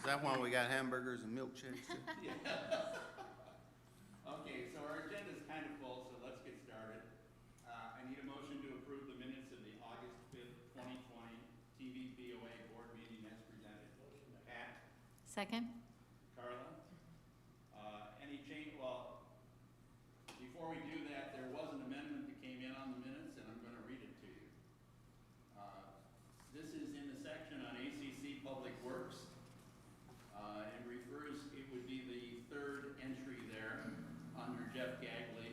that why we got hamburgers and milkshakes? too? Okay, so our agenda is kind of full, so let's get started. I need a motion to approve the minutes of the August 5th, 2020 TVPOA board meeting as presented. Pat? Second? Carla? Any change? Well, before we do that, there was an amendment that came in on the minutes, and I'm going to read it to you. This is in the section on ACC Public Works. It refers, it would be the third entry there under Jeff Gagley.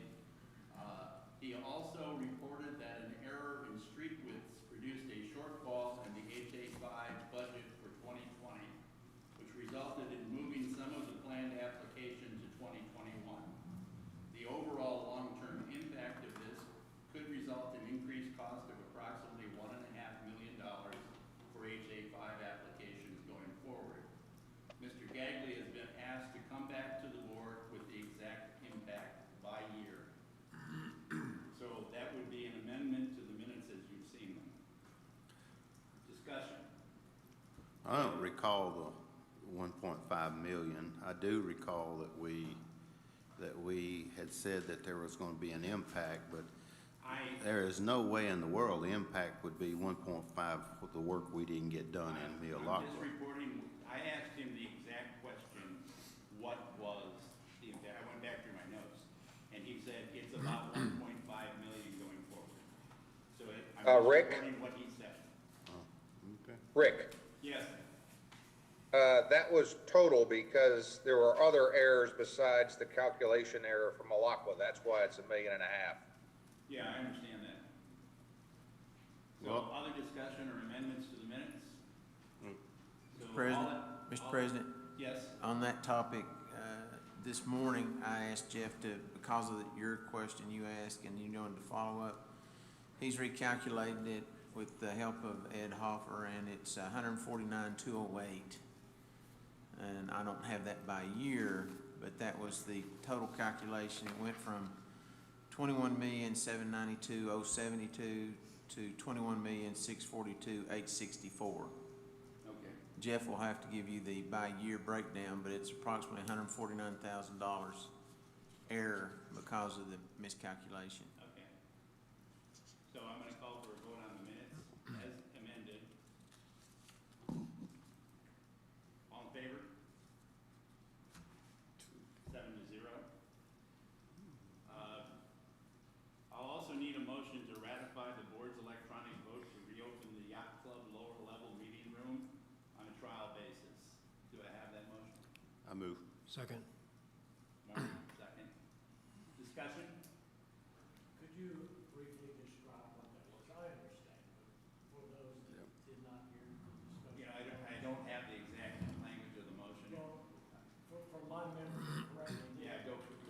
He also reported that an error in street widths produced a shortfall in the HA5 budget for 2020, which resulted in moving some of the planned application to 2021. The overall long-term impact of this could result in increased cost of approximately $1.5 million for HA5 applications going forward. Mr. Gagley has been asked to come back to the board with the exact impact by year. So that would be an amendment to the minutes as you've seen them. Discussion. I don't recall the 1.5 million. I do recall that we had said that there was going to be an impact, but there is no way in the world the impact would be 1.5 for the work we didn't get done in the I'm just reporting, I asked him the exact question, what was the impact? I went back through my notes, and he said it's about 1.5 million going forward. So I'm Rick? reporting what he said. Okay. Rick, Yes, that was total because there were other errors besides the calculation error from Malacqua. That's why it's $1.5 million. yeah, I understand that. So Well- other discussion or amendments to the minutes? So Mr. President, Yes, on that topic, this morning I asked Jeff to, because of your question you asked and you wanted to follow up, he's recalculated it with the help of Ed Hoffer, and it's 149,208. And I don't have that by year, but that was the total calculation. It went from 21,792,072 to 21,642,864. okay. Jeff will have to give you the by year breakdown, but it's approximately $149,000 error because of the miscalculation. Okay. So I'm going to call for a vote on the minutes as amended. All in favor? 7-0. I'll also need a motion to ratify the board's electronic vote to reopen the Yacht Club lower level meeting room on a trial basis. Do I have that motion? I move. Second. Mark, second. Discussion? Could you briefly describe what that was? I understand, but for those that did not hear the discussion. Yeah, I don't have the exact language of the motion. Well, from my memory correctly. Yeah, go for it.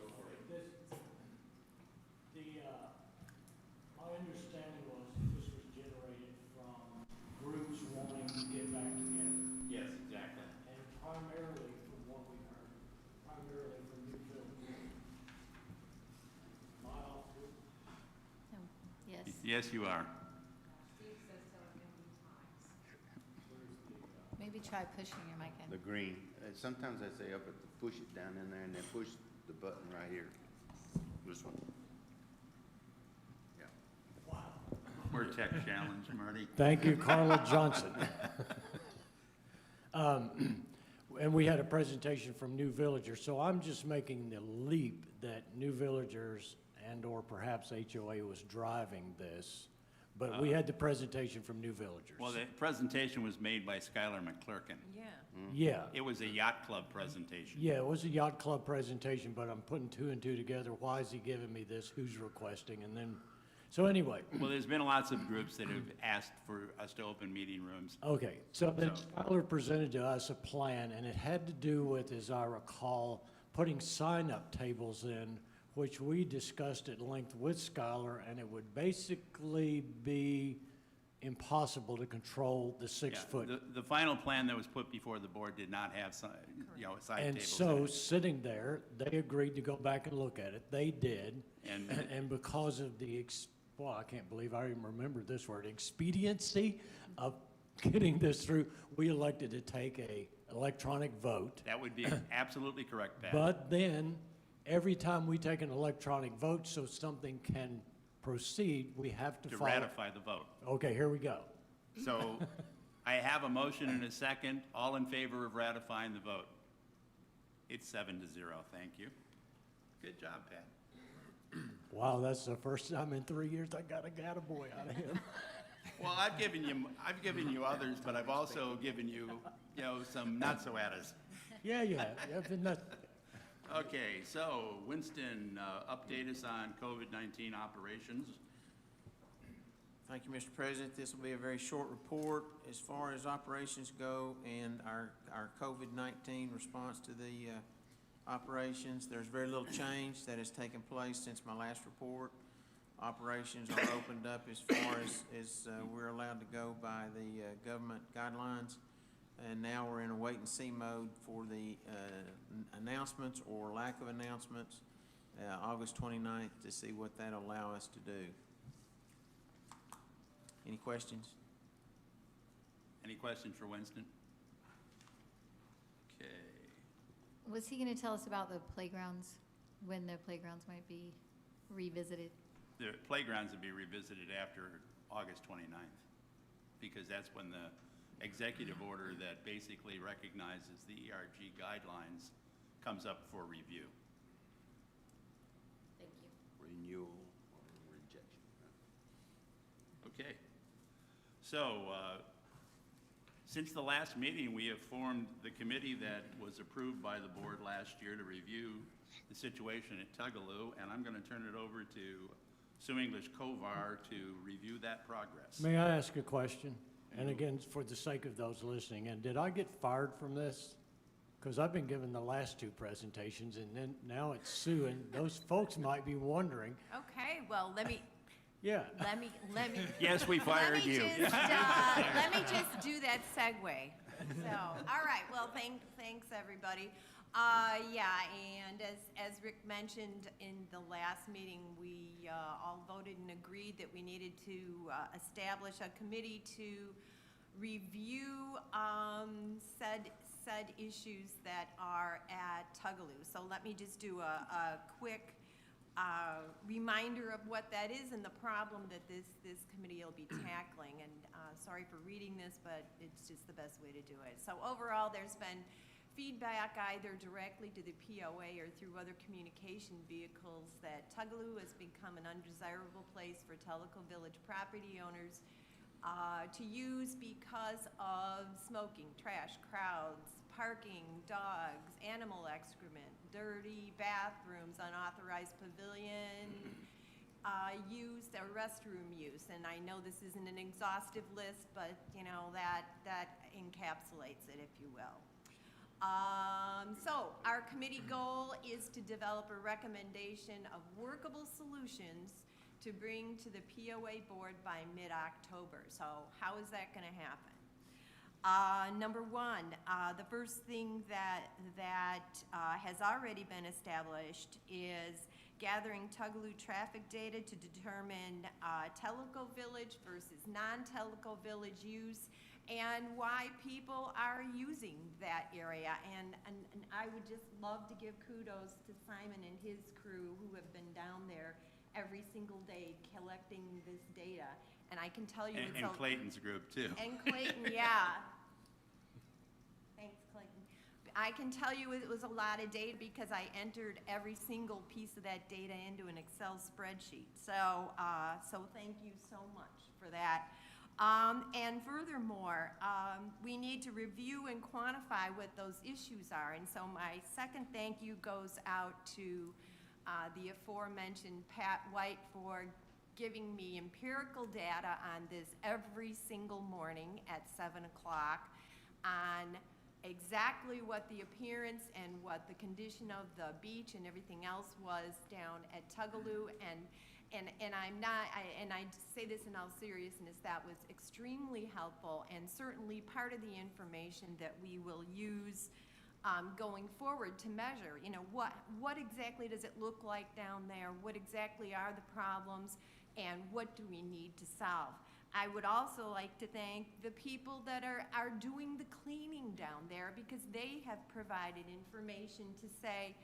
My understanding was that this was generated from groups wanting to get back together. Yes, exactly. And primarily, from what we heard, primarily from New Philadelphia. Am I off too? No. Yes. Yes, you are. Maybe try pushing your mic in. The green. Sometimes I say up at the push it down in there and then push the button right here. This one. Yeah. We're tech challenged, Marty. Thank you, Carla Johnson. And we had a presentation from New Villagers, so I'm just making the leap that New Villagers and/or perhaps HOA was driving this, but we had the presentation from New Villagers. Well, the presentation was made by Skylar McClurkin. Yeah, It was a yacht club presentation. yeah, it was a yacht club presentation, but I'm putting two and two together. Why is he giving me this? Who's requesting? And then, so anyway. Well, there's been lots of groups that have asked for us to open meeting rooms. Okay, so then Skylar presented to us a plan, and it had to do with, as I recall, putting sign-up tables in, which we discussed at length with Skylar, and it would basically be impossible to control the 6 Yeah, foot. The final plan that was put before the board did not have, side tables. And in so, it. sitting there, they agreed to go back and look at it. They did. And- And because of the, well, I can't believe I even remembered this word, expediency of getting this through, we elected to take a electronic vote. That would be absolutely correct, Pat. But then, every time we take an electronic vote so something can proceed, we have to To follow. ratify the vote. Okay, here we go. So I have a motion and a second. All in favor of ratifying the vote? It's 7-0. Thank you. Good job, Pat. Wow, that's the first time in 3 years I got a attaboy out of him. Well, I've given you others, but I've also given you, some not so adders. Yeah, but not, Okay, so Winston, update us on COVID-19 operations. Thank you, Mr. President. This will be a very short report as far as operations go and our COVID-19 response to the operations. There's very little change that has taken place since my last report. Operations are opened up as far as we're allowed to go by the government guidelines. And now we're in a wait-and-see mode for the announcements or lack of announcements, August 29th, to see what that'll allow us to do. Any questions? Any questions for Winston? Okay. Was he going to tell us about the playgrounds, when the playgrounds might be revisited? The playgrounds will be revisited after August 29th, because that's when the executive order that basically recognizes the ERG guidelines comes up for review. Thank you. Renewal or rejection. Okay. So, since the last meeting, we have formed the committee that was approved by the board last year to review the situation at Tugaloo, and I'm going to turn it over to Sue English Kovar to review that progress. may I ask a question? And again, for the sake of those listening, and did I get fired from this? Because I've been given the last two presentations, and then now it's Sue, and those folks might be wondering, Okay, well, let me, yeah, let me. Yes, we fired you. Let me just do that segue. So, all right, well, thanks, everybody. Yeah, and as Rick mentioned in the last meeting, we all voted and agreed that we needed to establish a committee to review said issues that are at Tugaloo. So let me just do a quick reminder of what that is and the problem that this committee will be tackling. And sorry for reading this, but it's just the best way to do it. So overall, there's been feedback either directly to the POA or through other communication vehicles that Tugaloo has become an undesirable place for Tellico Village property owners to use because of smoking, trash, crowds, parking, dogs, animal excrement, dirty bathrooms, unauthorized pavilion use, or restroom use. And I know this isn't an exhaustive list, but that encapsulates it, if you will. So our committee goal is to develop a recommendation of workable solutions to bring to the POA board by mid-October. So how is that going to happen? Number one, the first thing that has already been established is gathering Tugaloo traffic data to determine Tellico Village versus non-Tellico Village use and why people are using that area. And I would just love to give kudos to Simon and his crew who have been down there every single day collecting this data. And I can tell you it's And Clayton's group, too. And Clayton, yeah. Thanks, Clayton. I can tell you it was a lot of data because I entered every single piece of that data into an Excel spreadsheet. So, so thank you so much for that. And furthermore, we need to review and quantify what those issues are. And so my second thank you goes out to the aforementioned Pat White for giving me empirical data on this every single morning at 7 o'clock on exactly what the appearance and what the condition of the beach and everything else was down at Tugaloo. And I'm not, and I say this in all seriousness, that was extremely helpful and certainly part of the information that we will use going forward to measure, what exactly does it look like down there? What exactly are the problems? And what do we need to solve? I would also like to thank the people that are doing the cleaning down there, because they have provided information to say,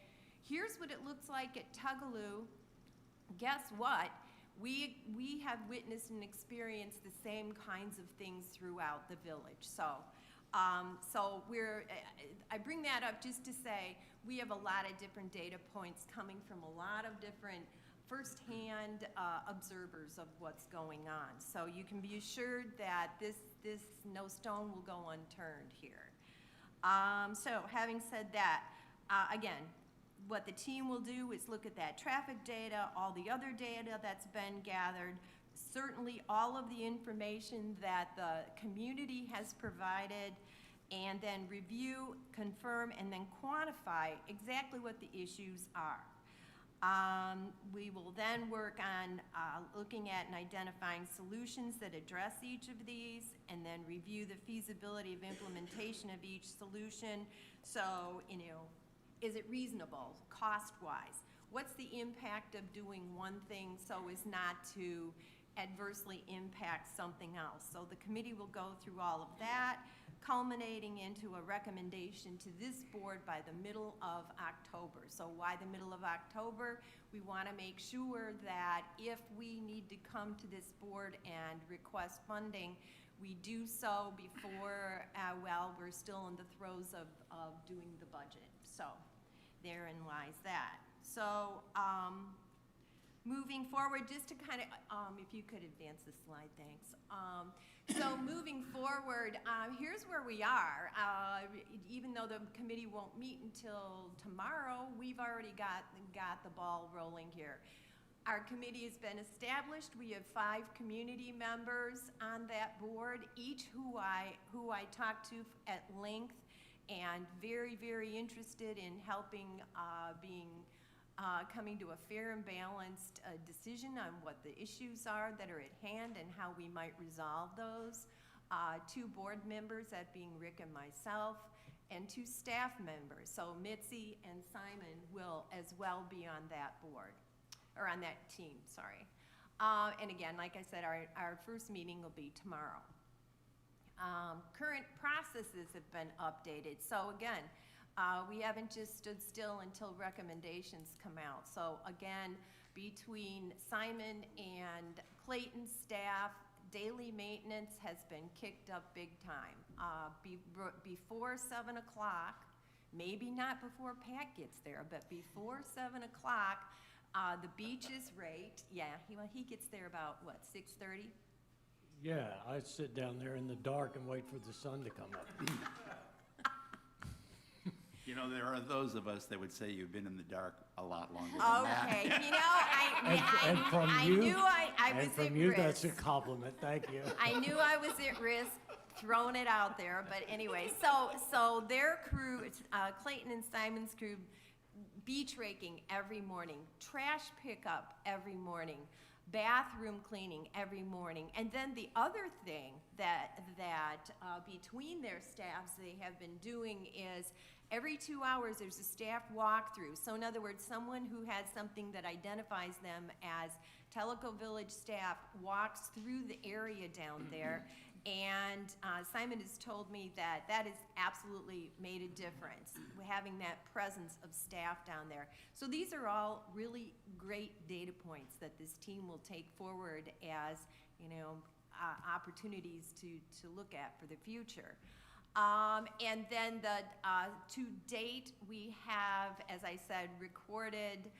here's what it looks like at Tugaloo. Guess what? We have witnessed and experienced the same kinds of things throughout the village. So, I bring that up just to say we have a lot of different data points coming from a lot of different firsthand observers of what's going on. So you can be assured that this no stone will go unturned here. So having said that, again, what the team will do is look at that traffic data, all the other data that's been gathered, certainly all of the information that the community has provided, and then review, confirm, and then quantify exactly what the issues are. We will then work on looking at and identifying solutions that address each of these, and then review the feasibility of implementation of each solution. So, is it reasonable, cost-wise? What's the impact of doing one thing so as not to adversely impact something else? So the committee will go through all of that, culminating into a recommendation to this board by the middle of October. So why the middle of October? We want to make sure that if we need to come to this board and request funding, we do so before, we're still in the throes of doing the budget. So therein lies that. So moving forward, just to kind of, if you could advance the slide, thanks. So moving forward, here's where we are. Even though the committee won't meet until tomorrow, we've already got the ball rolling here. Our committee has been established. We have 5 community members on that board, each who I talked to at length, and very, very interested in helping coming to a fair and balanced decision on what the issues are that are at hand and how we might resolve those. 2 board members, that being Rick and myself, and 2 staff members. So Mitzi and Simon will as well be on that board, or on that team, sorry. And again, like I said, our first meeting will be tomorrow. Current processes have been updated. So again, we haven't just stood still until recommendations come out. So again, between Simon and Clayton's staff, daily maintenance has been kicked up big time. Before 7 o'clock, maybe not before Pat gets there, but before 7 o'clock, the beach is raked. Yeah, he gets there about, what, 6:30? Yeah, I sit down there in the dark and wait for the sun to come up. There are those of us that would say you've been in the dark a lot longer than that. Okay, I you, knew I was and from at you, risk. that's a compliment. Thank you. I knew I was at risk, throwing it out there, but anyway, so their crew, Clayton and Simon's crew, beach raking every morning, trash pickup every morning, bathroom cleaning every morning. And then the other thing that between their staffs they have been doing is every 2 hours there's a staff walkthrough. So in other words, someone who has something that identifies them as Tellico Village staff walks through the area down there. And Simon has told me that has absolutely made a difference, having that presence of staff down there. So these are all really great data points that this team will take forward as, opportunities to look at for the future. And then to date, we have, as I said, recorded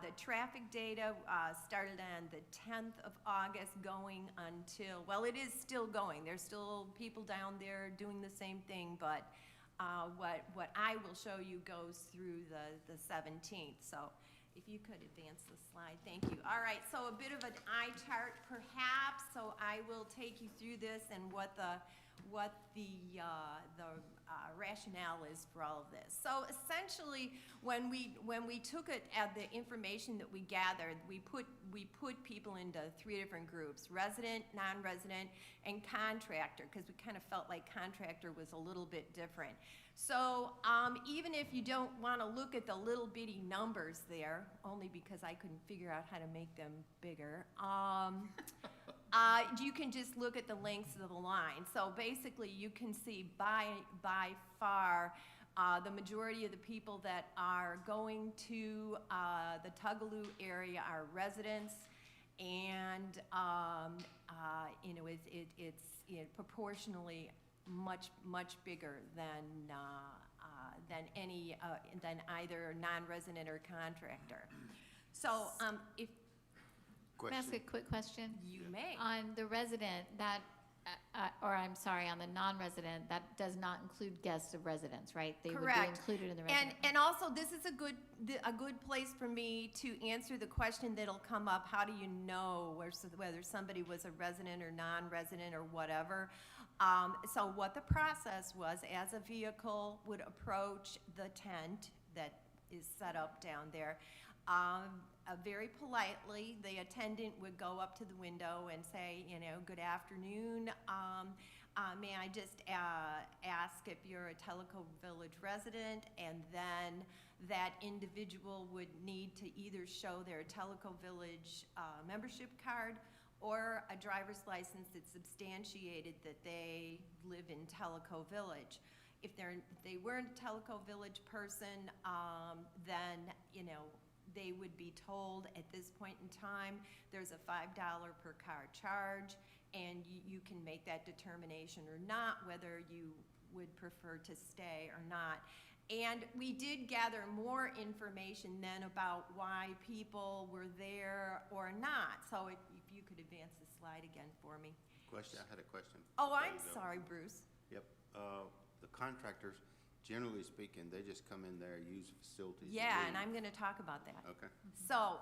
the traffic data started on the 10th of August going until, well, it is still going. There's still people down there doing the same thing, but what I will show you goes through the 17th. So if you could advance the slide, thank you. All right, so a bit of an eye chart perhaps. So I will take you through this and what the rationale is for all of this. So essentially, when we took it at the information that we gathered, we put people into 3 different groups: resident, non-resident, and contractor, because we kind of felt like contractor was a little bit different. So even if you don't want to look at the little bitty numbers there, only because I couldn't figure out how to make them bigger, You can just look at the lengths of the line. So basically, you can see by far, the majority of the people that are going to the Tugaloo area are residents, and you know, it's proportionally much bigger than than either non-resident or contractor. So if Can I ask a quick question? you may. On the resident, that, or I'm sorry, on the non-resident, that does not include guests of residents, right? They would be Correct. included in the resident. And also, this is a good place for me to answer the question that'll come up, how do you know whether somebody was a resident or non-resident or whatever? So what the process was, as a vehicle would approach the tent that is set up down there, very politely, the attendant would go up to the window and say, you know, good afternoon. May I just ask if you're a Tellico Village resident? And then that individual would need to either show their Tellico Village membership card or a driver's license that substantiated that they live in Tellico Village. If they weren't a Tellico Village person, then, you know, they would be told at this point in time, there's a $5 per car charge, and you can make that determination or not, whether you would prefer to stay or not. And we did gather more information then about why people were there or not. So if you could advance the slide again for me. Question, I had a question. Oh, before I'm you go. sorry, Bruce. Yep, the contractors, generally speaking, they just come in there, use the facilities. Yeah, and leave. I'm gonna talk about that. Okay. So,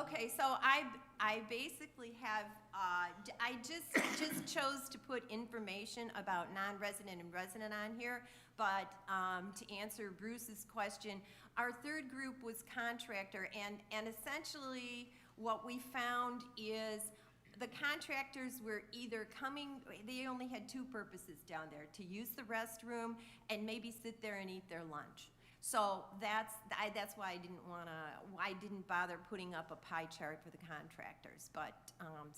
okay, so I basically have, I just chose to put information about non-resident and resident on here, but to answer Bruce's question, our third group was contractor, and essentially what we found is the contractors were either coming, they only had two purposes down there, to use the restroom and maybe sit there and eat their lunch. So that's why I didn't bother putting up a pie chart for the contractors, but,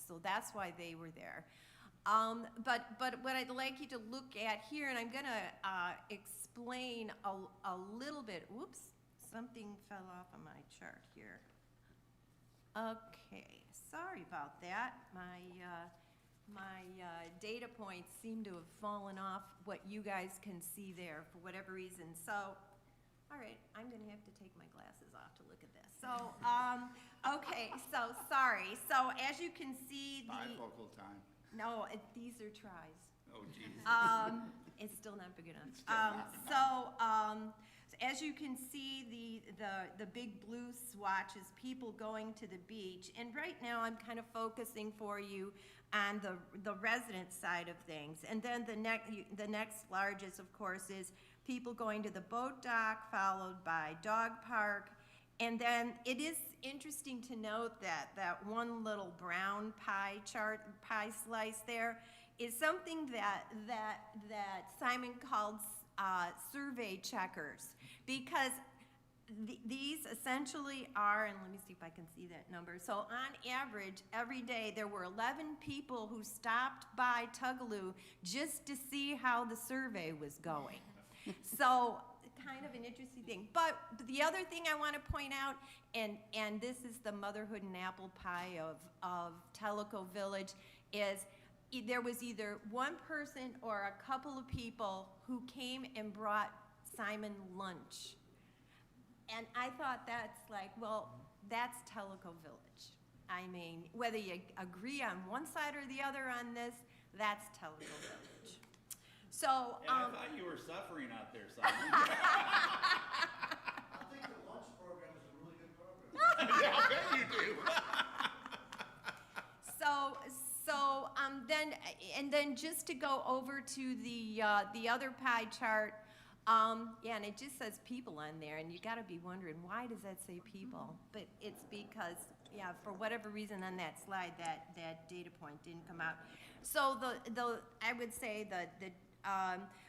so that's why they were there. But what I'd like you to look at here, and I'm gonna explain a little bit, whoops, something fell off of my chart here. Okay, sorry about that. My data points seem to have fallen off what you guys can see there for whatever reason. So, all right, I'm gonna have to take my glasses off to look at this. So, okay, so sorry. So as you can see, Bifocal time. no, these are tries. Oh, geez. It's still not big enough. It's still not So as you can see, the big blue swatch is people going to the beach. And right now, I'm kind of focusing for you on the resident side of things. And then the next largest, of course, is people going to the boat dock, followed by dog park. And then it is interesting to note that one little brown pie slice there is something that Simon called survey checkers, because these essentially are, and let me see if I can see that number. So on average, every day, there were 11 people who stopped by Tugaloo just to see how the survey was going. So kind of an interesting thing. But the other thing I want to point out, and this is the motherhood and apple pie of Tellico Village, is there was either one person or a couple of people who came and brought Simon lunch. And I thought that's like, well, that's Tellico Village. I mean, whether you agree on one side or the other on this, that's Tellico Village. So, Yeah, I thought you were suffering out there, Simon. I think the lunch program is a really good program. Yeah, I bet you do. then just to go over to the other pie chart, yeah, and it just says people on there, and you gotta be wondering, why does that say people? But it's because, yeah, for whatever reason on that slide, that data point didn't come out. So I would say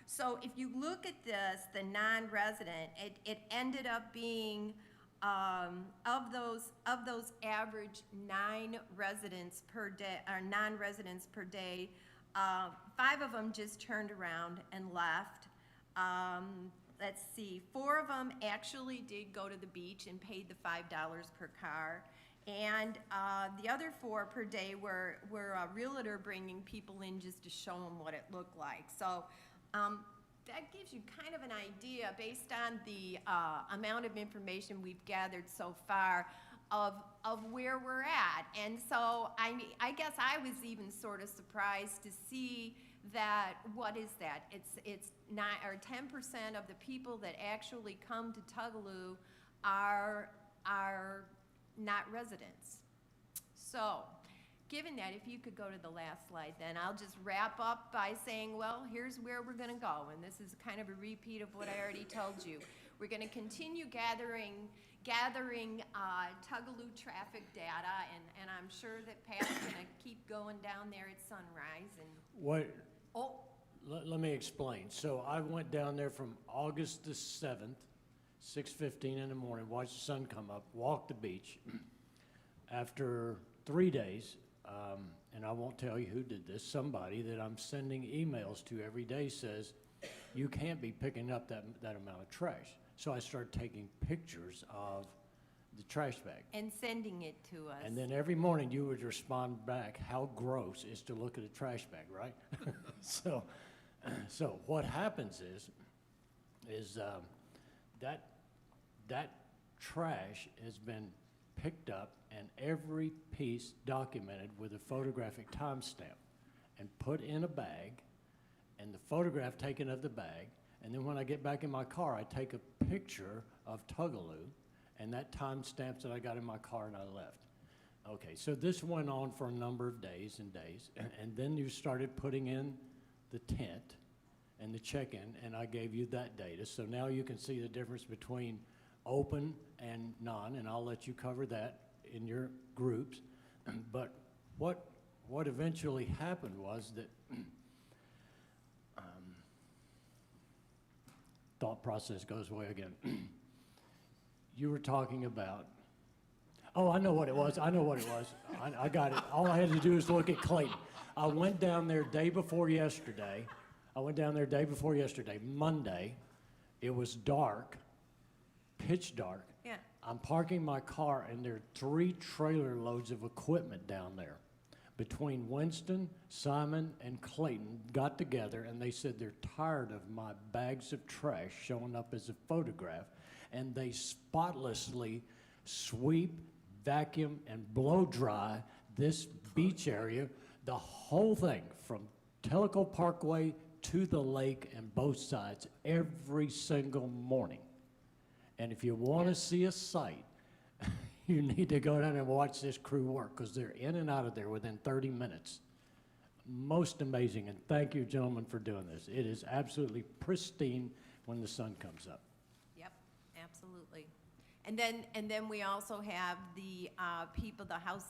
so if you look at this, the non-resident, it ended up being Of those average 9 residents per day, or non-residents per day, 5 of them just turned around and left. Let's see, 4 of them actually did go to the beach and paid the $5 per car. And the other 4 per day were a realtor bringing people in just to show them what it looked like. So that gives you kind of an idea, based on the amount of information we've gathered so far, of where we're at. And so I guess I was even sort of surprised to see that, what is that? It's 9 or 10% of the people that actually come to Tugaloo are not residents. So, given that, if you could go to the last slide, then I'll just wrap up by saying, well, here's where we're gonna go, and this is kind of a repeat of what I already told you. We're gonna continue gathering Tugaloo traffic data, and I'm sure that Pat's gonna keep going down there at sunrise and. What, Oh, let me explain. So I went down there from August the 7th, 6:15 in the morning, watched the sun come up, walked the beach. After 3 days, and I won't tell you who did this, somebody that I'm sending emails to every day says, you can't be picking up that amount of trash. So I started taking pictures of the trash bag. and sending it to us. And then every morning you would respond back, how gross is to look at a trash bag, right? So what happens is that trash has been picked up and every piece documented with a photographic timestamp and put in a bag, and the photograph taken of the bag, and then when I get back in my car, I take a picture of Tugaloo, and that timestamps that I got in my car and I left. Okay, so this went on for a number of days and days, and then you started putting in the tent and the check-in, and I gave you that data. So now you can see the difference between open and non, and I'll let you cover that in your groups. But what eventually happened was that thought process goes away again. You were talking about, oh, I know what it was. I got it. All I had to do was look at Clayton. I went down there day before yesterday. Monday. It was dark, pitch dark. Yeah. I'm parking my car, and there are 3 trailer loads of equipment down there. Between Winston, Simon, and Clayton got together, and they said they're tired of my bags of trash showing up as a photograph, and they spotlessly sweep, vacuum, and blow dry this beach area, the whole thing, from Tellico Parkway to the lake and both sides, every single morning. And if you want to see a sight, you need to go down and watch this crew work, because they're in and out of there within 30 minutes. Most amazing, and thank you, gentlemen, for doing this. It is absolutely pristine when the sun comes up. Yep, absolutely. And then we also have the people, the house,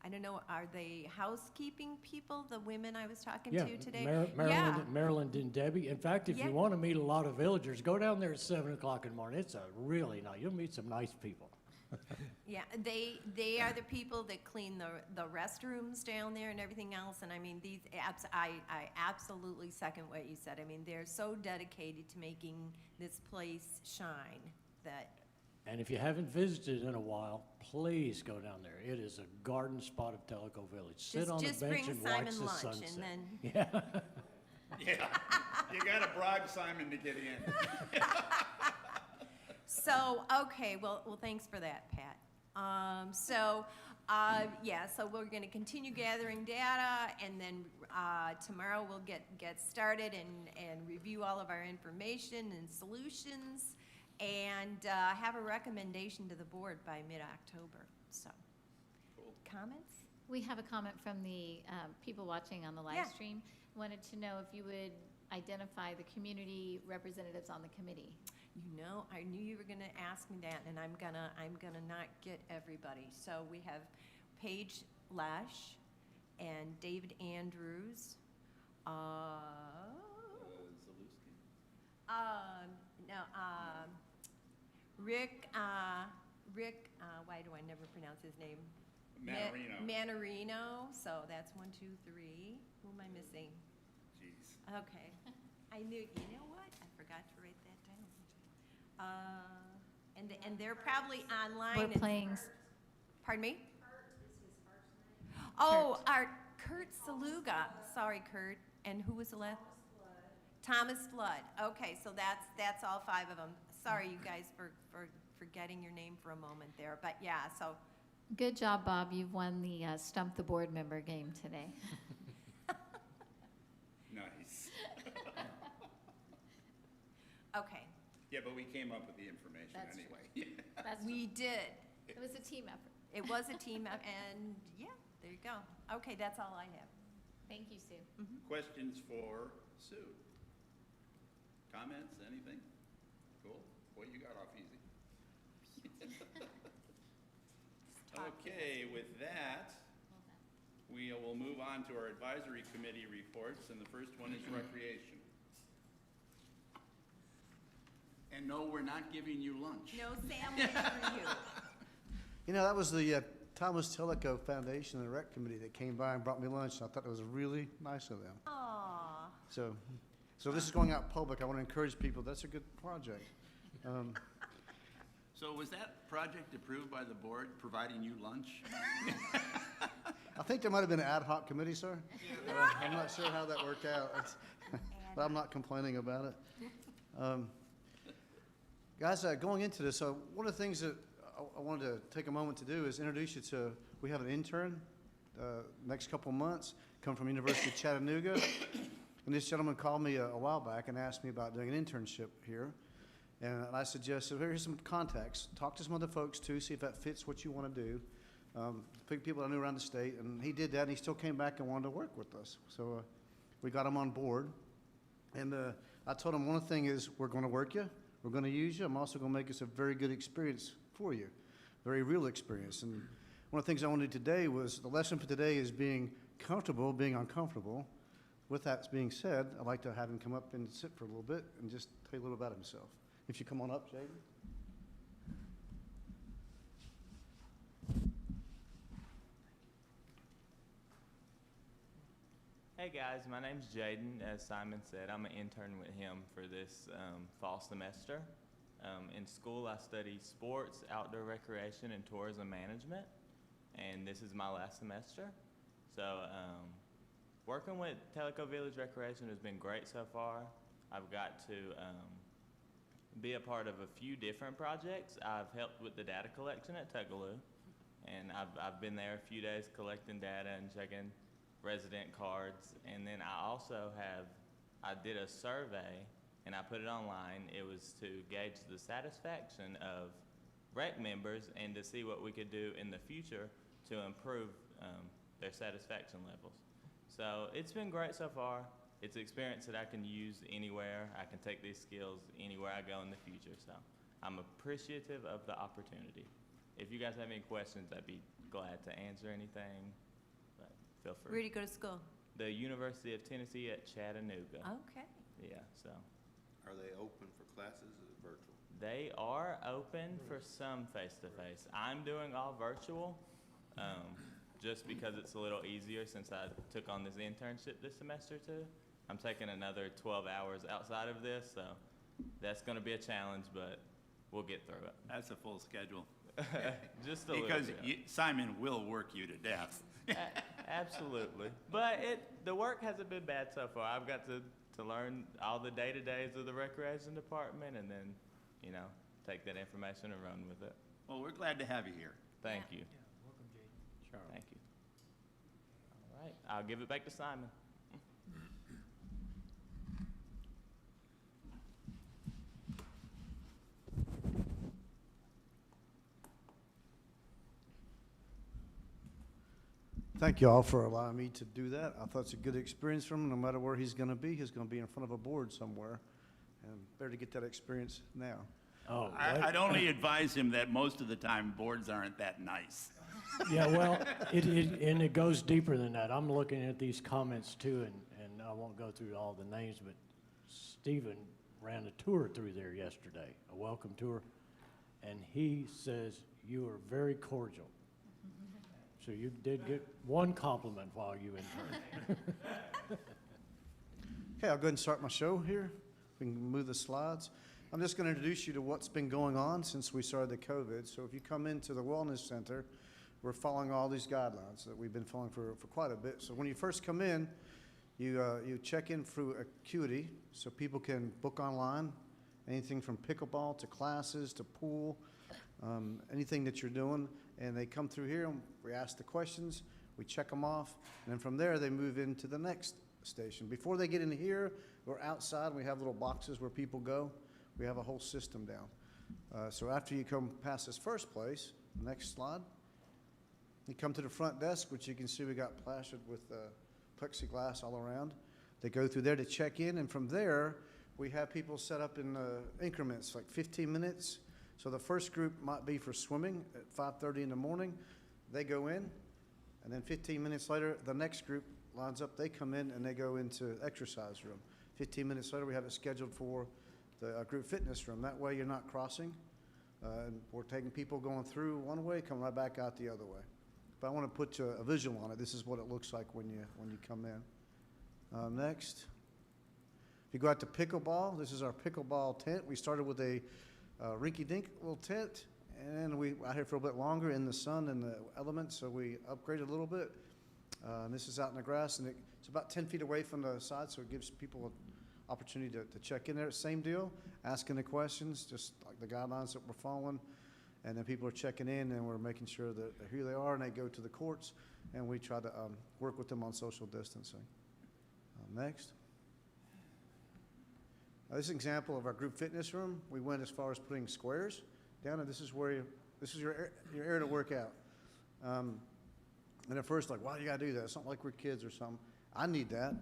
I don't know, are they housekeeping people, the women I was talking to today? Marilyn and Debbie. In fact, if Yeah. you want to meet a lot of villagers, go down there at 7 o'clock in the morning. It's a really nice, you'll meet some nice people. Yeah, they are the people that clean the restrooms down there and everything else, and I mean, these apps, I absolutely second what you said. I mean, they're so dedicated to making this place shine that. And if you haven't visited in a while, please go down there. It is a garden spot of Tellico Village. Sit on a bench and watch the sunset. Just bring Simon lunch, and then. Yeah. Yeah, you gotta bribe Simon to get in. So, okay, well, thanks for that, Pat. So we're gonna continue gathering data, and then, tomorrow we'll get started and review all of our information and solutions, and, have a recommendation to the board by mid-October, so. Cool. Comments? We have a comment from the people watching on the live Yeah. stream. Wanted to know if you would identify the community representatives on the committee. You know, I knew you were gonna ask me that, and I'm gonna not get everybody. So we have Paige Lesh and David Andrews. Rick, why do I never pronounce his name? Manarino. Manarino, so that's 1, 2, 3. Who am I missing? Jeez. Okay. I knew, you know what? I forgot to write that down. And they're probably online. We're and- playing, Pardon me? Oh, Kurt Saluga. Sorry, Kurt. And who was the last? Thomas Flood. Okay, so that's all 5 of them. Sorry, you guys, for forgetting your name for a moment there. But yeah, so good job, Bob. You've won the Stump the Board Member game today. Nice. okay, Yeah, but we came up with the information That's anyway. That's, we did. it was a team effort. It was a team, and yeah, there you go. Okay, that's all I have. Thank you, Sue. Questions for Sue? Comments, anything? Cool. Boy, you got off easy. Okay, with that, we will move on to our advisory committee reports, and the first one is recreation. And no, we're not giving you lunch. No sandwich for you. You know, that was the Thomas Tellico Foundation and the Rec Committee that came by and brought me lunch, and I thought it was really nice of them. Aw. So this is going out public. I want to encourage people. That's a good project. So was that project approved by the board, providing you lunch? I think there might have been an ad hoc committee, sir. I'm not sure how that worked out, but I'm not complaining about it. Guys, going into this, one of the things that I wanted to take a moment to do is introduce you to, we have an intern next couple months, come from University of Chattanooga. And this gentleman called me a while back and asked me about doing an internship here. And I suggested, here's some contacts. Talk to some other folks too, see if that fits what you want to do. Pick people I knew around the state, and he did that, and he still came back and wanted to work with us. So we got him on board. And I told him one thing is, we're going to work you, we're going to use you. I'm also going to make this a very good experience for you, very real experience. And one of the things I wanted today was, the lesson for today is being comfortable, being uncomfortable. With that being said, I'd like to have him come up and sit for a little bit and just tell you a little about himself. If you come on up, Jaden. Hey guys, my name's Jaden. As Simon said, I'm an intern with him for this fall semester. In school, I study sports, outdoor recreation, and tourism management, and this is my last semester. So working with Tellico Village Recreation has been great so far. I've got to be a part of a few different projects. I've helped with the data collection at Tugaloo, and I've been there a few days collecting data and checking resident cards. And then I did a survey and I put it online. It was to gauge the satisfaction of rec members and to see what we could do in the future to improve their satisfaction levels. So it's been great so far. It's an experience that I can use anywhere. I can take these skills anywhere I go in the future. So I'm appreciative of the opportunity. If you guys have any questions, I'd be glad to answer anything, but feel free. Where do you go to school? The University of Tennessee at Chattanooga. Okay. Yeah, so. Are they open for classes or is it virtual? They are open for some face-to-face. I'm doing all virtual, just because it's a little easier since I took on this internship this semester too. I'm taking another 12 hours outside of this, so that's gonna be a challenge, but we'll get through it. That's a full schedule. Just a little Because bit. Simon will work you to death. Absolutely. But the work hasn't been bad so far. I've got to learn all the day-to-days of the recreation department and then, take that information and run with it. Well, we're glad to have you here. Thank you. Welcome, Jaden. Sure. Thank you. All right, I'll give it back to Simon. Thank you all for allowing me to do that. I thought it's a good experience for him. No matter where he's going to be in front of a board somewhere. And better to get that experience now. Oh, I'd only advise him that most of the time, boards aren't that nice. yeah, well, it goes deeper than that. I'm looking at these comments too, and I won't go through all the names, but Stephen ran a tour through there yesterday, a welcome tour. and he says you are very cordial. So you did get one compliment while you interned. Okay, I'll go ahead and start my show here. We can move the slides. I'm just going to introduce you to what's been going on since we started the COVID. So if you come into the Wellness Center, we're following all these guidelines that we've been following for quite a bit. So when you first come in, you check in through Acuity, so people can book online, anything from pickleball to classes to pool, anything that you're doing. And they come through here, and we ask the questions, we check them off, and then from there, they move into the next station. Before they get in here, we're outside, we have little boxes where people go. We have a whole system down. So after you come past this first place, next slide, you come to the front desk, which you can see we got plastered with plexiglass all around. They go through there to check in, and from there, we have people set up in increments, like 15 minutes. So the first group might be for swimming at 5:30 in the morning. They go in, and then 15 minutes later, the next group lines up. They come in, and they go into exercise room. 15 minutes later, we have it scheduled for the group fitness room. That way, you're not crossing. And we're taking people going through one way, coming right back out the other way. But I want to put a visual on it. This is what it looks like when you come in. Next. If you go out to pickleball, this is our pickleball tent. We started with a rinky-dink little tent, and we out here for a bit longer in the sun and the elements, so we upgraded a little bit. And this is out in the grass, and it's about 10 feet away from the side, so it gives people an opportunity to check in there. Same deal, asking the questions, just like the guidelines that we're following. And then people are checking in, and we're making sure that here they are, and they go to the courts, and we try to work with them on social distancing. Next. This is an example of our group fitness room. We went as far as putting squares down, and this is your area to work out. And at first, like, why do you got to do that? It's not like we're kids or something. I need that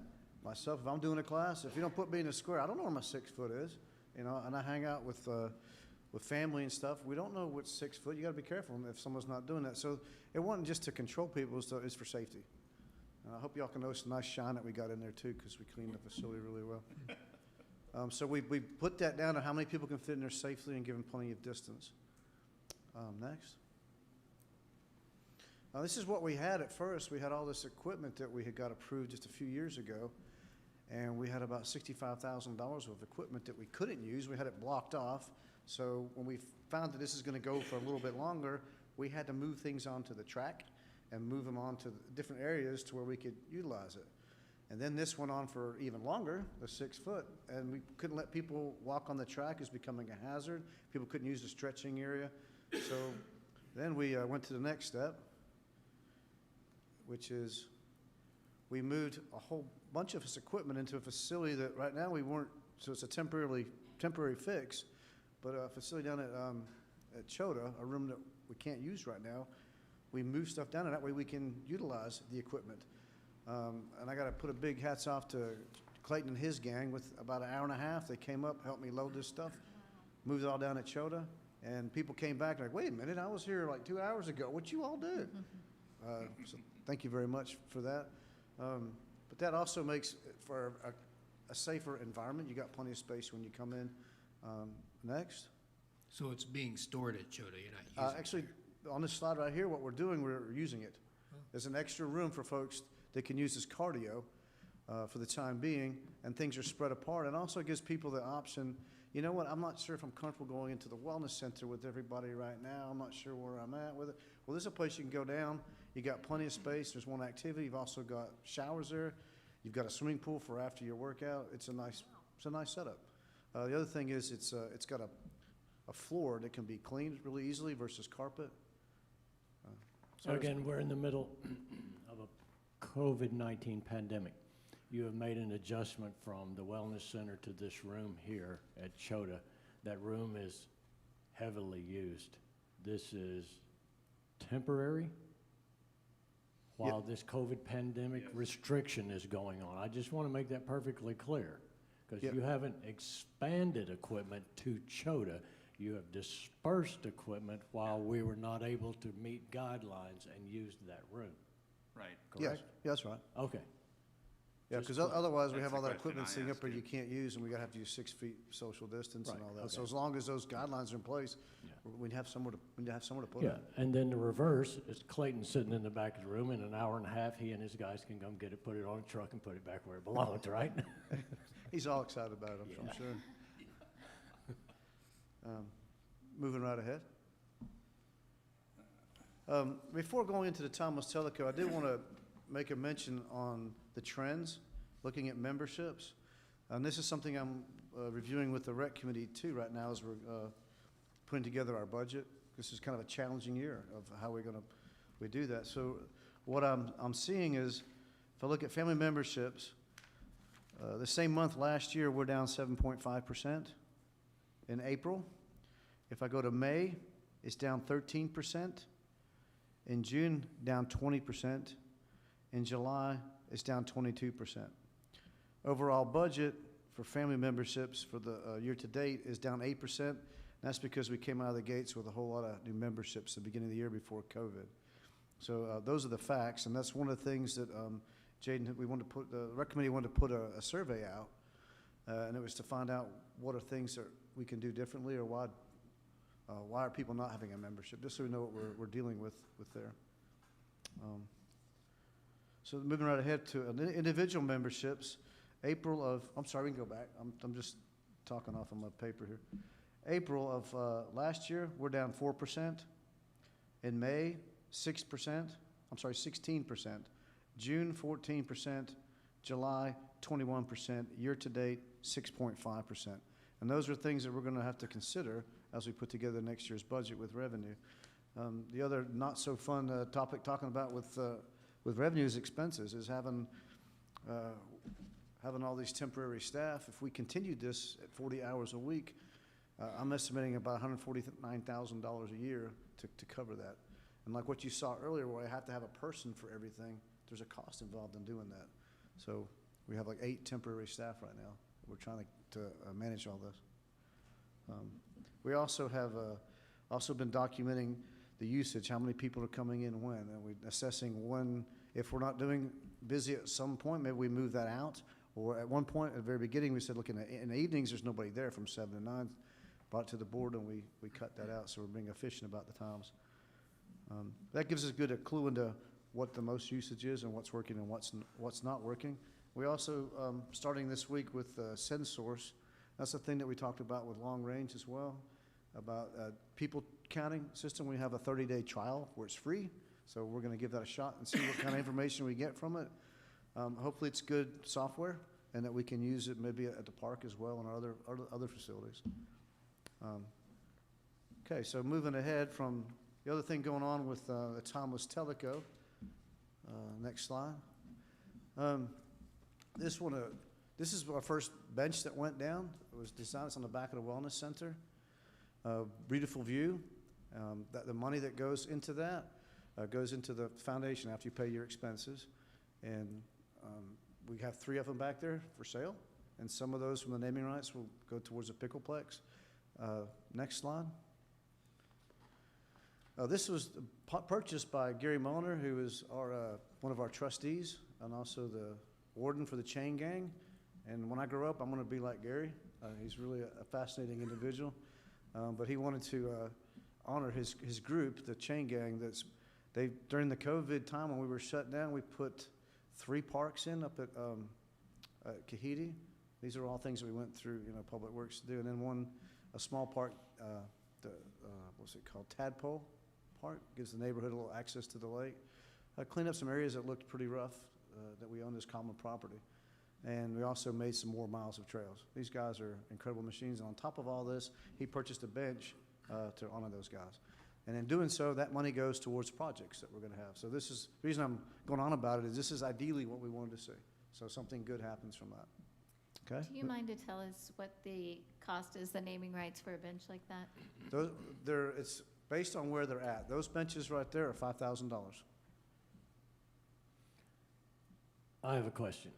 myself. If I'm doing a class, if you don't put me in a square, I don't know where my 6 foot is, and I hang out with family and stuff. We don't know what's 6 foot. You got to be careful if someone's not doing that. So it wasn't just to control people, it's for safety. And I hope y'all can notice the nice shine that we got in there too, because we cleaned the facility really well. So we put that down to how many people can fit in there safely and give them plenty of distance. Next. This is what we had at first. We had all this equipment that we had got approved just a few years ago, and we had about $65,000 of equipment that we couldn't use. We had it blocked off. So when we found that this is going to go for a little bit longer, we had to move things onto the track and move them onto different areas to where we could utilize it. And then this went on for even longer, the 6 foot, and we couldn't let people walk on the track. It was becoming a hazard. People couldn't use the stretching area. So then we went to the next step, which is we moved a whole bunch of this equipment into a facility that right now we weren't, so it's a temporary fix, but a facility down at Chota, a room that we can't use right now, we moved stuff down, and that way we can utilize the equipment. And I got to put a big hats off to Clayton and his gang. With about an hour and a half, they came up, helped me load this stuff, moved it all down at Chota, and people came back like, wait a minute, I was here like 2 hours ago. What you all do? So thank you very much for that. But that also makes for a safer environment. You got plenty of space when you come in. Next. So it's being stored at Chota, you're not using it? Actually, on this slide right here, what we're doing, we're using it. There's an extra room for folks that can use as cardio for the time being, and things are spread apart. And also gives people the option, you know what, I'm not sure if I'm comfortable going into the wellness center with everybody right now. I'm not sure where I'm at with it. Well, there's a place you can go down. You got plenty of space. There's one activity. You've also got showers there. You've got a swimming pool for after your workout. It's a nice setup. The other thing is it's got a floor that can be cleaned really easily versus carpet. So again, we're in the middle of a COVID-19 pandemic. You have made an adjustment from the wellness center to this room here at Chota. That room is heavily used. This is temporary while this COVID pandemic restriction is going on. I just want to make that perfectly clear, because you haven't expanded equipment to Chota. You have dispersed equipment while we were not able to meet guidelines and used that room. Right. Correct? Yes, that's right. Okay. Yeah, Just because otherwise we That's have the all that question equipment I sitting up asked there you. you can't use, and we gotta have to use 6 feet social distance and Right, all that. So okay. as long as those guidelines are in place, Yeah. we'd have somewhere to put Yeah, it. and then the reverse is Clayton sitting in the back of the room. In an hour and a half, he and his guys can come get it, put it on a truck, and put it back where it belongs, right? He's all excited about it, I'm sure. Moving right ahead. Before going into the Thomas Teleco, I did want to make a mention on the trends, looking at memberships. And this is something I'm reviewing with the rec committee too right now as we're putting together our budget. This is kind of a challenging year of how we do that. So what I'm seeing is, if I look at family memberships, the same month last year, we're down 7.5% in April. If I go to May, it's down 13%. In June, down 20%. In July, it's down 22%. Overall budget for family memberships for the year-to-date is down 8%. That's because we came out of the gates with a whole lot of new memberships at the beginning of the year before COVID. So those are the facts, and that's one of the things that Jaden, the rec committee wanted to put a survey out, and it was to find out what are things that we can do differently, or why are people not having a membership, just so we know what we're dealing with there. So moving right ahead to individual memberships, I'm sorry, we can go back. I'm just talking off of my paper here. April of last year, we're down 4%. In May, 16%. June, 14%. July, 21%. Year-to-date, 6.5%. And those are things that we're going to have to consider as we put together next year's budget with revenue. The other not-so-fun topic talking about with revenues expenses is having all these temporary staff. If we continued this at 40 hours a week, I'm estimating about $149,000 a year to cover that. And like what you saw earlier, where I have to have a person for everything, there's a cost involved in doing that. So we have like 8 temporary staff right now. We're trying to manage all this. We also have also been documenting the usage, how many people are coming in when, and we're assessing when, if we're not doing busy at some point, maybe we move that out. Or at one point, at the very beginning, we said, look, in the evenings, there's nobody there from 7 to 9. Brought it to the board, and we cut that out, so we're being efficient about the times. That gives us a clue into what the most usage is and what's working and what's not working. We also, starting this week with SendSource, that's the thing that we talked about with long range as well, about people counting system. We have a 30-day trial where it's free, so we're going to give that a shot and see what kind of information we get from it. Hopefully it's good software and that we can use it maybe at the park as well and our other facilities. Okay, so moving ahead from the other thing going on with the Thomas Teleco. Next slide. This is our first bench that went down. It was designed, it's on the back of the Wellness Center. Beautiful view. That the money that goes into that goes into the foundation after you pay your expenses. And we have 3 of them back there for sale. And some of those from the naming rights will go towards the Pickleplex. Next slide. This was purchased by Gary Mulliner, who is one of our trustees and also the warden for the chain gang. And when I grow up, I'm going to be like Gary. He's really a fascinating individual. But he wanted to honor his group, the chain gang. During the COVID time when we were shut down, we put 3 parks in up at Kahidi. These are all things that we went through, Public Works to do. And then a small park, what's it called, Tadpole Park, gives the neighborhood a little access to the lake. Cleaned up some areas that looked pretty rough that we owned as common property. And we also made some more miles of trails. These guys are incredible machines. And on top of all this, he purchased a bench to honor those guys. And in doing so, that money goes towards projects that we're going to have. So the reason I'm going on about it is this is ideally what we wanted to see. So something good happens from that. Okay? Do you mind to tell us what the cost is, the naming rights for a bench like that? It's based on where they're at. Those benches right there are $5,000. I have a question.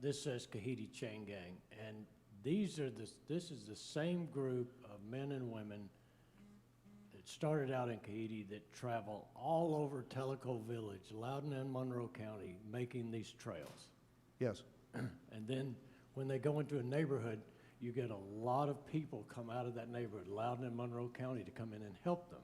This says Kahidi Chain Gang, and this is the same group of men and women that started out in Kahidi that travel all over Tellico Village, Loudoun and Monroe County, making these trails. Yes. And then when they go into a neighborhood, you get a lot of people come out of that neighborhood, Loudoun and Monroe County, to come in and help them.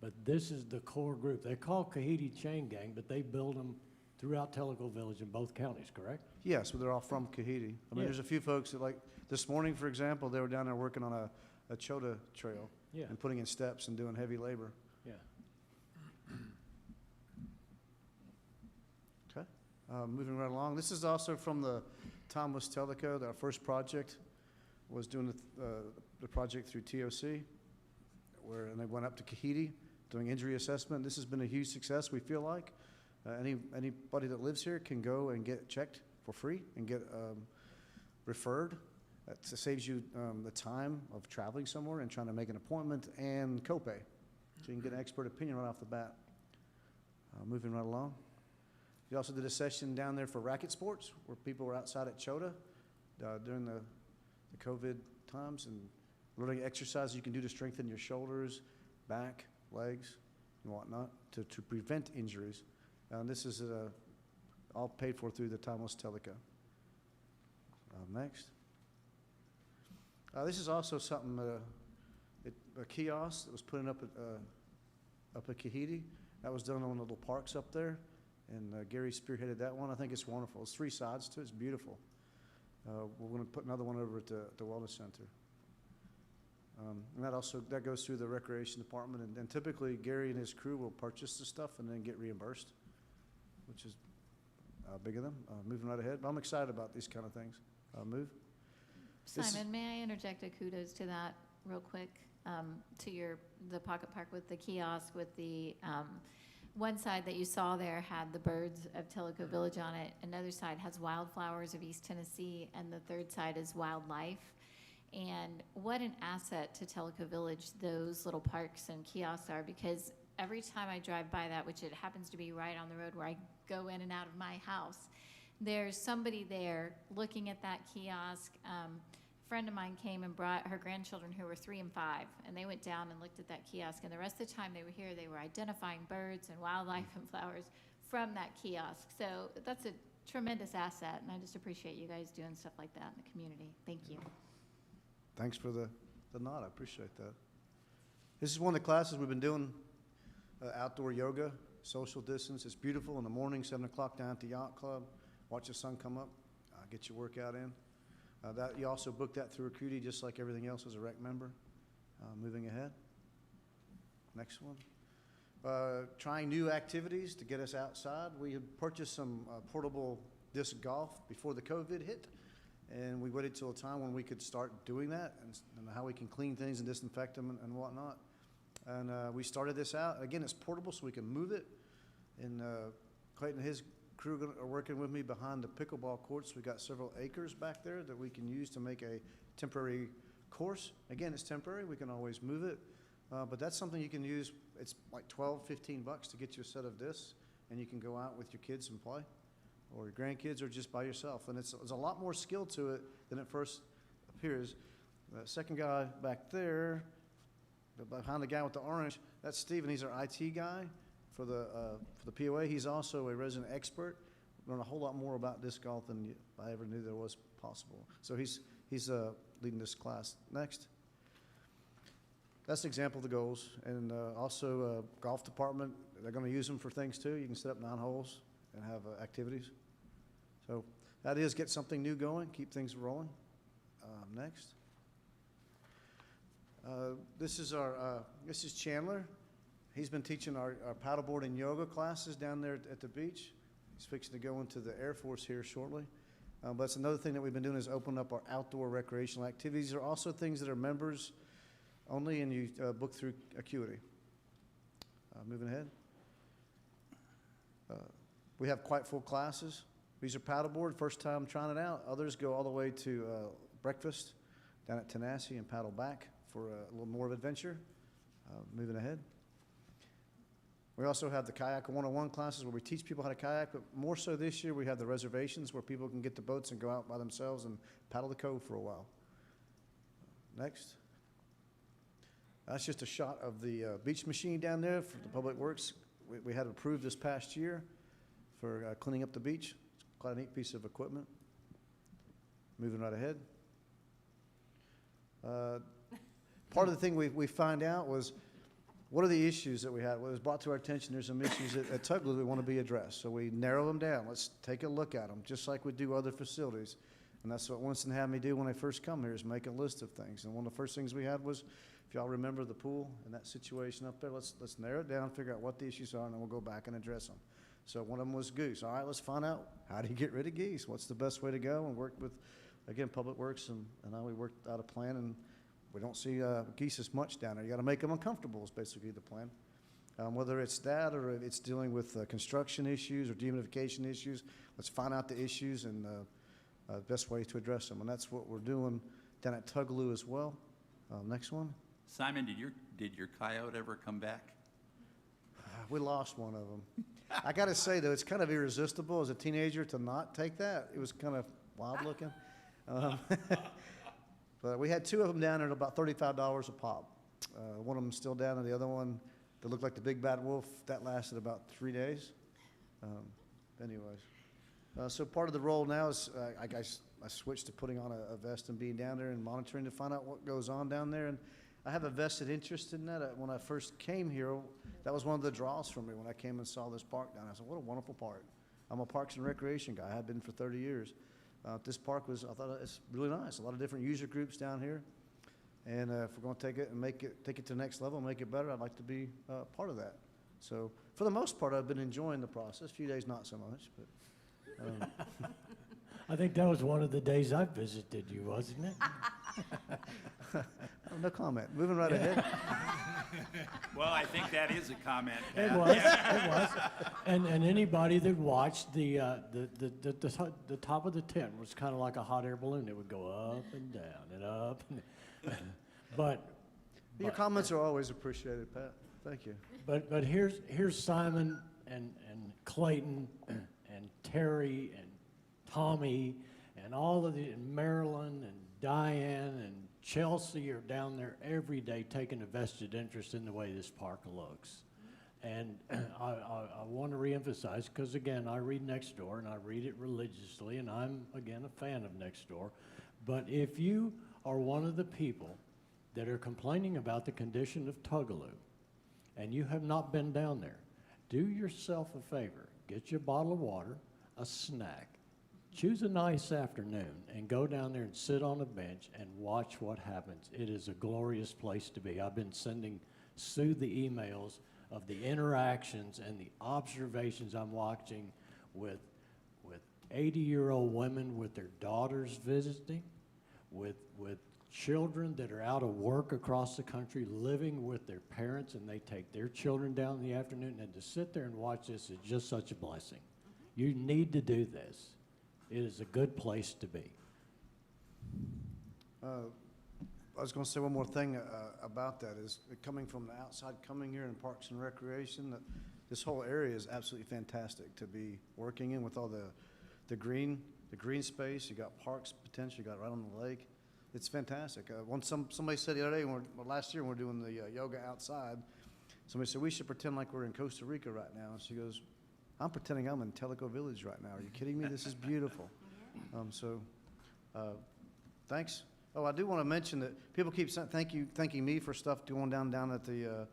But this is the core group. They call Kahidi Chain Gang, but they build them throughout Tellico Village in both counties, correct? Yes, but they're all from Kahidi. I mean, Yeah. there's a few folks that, like, this morning, for example, they were down there working on a Chota trail. Yeah. And putting in steps and doing heavy labor. Yeah. Okay, moving right along. This is also from the Thomas Tellico. Our first project was doing the project through TOC, and they went up to Kahidi doing injury assessment. This has been a huge success, we feel like. Anybody that lives here can go and get checked for free and get referred. That saves you the time of traveling somewhere and trying to make an appointment and copay. So you can get an expert opinion right off the bat. Moving right along. We also did a session down there for racket sports where people were outside at Chota during the COVID times and learning exercises you can do to strengthen your shoulders, back, legs, and whatnot to prevent injuries. And this is all paid for through the Thomas Tellico. Next. This is also something, a kiosk that was putting up at Kahidi. That was done on one of the little parks up there, and Gary spearheaded that one. I think it's wonderful. It's 3 sides to it. It's beautiful. We're going to put another one over at the Wellness Center. And that goes through the Recreation Department, and typically Gary and his crew will purchase the stuff and then get reimbursed, which is big of them. Moving right ahead. But I'm excited about these kind of things. Move. Simon, may I interject a kudos to that real quick? To the pocket park with the kiosk, with the one side that you saw there had the birds of Tellico Village on it. Another side has wildflowers of East Tennessee, and the third side is wildlife. And what an asset to Tellico Village those little parks and kiosks are, because every time I drive by that, which it happens to be right on the road where I go in and out of my house, there's somebody there looking at that kiosk. A friend of mine came and brought her grandchildren who were 3 and 5, and they went down and looked at that kiosk, and the rest of the time they were here, they were identifying birds and wildlife and flowers from that kiosk. So that's a tremendous asset, and I just appreciate you guys doing stuff like that in the community. Thank you. Thanks for the nod. I appreciate that. This is one of the classes we've been doing, outdoor yoga, social distance. It's beautiful in the morning, 7 o'clock down at the Yacht Club. Watch the sun come up, get your workout in. You also book that through Acuity, just like everything else as a rec member. Moving ahead. Next one. Trying new activities to get us outside. We had purchased some portable disc golf before the COVID hit, and we waited till a time when we could start doing that and how we can clean things and disinfect them and whatnot. And we started this out. Again, it's portable, so we can move it. And Clayton and his crew are working with me behind the pickleball courts. We've got several acres back there that we can use to make a temporary course. Again, it's temporary. We can always move it. But that's something you can use. It's like $12, $15 to get you a set of discs, and you can go out with your kids and play, or your grandkids, or just by yourself. And there's a lot more skill to it than it first appears. The second guy back there, behind the guy with the orange, that's Steven. He's our IT guy for the POA. He's also a resident expert. Learn a whole lot more about disc golf than I ever knew there was possible. So he's leading this class. Next. That's an example of the goals. And also golf department, they're going to use them for things too. You can set up 9 holes and have activities. So that is get something new going, keep things rolling. Next. This is Chandler. He's been teaching our paddleboard and yoga classes down there at the beach. He's fixing to go into the Air Force here shortly. But it's another thing that we've been doing is open up our outdoor recreational activities. There are also things that are members only, and you book through Acuity. Moving ahead. We have quite full classes. These are paddleboard, first time trying it out. Others go all the way to breakfast down at Tenassie and paddle back for a little more of adventure. Moving ahead. We also have the Kayak 101 classes where we teach people how to kayak, but more so this year we have the reservations where people can get the boats and go out by themselves and paddle the cove for a while. Next. That's just a shot of the beach machine down there for the Public Works. We had approved this past year for cleaning up the beach. It's quite a neat piece of equipment. Moving right ahead. Part of the thing we find out was, what are the issues that we had? Well, it was brought to our attention, there's some issues at Tugler that want to be addressed. So we narrow them down. Let's take a look at them, just like we do other facilities. And that's what Winston had me do when I first come here, is make a list of things. And one of the first things we had was, if y'all remember the pool and that situation up there, let's narrow it down, figure out what the issues are, and then we'll go back and address them. So one of them was goose. All right, let's find out, how do you get rid of geese? What's the best way to go? And work with, again, Public Works, and how we worked out a plan, and we don't see geese as much down there. You got to make them uncomfortable is basically the plan. Whether it's that or it's dealing with construction issues or dehumidification issues, let's find out the issues and best way to address them. And that's what we're doing down at Tugaloo as well. Next one. Simon, did your coyote ever come back? We lost one of them. I got to say, though, it's kind of irresistible as a teenager to not take that. It was kind of wild looking. But we had two of them down there at about $35 a pop. One of them still down, and the other one that looked like the big bad wolf, that lasted about 3 days. Anyways, so part of the role now is I switched to putting on a vest and being down there and monitoring to find out what goes on down there. And I have a vested interest in that. When I first came here, that was one of the draws for me when I came and saw this park down there. I said, what a wonderful park. I'm a Parks and Recreation guy. I have been for 30 years. This park I thought it's really nice. A lot of different user groups down here. And if we're going to take it and take it to the next level and make it better, I'd like to be part of that. So for the most part, I've been enjoying the process. A few days, not so much, but. I think that was one of the days I visited you, wasn't it? No comment. Moving right ahead. Well, I think that is a comment. It Pat. was, it was. And anybody that watched the top of the tent was kind of like a hot air balloon. It would go up and down and up. But Your comments are always appreciated, Pat. Thank you. But here's Simon and Clayton and Terry and Tommy and all of the, and Marilyn and Diane and Chelsea are down there every day taking a vested interest in the way this park looks. And I want to reemphasize, because again, I read Nextdoor and I read it religiously, and I'm again a fan of Nextdoor. But if you are one of the people that are complaining about the condition of Tugaloo and you have not been down there, do yourself a favor. Get you a bottle of water, a snack, choose a nice afternoon, and go down there and sit on a bench and watch what happens. It is a glorious place to be. I've been sending Sue the emails of the interactions and the observations I'm watching with 80-year-old women with their daughters visiting, with children that are out of work across the country living with their parents, and they take their children down in the afternoon, and to sit there and watch this is just such a blessing. You need to do this. It is a good place to be. I was going to say one more thing about that is coming from the outside, coming here in Parks and Recreation, that this whole area is absolutely fantastic to be working in with all the green space. You got parks potential. You got right on the lake. It's fantastic. Somebody said the other day, last year when we were doing the yoga outside, somebody said we should pretend like we're in Costa Rica right now. And she goes, I'm pretending I'm in Tellico Village right now. Are you kidding me? This is beautiful. Thanks. Oh, I do want to mention that people keep saying thanking me for stuff going down at the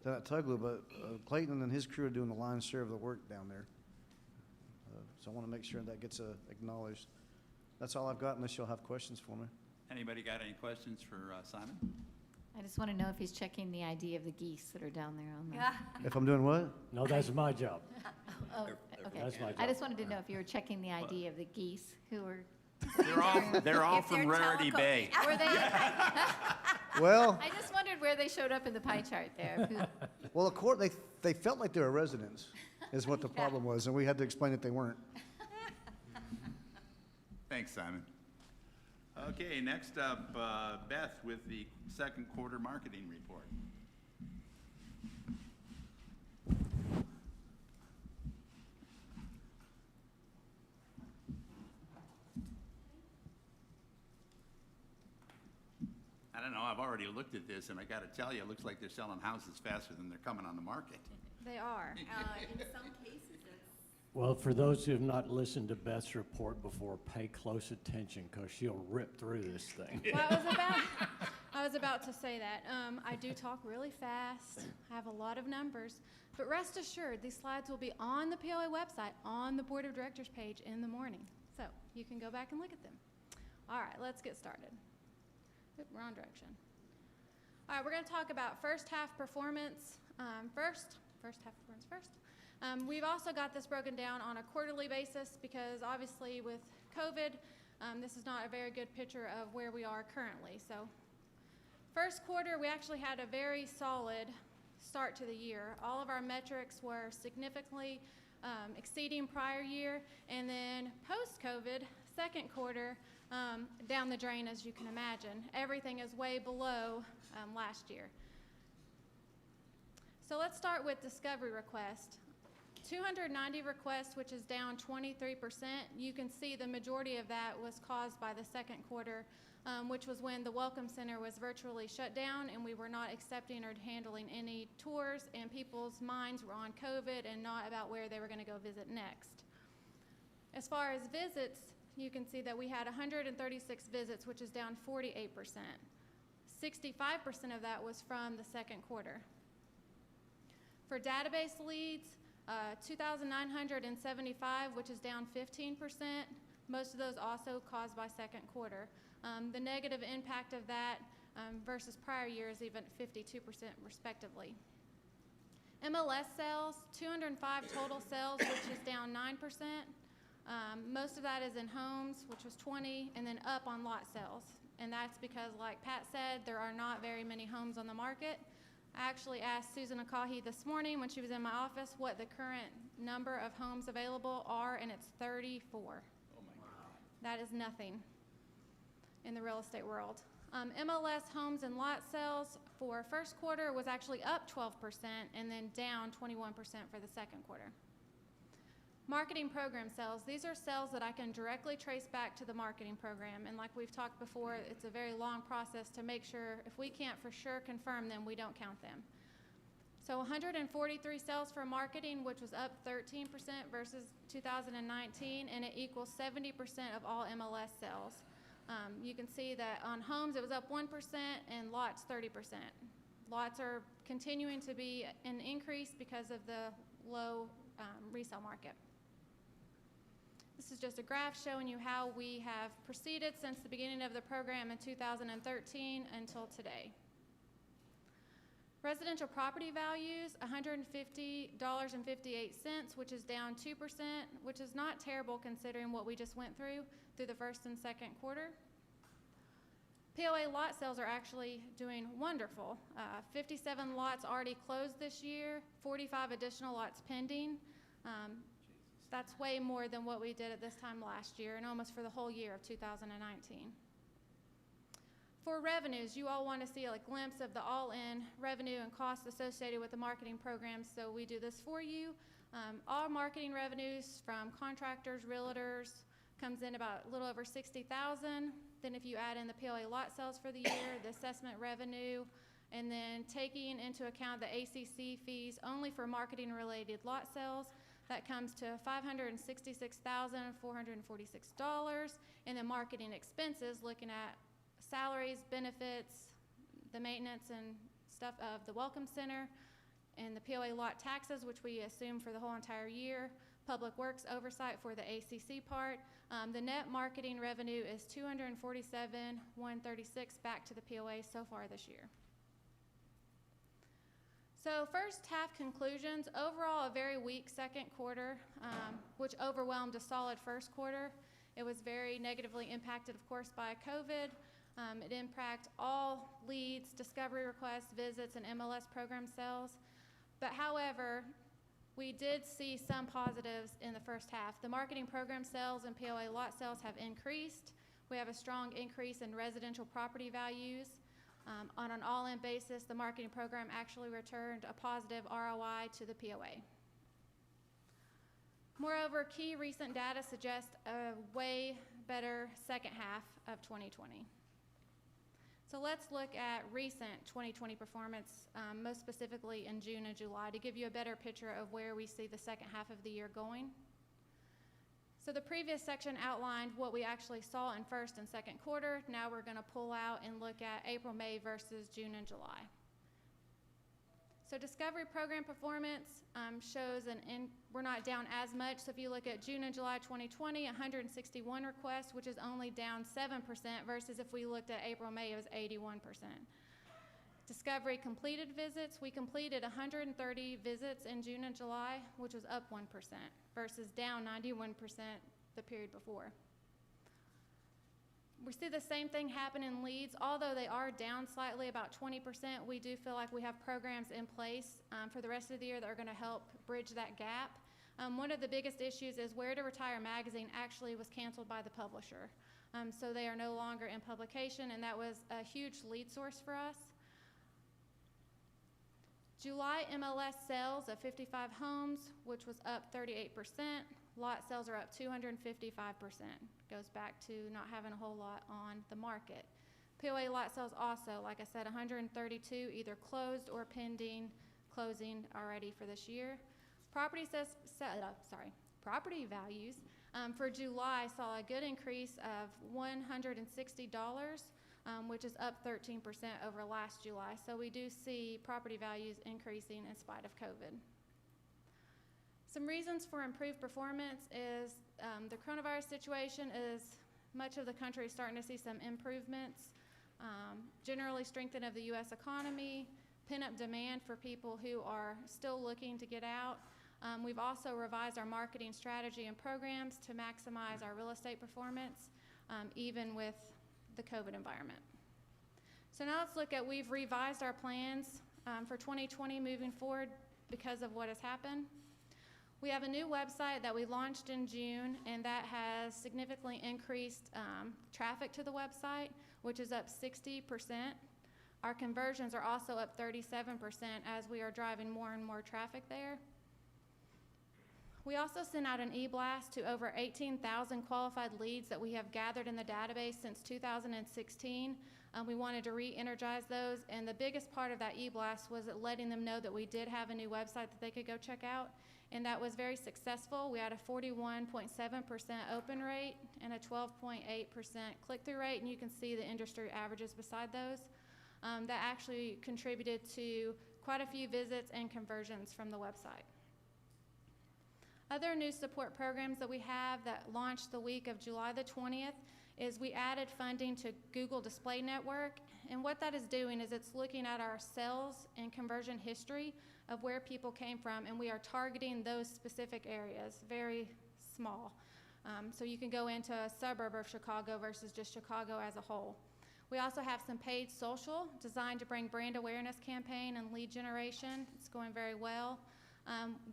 down at Tugaloo, but Clayton and his crew are doing the lion's share of the work down there. So I want to make sure that gets acknowledged. That's all I've got, unless you'll have questions for me. Anybody got any questions for Simon? I just want to know if he's checking the ID of the geese that are down there on the. Yeah. If I'm doing what? No, that's my job. Oh, okay. That's my I job. just wanted to know if you were checking the ID of the geese who were. They're all If from they're Rarity teleco- Bay. Were they? Well, I just wondered where they showed up in the pie chart there. well, of course, they felt like they were residents, is what the problem was, and we had to explain that they weren't. Thanks, Simon. Okay, next up, Beth with the second quarter marketing report. I don't know, I've already looked at this, and I gotta tell you, it looks like they're selling houses faster than they're coming on the market. They are. In some cases, Well, for those who have not listened to Beth's report before, pay close attention because she'll rip through this thing. Well, I was about to say that. I do talk really fast. I have a lot of numbers. But rest assured, these slides will be on the POA website, on the Board of Directors page in the morning. So you can go back and look at them. All right, let's get started. Oop, wrong direction. All right, we're going to talk about first half performance first. We've also got this broken down on a quarterly basis because obviously with COVID, this is not a very good picture of where we are currently. So first quarter, we actually had a very solid start to the year. All of our metrics were significantly exceeding prior year, and then post-COVID, second quarter, down the drain, as you can imagine. Everything is way below last year. So let's start with discovery request. 290 requests, which is down 23%. You can see the majority of that was caused by the second quarter, which was when the Welcome Center was virtually shut down and we were not accepting or handling any tours, and people's minds were on COVID and not about where they were going to go visit next. As far as visits, you can see that we had 136 visits, which is down 48%. 65% of that was from the second quarter. For database leads, 2,975, which is down 15%. Most of those also caused by second quarter. The negative impact of that versus prior years, even 52% respectively. MLS sales, 205 total sales, which is down 9%. Most of that is in homes, which was 20, and then up on lot sales. And that's because, like Pat said, there are not very many homes on the market. I actually asked Susan Akahi this morning when she was in my office what the current number of homes available are, and it's 34. Oh my God. That is nothing in the real estate world. MLS homes and lot sales for first quarter was actually up 12% and then down 21% for the second quarter. Marketing program sales. These are sales that I can directly trace back to the marketing program. And like we've talked before, it's a very long process to make sure if we can't for sure confirm them, we don't count them. So 143 sales for marketing, which was up 13% versus 2019, and it equals 70% of all MLS sales. You can see that on homes, it was up 1% and lots 30%. Lots are continuing to be an increase because of the low resale market. This is just a graph showing you how we have proceeded since the beginning of the program in 2013 until today. Residential property values, $150.58, which is down 2%, which is not terrible considering what we just went through the first and second quarter. POA lot sales are actually doing wonderful. 57 lots already closed this year, 45 additional lots pending. That's way more than what we did at this time last year and almost for the whole year of 2019. For revenues, you all want to see a glimpse of the all-in revenue and costs associated with the marketing program, so we do this for you. All marketing revenues from contractors, realtors, comes in about a little over $60,000. Then if you add in the POA lot sales for the year, the assessment revenue, and then taking into account the ACC fees only for marketing-related lot sales, that comes to $566,446. And then marketing expenses, looking at salaries, benefits, the maintenance and stuff of the Welcome Center, and the POA lot taxes, which we assume for the whole entire year, public works oversight for the ACC part. The net marketing revenue is $247,136 back to the POA so far this year. So first half conclusions, overall a very weak second quarter, which overwhelmed a solid first quarter. It was very negatively impacted, of course, by COVID. It impacted all leads, discovery requests, visits, and MLS program sales. But however, we did see some positives in the first half. The marketing program sales and POA lot sales have increased. We have a strong increase in residential property values. On an all-in basis, the marketing program actually returned a positive ROI to the POA. Moreover, key recent data suggests a way better second half of 2020. So let's look at recent 2020 performance, most specifically in June and July, to give you a better picture of where we see the second half of the year going. So the previous section outlined what we actually saw in first and second quarter. Now we're going to pull out and look at April, May versus June and July. So Discovery Program performance shows we're not down as much. So if you look at June and July 2020, 161 requests, which is only down 7% versus if we looked at April, May, it was 81%. Discovery completed visits, we completed 130 visits in June and July, which was up 1% versus down 91% the period before. We see the same thing happen in leads. Although they are down slightly, about 20%, we do feel like we have programs in place for the rest of the year that are going to help bridge that gap. One of the biggest issues is Where to Retire magazine actually was canceled by the publisher. So they are no longer in publication, and that was a huge lead source for us. July MLS sales of 55 homes, which was up 38%. Lot sales are up 255%. Goes back to not having a whole lot on the market. POA lot sales also, like I said, 132 either closed or pending closing already for this year. Property values for July saw a good increase of $160. Which is up 13% over last July. So we do see property values increasing in spite of COVID. Some reasons for improved performance is the coronavirus situation is much of the country is starting to see some improvements. Generally strengthening of the U.S. economy, pent-up demand for people who are still looking to get out. We've also revised our marketing strategy and programs to maximize our real estate performance, even with the COVID environment. So now let's look at, we've revised our plans for 2020 moving forward because of what has happened. We have a new website that we launched in June, and that has significantly increased traffic to the website, which is up 60%. Our conversions are also up 37% as we are driving more and more traffic there. We also sent out an e-blast to over 18,000 qualified leads that we have gathered in the database since 2016. We wanted to re-energize those, and the biggest part of that e-blast was letting them know that we did have a new website that they could go check out, and that was very successful. We had a 41.7% open rate and a 12.8% click-through rate, and you can see the industry averages beside those. That actually contributed to quite a few visits and conversions from the website. Other new support programs that we have that launched the week of July the 20th is we added funding to Google Display Network. And what that is doing is it's looking at our sales and conversion history of where people came from, and we are targeting those specific areas, very small. So you can go into a suburb of Chicago versus just Chicago as a whole. We also have some paid social designed to bring brand awareness campaign and lead generation. It's going very well.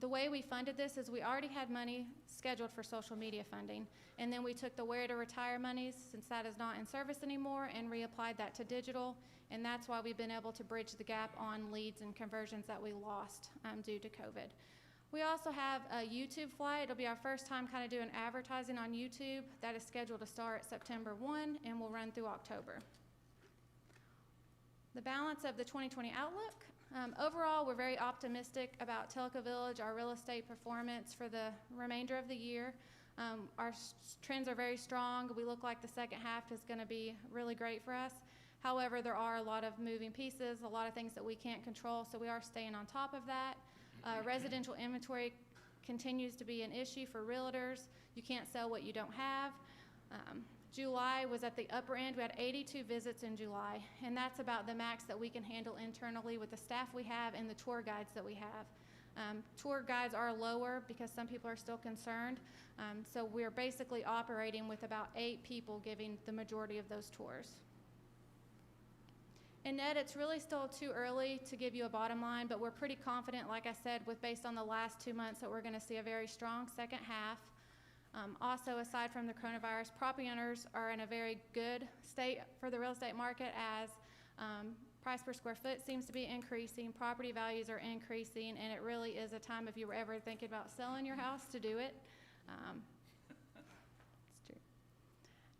The way we funded this is we already had money scheduled for social media funding, and then we took the Where to Retire monies, since that is not in service anymore, and reapplied that to digital, and that's why we've been able to bridge the gap on leads and conversions that we lost due to COVID. We also have a YouTube flight. It'll be our first time kind of doing advertising on YouTube. That is scheduled to start September 1 and will run through October. The balance of the 2020 outlook. Overall, we're very optimistic about Telco Village, our real estate performance for the remainder of the year. Our trends are very strong. We look like the second half is going to be really great for us. However, there are a lot of moving pieces, a lot of things that we can't control, so we are staying on top of that. Residential inventory continues to be an issue for realtors. You can't sell what you don't have. July was at the upper end. We had 82 visits in July, and that's about the max that we can handle internally with the staff we have and the tour guides that we have. Tour guides are lower because some people are still concerned, so we're basically operating with about 8 people giving the majority of those tours. And Ned, it's really still too early to give you a bottom line, but we're pretty confident, like I said, based on the last 2 months, that we're going to see a very strong second half. Also, aside from the coronavirus, property owners are in a very good state for the real estate market as price per square foot seems to be increasing, property values are increasing, and it really is a time, if you were ever thinking about selling your house, to do it. It's true.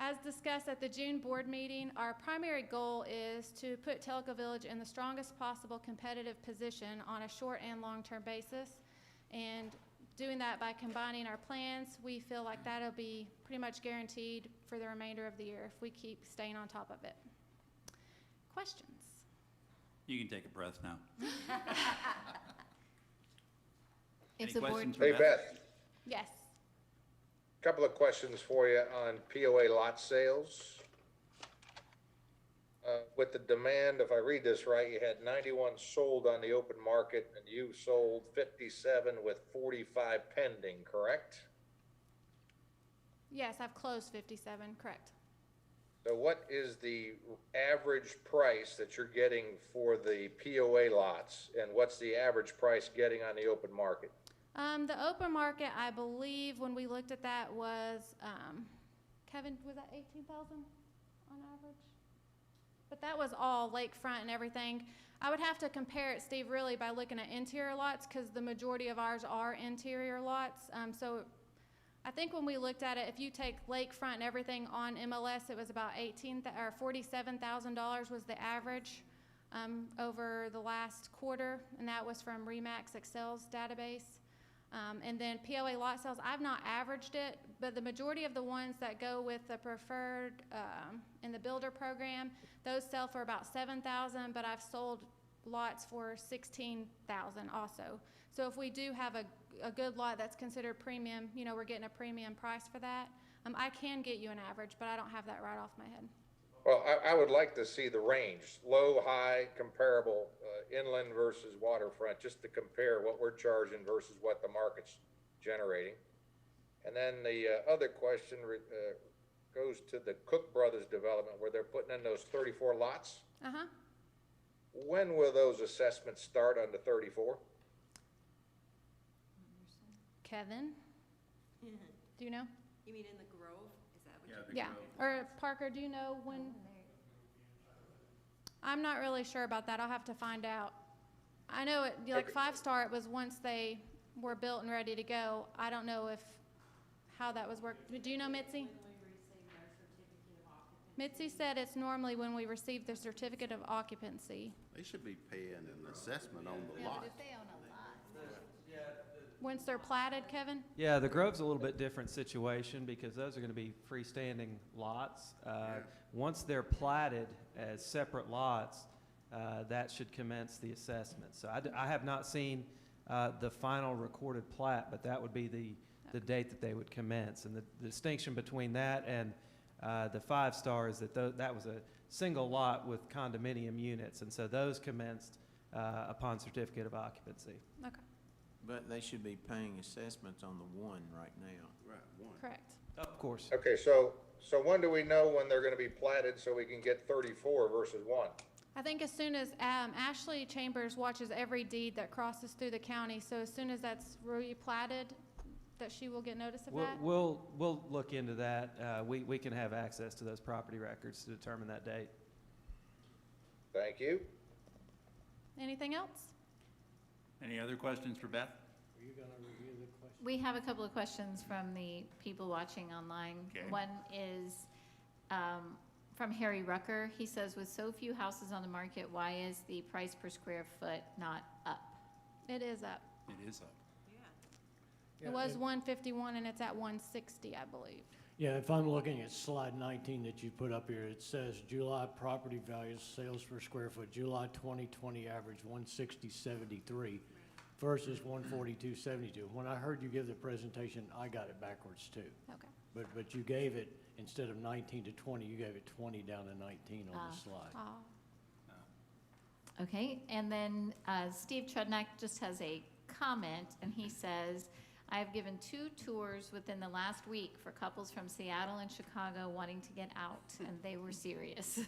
As discussed at the June board meeting, our primary goal is to put Telco Village in the strongest possible competitive position on a short and long-term basis. And doing that by combining our plans, we feel like that'll be pretty much guaranteed for the remainder of the year if we keep staying on top of it. Questions? You can take a breath now. If Any the board, questions for Hey, Beth? Beth, Yes. couple of questions for you on POA lot sales. With the demand, if I read this right, you had 91 sold on the open market and you sold 57 with 45 pending, correct? Yes, I've closed 57, correct. So what is the average price that you're getting for the POA lots, and what's the average price getting on the open market? The open market, I believe, when we looked at that was, Kevin, was that 18,000 on average? But that was all lakefront and everything. I would have to compare it, Steve, really by looking at interior lots, because the majority of ours are interior lots. So I think when we looked at it, if you take lakefront and everything on MLS, it was about $47,000 was the average over the last quarter, and that was from Remax Excel's database. And then POA lot sales, I've not averaged it, but the majority of the ones that go with the preferred in the builder program, those sell for about $7,000, but I've sold lots for $16,000 also. So if we do have a good lot that's considered premium, you know, we're getting a premium price for that. I can get you an average, but I don't have that right off my head. Well, I would like to see the range, low, high, comparable, inland versus waterfront, just to compare what we're charging versus what the market's generating. And then the other question goes to the Cook Brothers development where they're putting in those 34 lots. Uh-huh. When will those assessments start on the 34? Kevin, do you know? You mean in the Grove? Is that what Yeah, you? the Yeah, growth. or Parker, do you know when? I'm not really sure about that. I'll have to find out. I know it, like Okay. 5-star, it was once they were built and ready to go. I don't know how that was worked. Do you know, Mitzi? Mitzi said it's normally when we receive the certificate of occupancy. They should be paying an assessment on the lot. they own a lot. Once they're platted, Kevin? Yeah, the Grove's a little bit different situation because those are going to be freestanding lots. Once they're platted as separate lots, that should commence the assessment. So I have not seen the final recorded plat, but that would be the date that they would commence. And the distinction between that and the 5-star is that that was a single lot with condominium units, and so those commenced upon certificate of occupancy. Okay, But they should be paying assessments on the one right now. Right, one. correct. Of course. Okay, so when do we know when they're gonna be platted so we can get 34 versus 1? I think as soon as Ashley Chambers watches every deed that crosses through the county, so as soon as that's replatted, that she will get notice of that? We'll look into that. We can have access to those property records to determine that date. Thank you. Anything else? Any other questions for Beth? Are you gonna review the question? We have a couple of questions from the people watching online. Okay. One is from Harry Rucker. He says, with so few houses on the market, why is the price per square foot not up? It is up. It is up. It was 151 and it's at 160, I believe. Yeah, if I'm looking at slide 19 that you put up here, it says July property values, sales per square foot, July 2020 average 160.73 versus 142.72. When I heard you give the presentation, I got it backwards too. Okay. But you gave it, instead of 19 to 20, you gave it 20 down to 19 on the slide. Okay, and then Steve Trudnak just has a comment, and he says, I have given 2 tours within the last week for couples from Seattle and Chicago wanting to get out, and they were serious.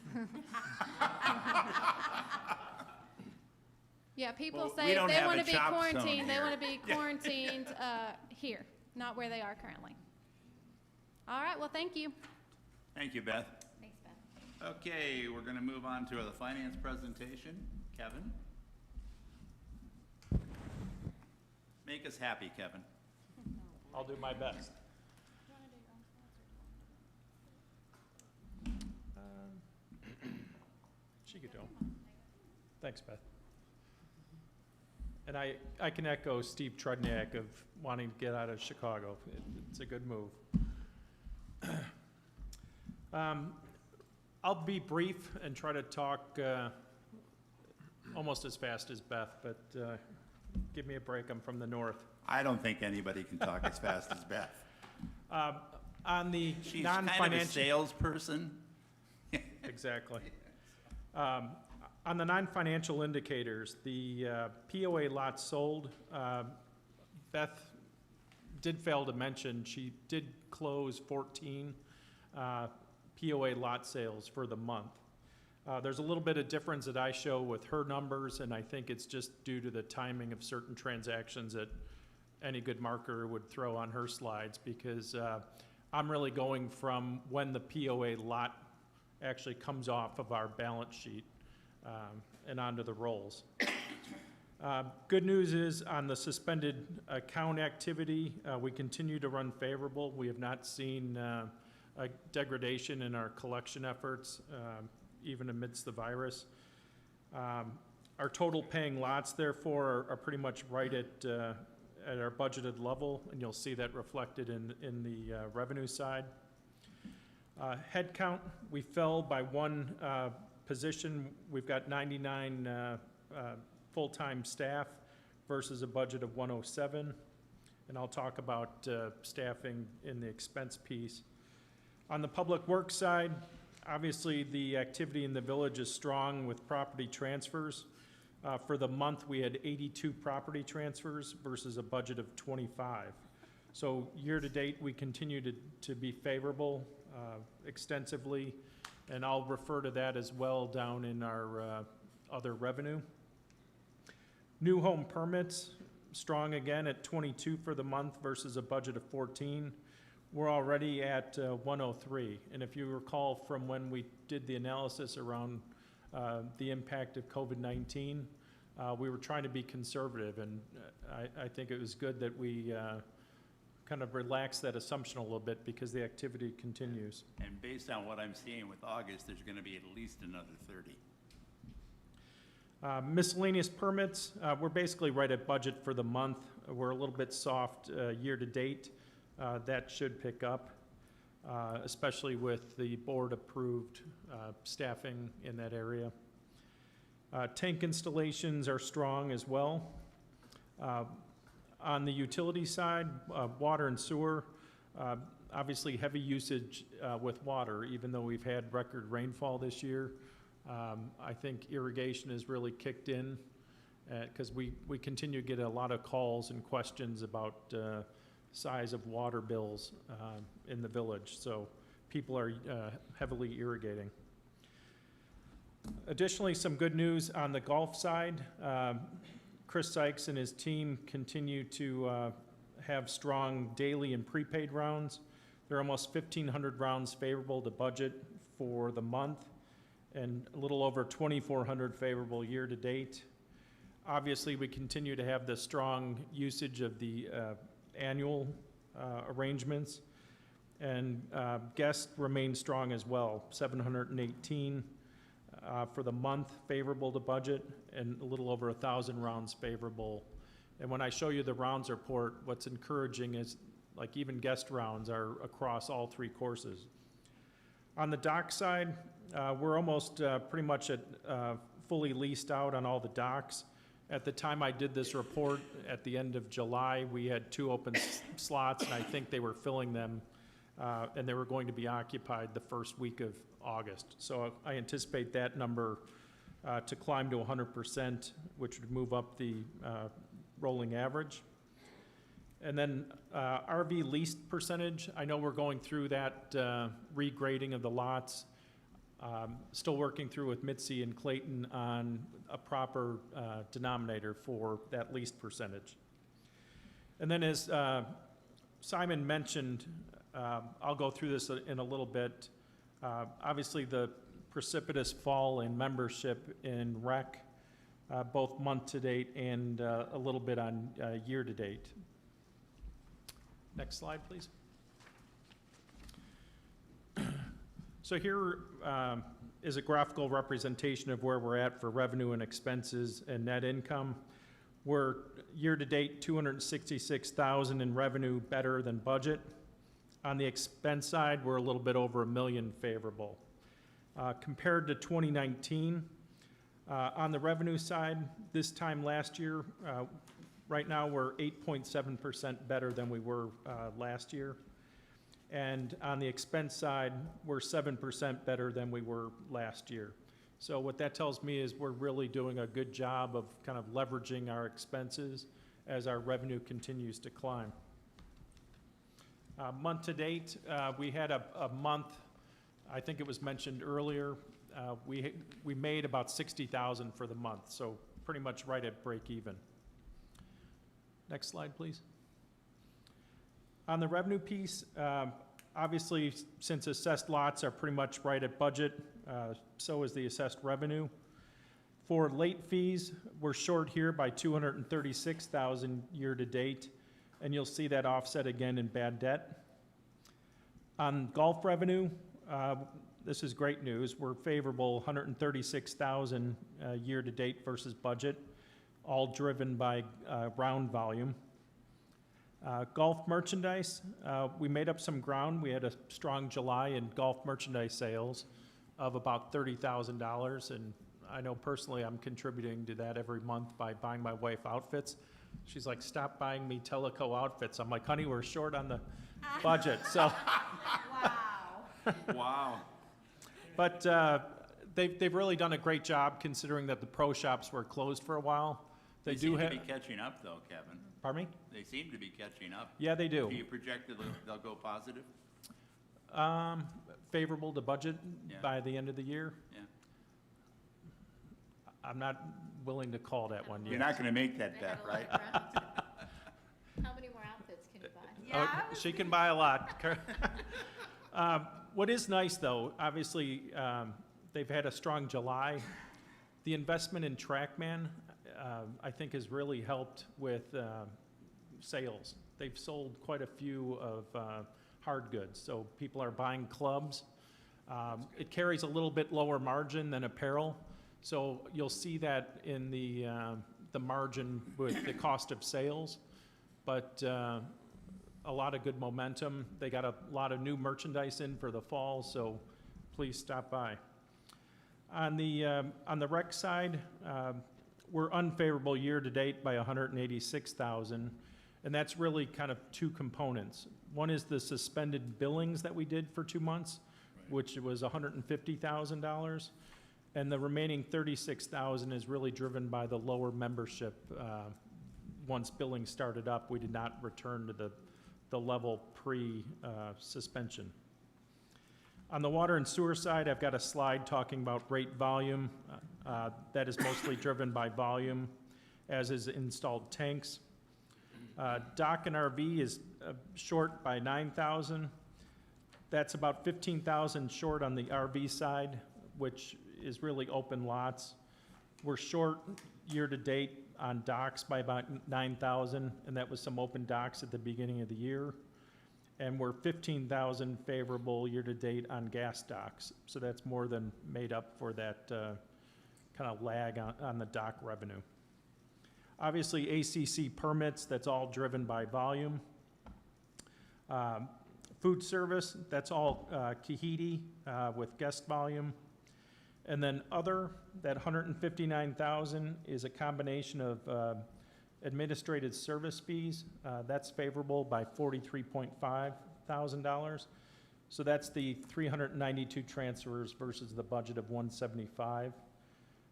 Yeah, people Well, say we if don't they have want a to be chop zone quarantined, they here. want to be quarantined here, not where they are currently. All right, well, thank you. Thank you, Beth. Thanks, Beth. Okay, we're going to move on to the finance presentation. Kevin? Make us happy, Kevin. I'll do my best. She could do 'em. Thanks, Beth. And I can echo Steve Trudniak of wanting to get out of Chicago. It's a good move. I'll be brief and try to talk almost as fast as Beth, but give me a break, I'm from the north. I don't think anybody can talk as fast as Beth. On the She's kind of a non-financial. salesperson. Exactly. On the non-financial indicators, the POA lots sold, Beth did fail to mention, she did close 14 POA lot sales for the month. There's a little bit of difference that I show with her numbers, and I think it's just due to the timing of certain transactions that any good marketer would throw on her slides, because I'm really going from when the POA lot actually comes off of our balance sheet and onto the rolls. Good news is on the suspended account activity, we continue to run favorable. We have not seen a degradation in our collection efforts, even amidst the virus. Our total paying lots, therefore, are pretty much right at our budgeted level, and you'll see that reflected in the revenue side. Headcount, we fell by one position. We've got 99 full-time staff versus a budget of 107, and I'll talk about staffing in the expense piece. On the public works side, obviously the activity in the village is strong with property transfers. For the month, we had 82 property transfers versus a budget of 25. So year-to-date, we continue to be favorable extensively, and I'll refer to that as well down in our other revenue. New home permits, strong again at 22 for the month versus a budget of 14. We're already at 103, and if you recall from when we did the analysis around the impact of COVID-19, we were trying to be conservative, and I think it was good that we kind of relaxed that assumption a little bit because the activity continues. And based on what I'm seeing with August, there's going to be at least another 30. Miscellaneous permits, we're basically right at budget for the month. We're a little bit soft year-to-date. That should pick up, especially with the board-approved staffing in that area. Tank installations are strong as well. On the utility side, water and sewer, obviously heavy usage with water, even though we've had record rainfall this year. I think irrigation has really kicked in because we continue to get a lot of calls and questions about size of water bills in the village, so people are heavily irrigating. Additionally, some good news on the golf side. Chris Sykes and his team continue to have strong daily and prepaid rounds. There are almost 1,500 rounds favorable to budget for the month and a little over 2,400 favorable year-to-date. Obviously, we continue to have the strong usage of the annual arrangements, and guests remain strong as well, 718 for the month favorable to budget, and a little over 1,000 rounds favorable. And when I show you the rounds report, what's encouraging is like even guest rounds are across all three courses. On the dock side, we're almost pretty much at fully leased out on all the docks. At the time I did this report, at the end of July, we had 2 open slots, and I think they were filling them, and they were going to be occupied the first week of August. So I anticipate that number to climb to 100%, which would move up the rolling average. And then RV leased percentage, I know we're going through that regrading of the lots. Still working through with Mitzi and Clayton on a proper denominator for that leased percentage. And then as Simon mentioned, I'll go through this in a little bit. Obviously the precipitous fall in membership in rec, both month to date and a little bit on year to date. Next slide, please. So here is a graphical representation of where we're at for revenue and expenses and net income. We're year-to-date 266,000 in revenue better than budget. On the expense side, we're a little bit over $1 million favorable. Compared to 2019, on the revenue side, this time last year, right now we're 8.7% better than we were last year. And on the expense side, we're 7% better than we were last year. So what that tells me is we're really doing a good job of kind of leveraging our expenses as our revenue continues to climb. Month to date, we had a month, I think it was mentioned earlier, we made about 60,000 for the month, so pretty much right at break even. Next slide, please. On the revenue piece, obviously, since assessed lots are pretty much right at budget, so is the assessed revenue. For late fees, we're short here by 236,000 year to date, and you'll see that offset again in bad debt. On golf revenue, this is great news. We're favorable 136,000 year to date versus budget, all driven by round volume. Golf merchandise, we made up some ground. We had a strong July in golf merchandise sales of about $30,000, and I know personally I'm contributing to that every month by buying my wife outfits. She's like, stop buying me Teleco outfits. I'm like, honey, we're short on the budget, so. Wow. Wow. But they've really done a great job considering that the pro shops were closed for a while. They do seem have. to be catching up though, Kevin. Pardon me? They seem to be catching up. Yeah, they do. Do you project that they'll go positive? Favorable to budget Yeah. by the end of the year. Yeah. I'm not willing to call that one You're yet. not gonna make that bet, right? How many more outfits can you buy? Yeah, I was She can buy a lot. What is nice, though, obviously, they've had a strong July. The investment in TrackMan, I think, has really helped with sales. They've sold quite a few of hard goods, so people are buying clubs. It carries a little bit lower margin than apparel, so you'll see that in the margin with the cost of sales. But a lot of good momentum. They got a lot of new merchandise in for the fall, so please stop by. On the rec side, we're unfavorable year to date by 186,000, and that's really kind of two components. One is the suspended billings that we did for 2 months, which was $150,000, and the remaining 36,000 is really driven by the lower membership. Once billing started up, we did not return to the level pre-suspension. On the water and sewer side, I've got a slide talking about rate volume. That is mostly driven by volume, as is installed tanks. Dock and RV is short by 9,000. That's about 15,000 short on the RV side, which is really open lots. We're short year to date on docks by about 9,000, and that was some open docks at the beginning of the year. And we're 15,000 favorable year to date on gas docks. So that's more than made up for that kind of lag on the dock revenue. Obviously, ACC permits, that's all driven by volume. Food service, that's all Kahiti with guest volume. And then other, that 159,000 is a combination of administrative service fees. That's favorable by $43.5 thousand. So that's the 392 transfers versus the budget of 175.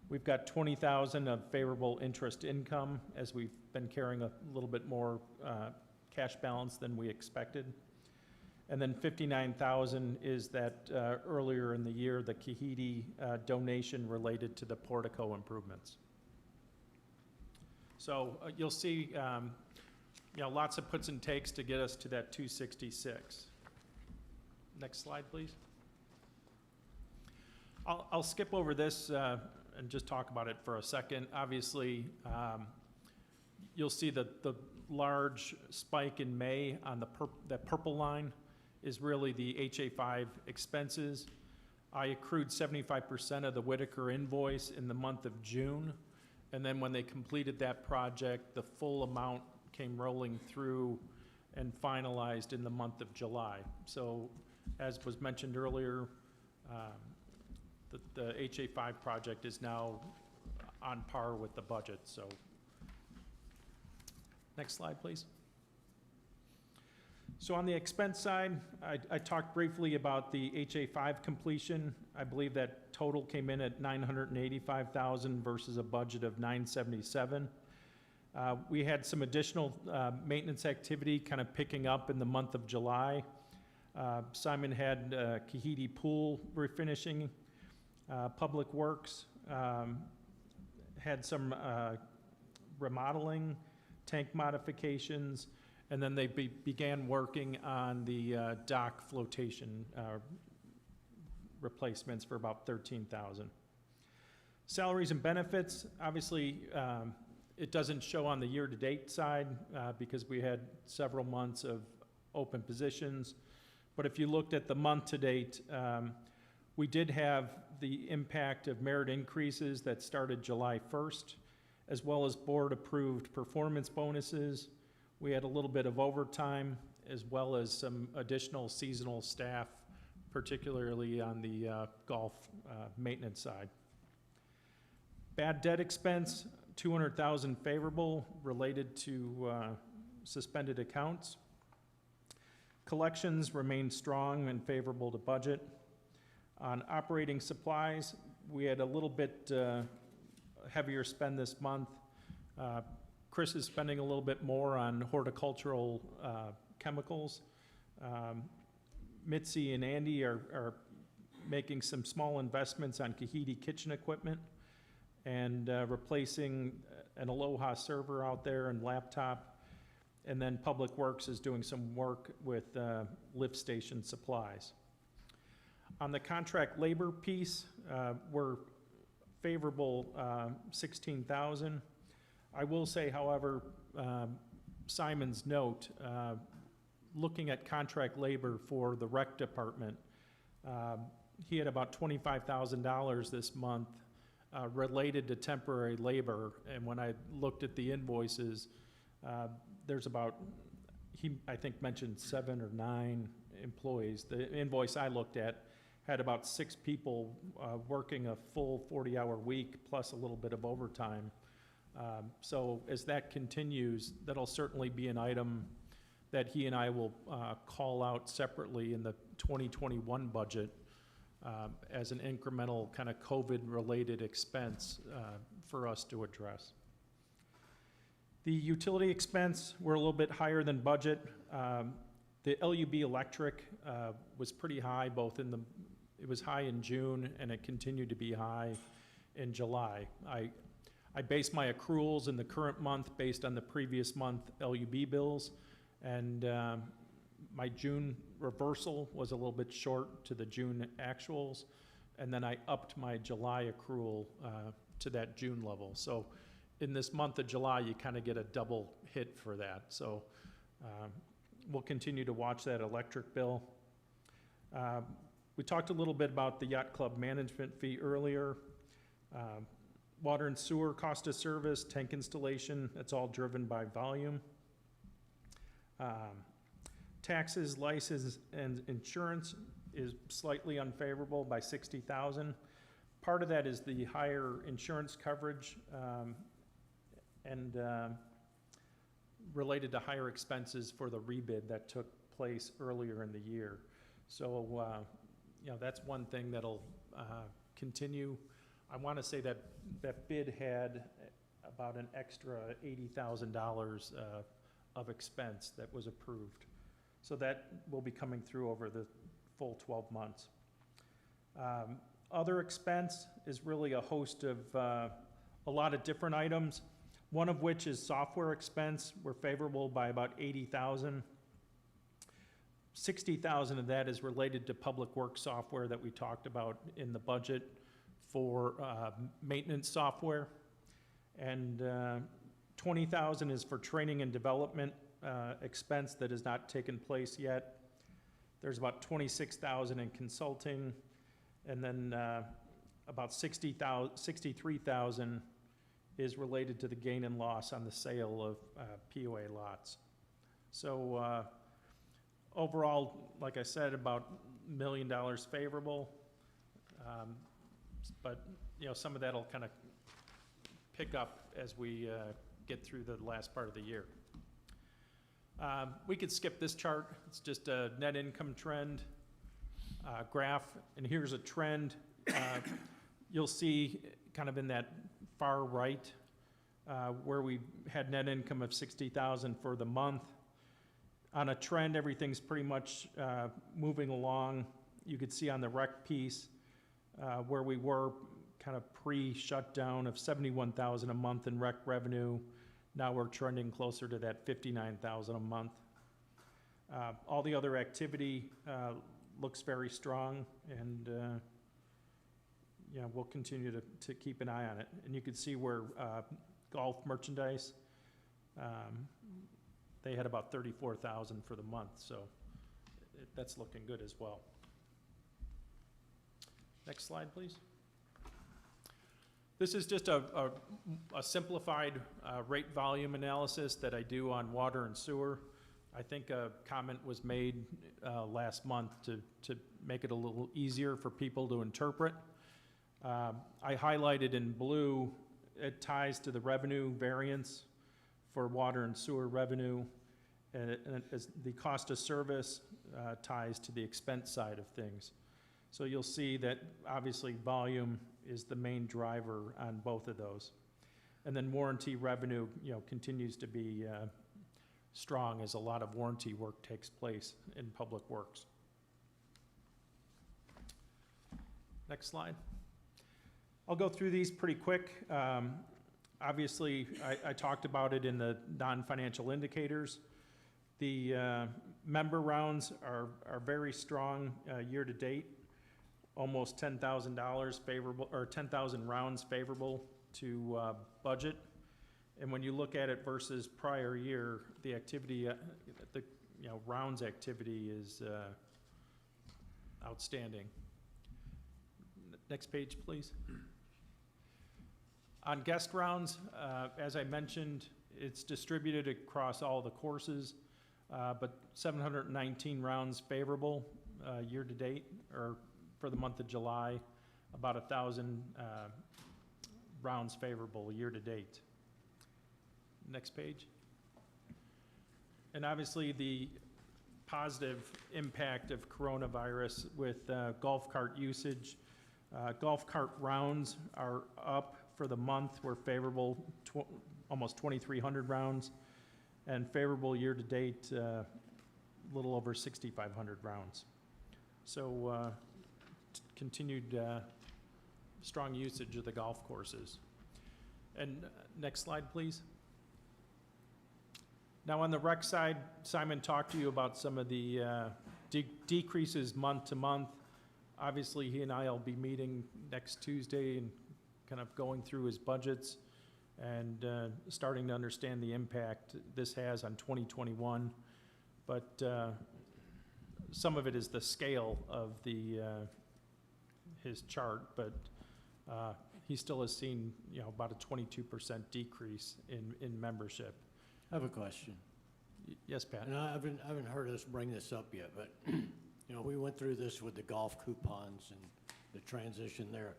We've got 20,000 of favorable interest income as we've been carrying a little bit more cash balance than we expected. And then 59,000 is that earlier in the year, the Kahiti donation related to the portico improvements. So you'll see, lots of puts and takes to get us to that 266. Next slide, please. I'll skip over this and just talk about it for a second. Obviously, you'll see the large spike in May on that purple line is really the HA5 expenses. I accrued 75% of the Whitaker invoice in the month of June, And then when they completed that project, the full amount came rolling through and finalized in the month of July. So as was mentioned earlier, the HA5 project is now on par with the budget, so. Next slide, please. So on the expense side, I talked briefly about the HA5 completion. I believe that total came in at $985,000 versus a budget of $977,000. We had some additional maintenance activity kind of picking up in the month of July. Simon had Kahidi Pool refinishing, Public Works had some remodeling, tank modifications, and then they began working on the dock flotation replacements for about $13,000. Salaries and benefits, obviously, it doesn't show on the year-to-date side because we had several months of open positions. But if you looked at the month-to-date, we did have the impact of merit increases that started July 1st, as well as board-approved performance bonuses. We had a little bit of overtime, as well as some additional seasonal staff, particularly on the golf maintenance side. Bad debt expense, $200,000 favorable related to suspended accounts. Collections remained strong and favorable to budget. On operating supplies, we had a little bit heavier spend this month. Chris is spending a little bit more on horticultural chemicals. Mitzi and Andy are making some small investments on Kahidi kitchen equipment and replacing an Aloha server out there and laptop. And then Public Works is doing some work with lift station supplies. On the contract labor piece, we're favorable $16,000. I will say, however, Simon's note, looking at contract labor for the rec department, he had about $25,000 this month related to temporary labor. And when I looked at the invoices, there's about, he I think mentioned 7 or 9 employees. The invoice I looked at had about 6 people working a full 40-hour week plus a little bit of overtime. So as that continues, that'll certainly be an item that he and I will call out separately in the 2021 budget as an incremental kind of COVID-related expense for us to address. The utility expense, we're a little bit higher than budget. The LUB electric was pretty high, it was high in June and it continued to be high in July. I base my accruals in the current month based on the previous month LUB bills, and my June reversal was a little bit short to the June actuals, and then I upped my July accrual to that June level. So in this month of July, you kind of get a double hit for that. So we'll continue to watch that electric bill. We talked a little bit about the yacht club management fee earlier. Water and sewer cost of service, tank installation, that's all driven by volume. Taxes, license, and insurance is slightly unfavorable by $60,000. Part of that is the higher insurance coverage and related to higher expenses for the rebid that took place earlier in the year. So, that's one thing that'll continue. I want to say that that bid had about an extra $80,000 of expense that was approved. So that will be coming through over the full 12 months. Other expense is really a host of a lot of different items, one of which is software expense. We're favorable by about $80,000. $60,000 of that is related to public works software that we talked about in the budget for maintenance software. And $20,000 is for training and development expense that has not taken place yet. There's about $26,000 in consulting, and then about $63,000 is related to the gain and loss on the sale of POA lots. So overall, like I said, about $1 million favorable. But, you know, some of that'll kind of pick up as we get through the last part of the year. We could skip this chart. It's just a net income trend graph, and here's a trend. You'll see kind of in that far right where we had net income of $60,000 for the month. On a trend, everything's pretty much moving along. You could see on the rec piece where we were kind of pre-shutdown of $71,000 a month in rec revenue. Now we're trending closer to that $59,000 a month. All the other activity looks very strong, and yeah, we'll continue to keep an eye on it. And you can see where golf merchandise, they had about $34,000 for the month, so that's looking good as well. Next slide, please. This is just a simplified rate volume analysis that I do on water and sewer. I think a comment was made last month to make it a little easier for people to interpret. I highlighted in blue, it ties to the revenue variance for water and sewer revenue, and as the cost of service ties to the expense side of things. So you'll see that obviously volume is the main driver on both of those. And then warranty revenue, you know, continues to be strong as a lot of warranty work takes place in public works. Next slide. I'll go through these pretty quick. Obviously, I talked about it in the non-financial indicators. The member rounds are very strong year to date. Almost $10,000 favorable, or 10,000 rounds favorable to budget. And when you look at it versus prior year, the activity, the rounds activity is outstanding. Next page, please. On guest rounds, as I mentioned, it's distributed across all the courses, but 719 rounds favorable year to date, or for the month of July, about 1,000 rounds favorable year to date. Next page. And obviously the positive impact of coronavirus with golf cart usage. Golf cart rounds are up for the month. We're favorable, almost 2,300 rounds, and favorable year to date, a little over 6,500 rounds. So continued strong usage of the golf courses. And next slide, please. Now on the rec side, Simon talked to you about some of the decreases month to month. Obviously, he and I will be meeting next Tuesday and kind of going through his budgets and starting to understand the impact this has on 2021. But some of it is the scale of the his chart, but he still has seen, you know, about a 22% decrease in membership. I have a question. Yes, Pat. And I haven't heard us bring this up yet, but you know, we went through this with the golf coupons and the transition there.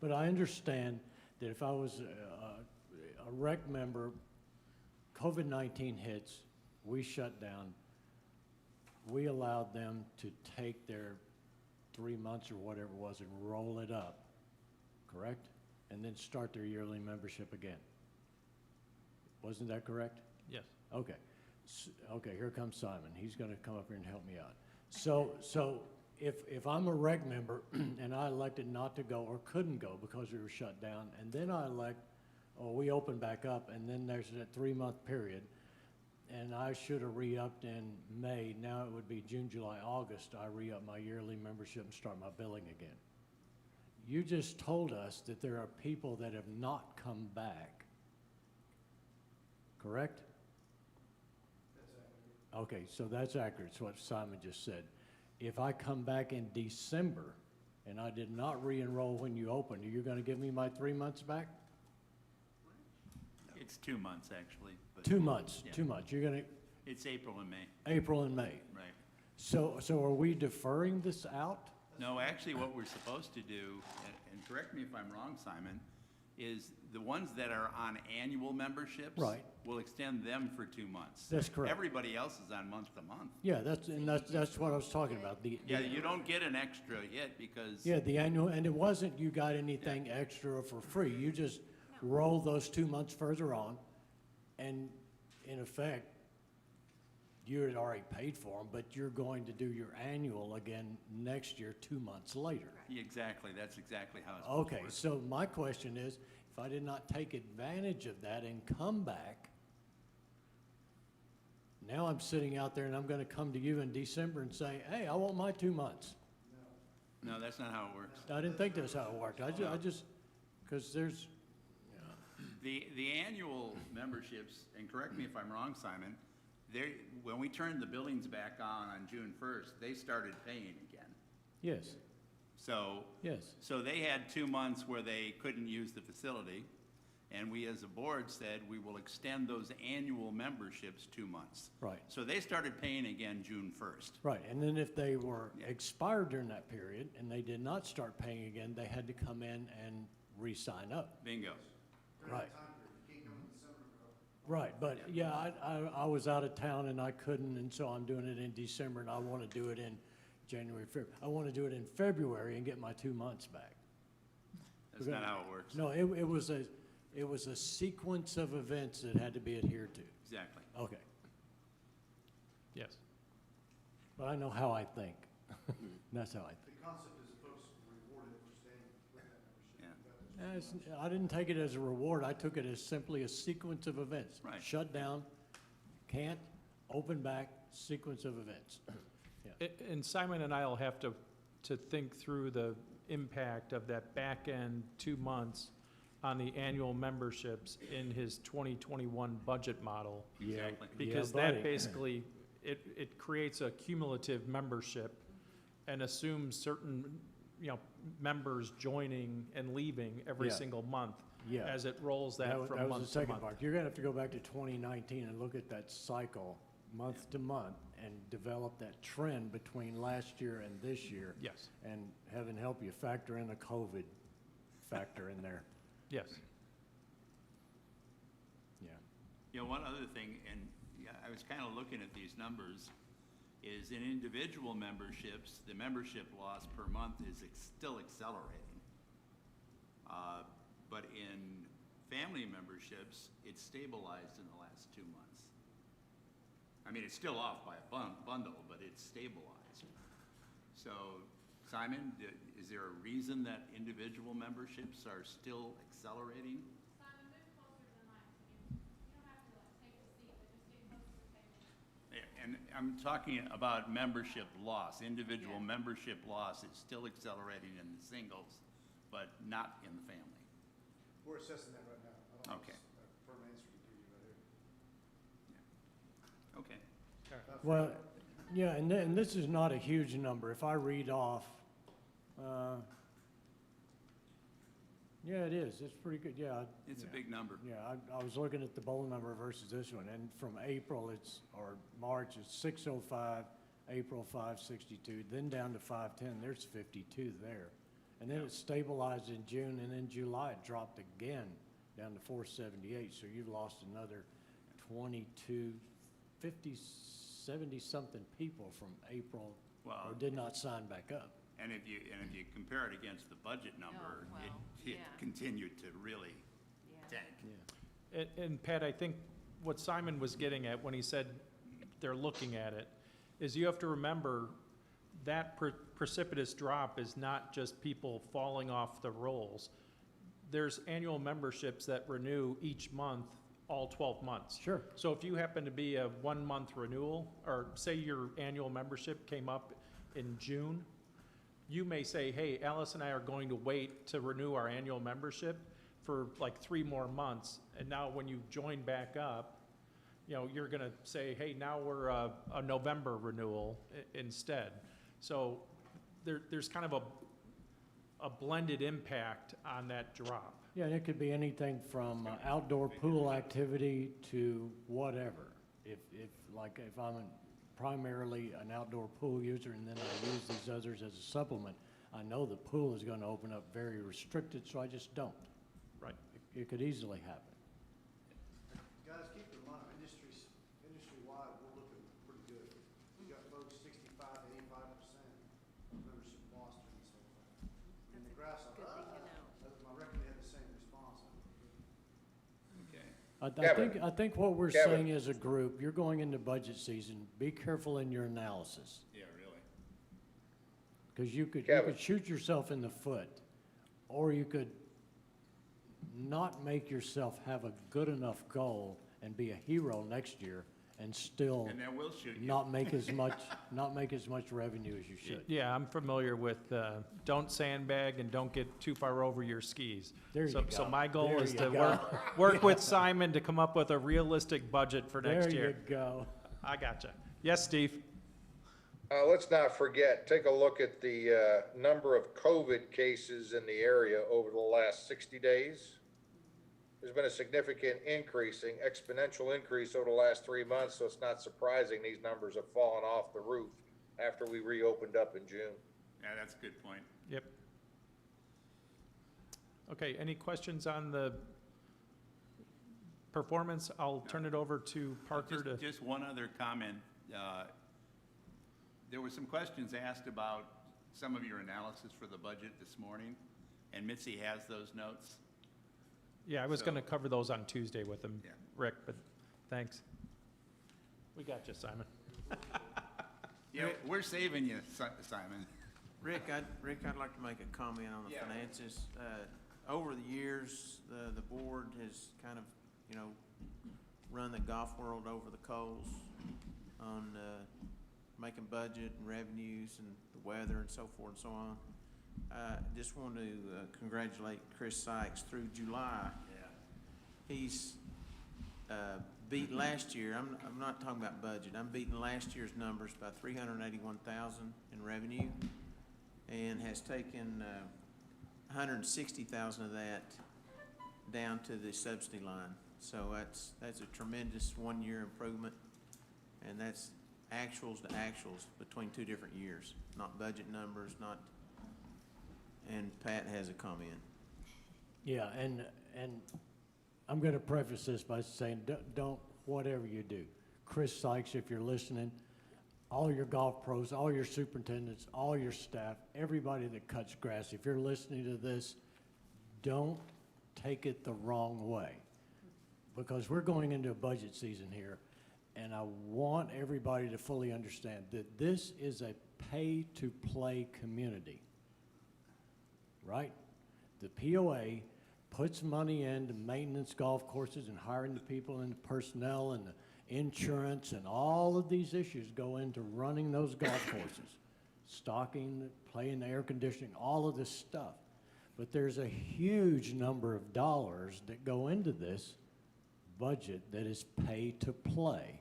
But I understand that if I was a rec member, COVID-19 hits, we shut down, we allowed them to take their 3 months or whatever it was and roll it up, correct? And then start their yearly membership again. Wasn't that correct? Yes. Okay. Okay, here comes Simon. He's going to come up here and help me out. So if I'm a rec member and I elected not to go or couldn't go because we were shut down, and then I elect, or we open back up, and then there's that 3-month period, and I should have re-upped in May. Now it would be June, July, August. I re-up my yearly membership and start my billing again. You just told us that there are people that have not come back, correct? That's accurate. Okay, so that's accurate. It's what Simon just said. If I come back in December and I did not re-enroll when you opened, are you going to give me my 3 months back? It's 2 months, actually. But 2 months, Yeah. 2 months. You're gonna, It's April and May, April and May. right? So are we deferring this out? No, actually, what we're supposed to do, and correct me if I'm wrong, Simon, is the ones that are on annual memberships. Right. We'll extend them for 2 months. That's correct. Everybody else is on month to month. Yeah, that's what I was talking about. Yeah, you don't get an extra hit because. Yeah, the annual, and it wasn't you got anything extra for free. You just roll those 2 months further on, and in effect, you had already paid for them, but you're going to do your annual again next year, 2 months later. Exactly, that's exactly how it's supposed to Okay, work. so my question is, if I did not take advantage of that and come back, now I'm sitting out there and I'm gonna come to you in December and say, hey, I want my 2 months. No, that's not how it works. I didn't think that's how it worked. I just, because there's, The annual memberships, and correct me if I'm wrong, Simon, when we turned the buildings back on June 1st, they started paying again. yes, So. yes. So they had 2 months where they couldn't use the facility, and we as a board said we will extend those annual memberships 2 months. Right. So they started paying again June 1st. Right, and then if they were expired during that period and they did not start paying again, they had to come in and re-sign up. Bingo. Right. Right, but yeah, I was out of town and I couldn't, and so I'm doing it in December, and I want to do it in January, February. I want to do it in February and get my 2 months back. That's not how it works. No, it was a sequence of events that had to be adhered to. Exactly. Okay, Yes. but I know how I think. That's how I think. The concept is folks rewarded for staying with that Yeah. I didn't take it as a reward, I took it as simply a sequence of events. Right. Shut down, can't, open back, sequence of events. And Simon and I will have to think through the impact of that back end 2 months on the annual memberships in his 2021 budget model. Exactly. Because Yeah, buddy. that basically, it creates a cumulative membership and assumes certain, members joining and leaving every Yeah. single month Yeah. as it rolls that was from the month to second month. part. You're gonna have to go back to 2019 and look at that cycle, month to month, and develop that trend between last year and this year. Yes, And heaven help you, factor in a COVID factor in there. yes. Yeah. One other thing, and I was kind of looking at these numbers, is in individual memberships, the membership loss per month is still accelerating. But in family memberships, it's stabilized in the last 2 months. I mean, it's still off by a bundle, but it's stabilized. So, Simon, is there a reason that individual memberships are still accelerating? Simon, move closer to the mic. You don't have to take a seat, but just get closer to the table. And I'm talking about membership loss. Individual membership loss is still accelerating in the singles, but not in the family. We're assessing that right now. I don't Okay. have a firm answer to give you right here. Okay. Well, yeah, and this is not a huge number. If I read off, yeah, it is. It's pretty good, yeah. It's a big number. Yeah, I was looking at the bowl number versus this one, and from April, or March, it's 605, April 562, then down to 510, there's 52 there. And then it stabilized in June, and in July, it dropped again down to 478, so you've lost another 22, 50, 70-something people from April, Well, or did not sign back up. and if you compare it against the budget number, it continued to really tank. And Pat, I think what Simon was getting at when he said they're looking at it, is you have to remember that precipitous drop is not just people falling off the rolls. There's annual memberships that renew each month, all 12 months. Sure. So if you happen to be a 1 month renewal, or say your annual membership came up in June, you may say, hey, Alice and I are going to wait to renew our annual membership for like 3 more months. And now when you join back up, you're gonna say, hey, now we're a November renewal instead. So there's kind of a blended impact on that drop. Yeah, and it could be anything from outdoor pool activity to whatever. If I'm primarily an outdoor pool user and then I use these others as a supplement, I know the pool is gonna open up very restricted, so I just don't. Right. It could easily happen. Guys, keep in mind, industry-wide, we're looking pretty good. We got folks 65 to 85% membership in Boston and so forth. And the graphs are, my record had the same response. Okay. I think what we're Kevin. saying as a group, you're going into budget season, be careful in your analysis. Yeah, really. Because you could Kevin. shoot yourself in the foot, or you could not make yourself have a good enough goal and be a hero next year and still And then we'll shoot you. not make as much revenue as you should. Yeah, I'm familiar with, don't sandbag and don't get too far over your skis. There So- you So go. my goal There is you to go. work with Simon to come up with a realistic budget for next There year. you go. I gotcha. Yes, Steve? Let's not forget, take a look at the number of COVID cases in the area over the last 60 days. There's been a significant exponential increase over the last 3 months, so it's not surprising these numbers have fallen off the roof after we reopened up in June. Yeah, that's a good point. Yep. Okay, any questions on the performance? I'll turn it over to Parker to. Just one other comment. There were some questions asked about some of your analysis for the budget this morning, and Mitzi has those notes. Yeah, I was So- gonna cover those on Tuesday with him, Yeah. Rick, but thanks. We got you, Simon. Yeah, we're saving you, Simon. Rick, I'd like to make a comment on the Yeah. finances. Over the years, the board has kind of, run the golf world over the coals on, making budget and revenues and the weather and so forth and so on. Just want to congratulate Chris Sykes through July. Yeah. He's beat last year. I'm not talking about budget. I'm beating last year's numbers by $381,000 in revenue, and has taken $160,000 of that down to the subsidy line. So that's a tremendous one-year improvement, and that's actuals to actuals between 2 different years, not budget numbers, and Pat has a comment. Yeah, and I'm gonna preface this by saying, don't, whatever you do, Chris Sykes, if you're listening, all your golf pros, all your superintendents, all your staff, everybody that cuts grass, if you're listening to this, don't take it the wrong way. Because we're going into a budget season here, and I want everybody to fully understand that this is a pay-to-play community, right? The POA puts money into maintenance golf courses and hiring the people and the personnel and the insurance, and all of these issues go into running those golf courses. Stocking, playing the air conditioning, all of this stuff. But there's a huge number of dollars that go into this budget that is pay to play.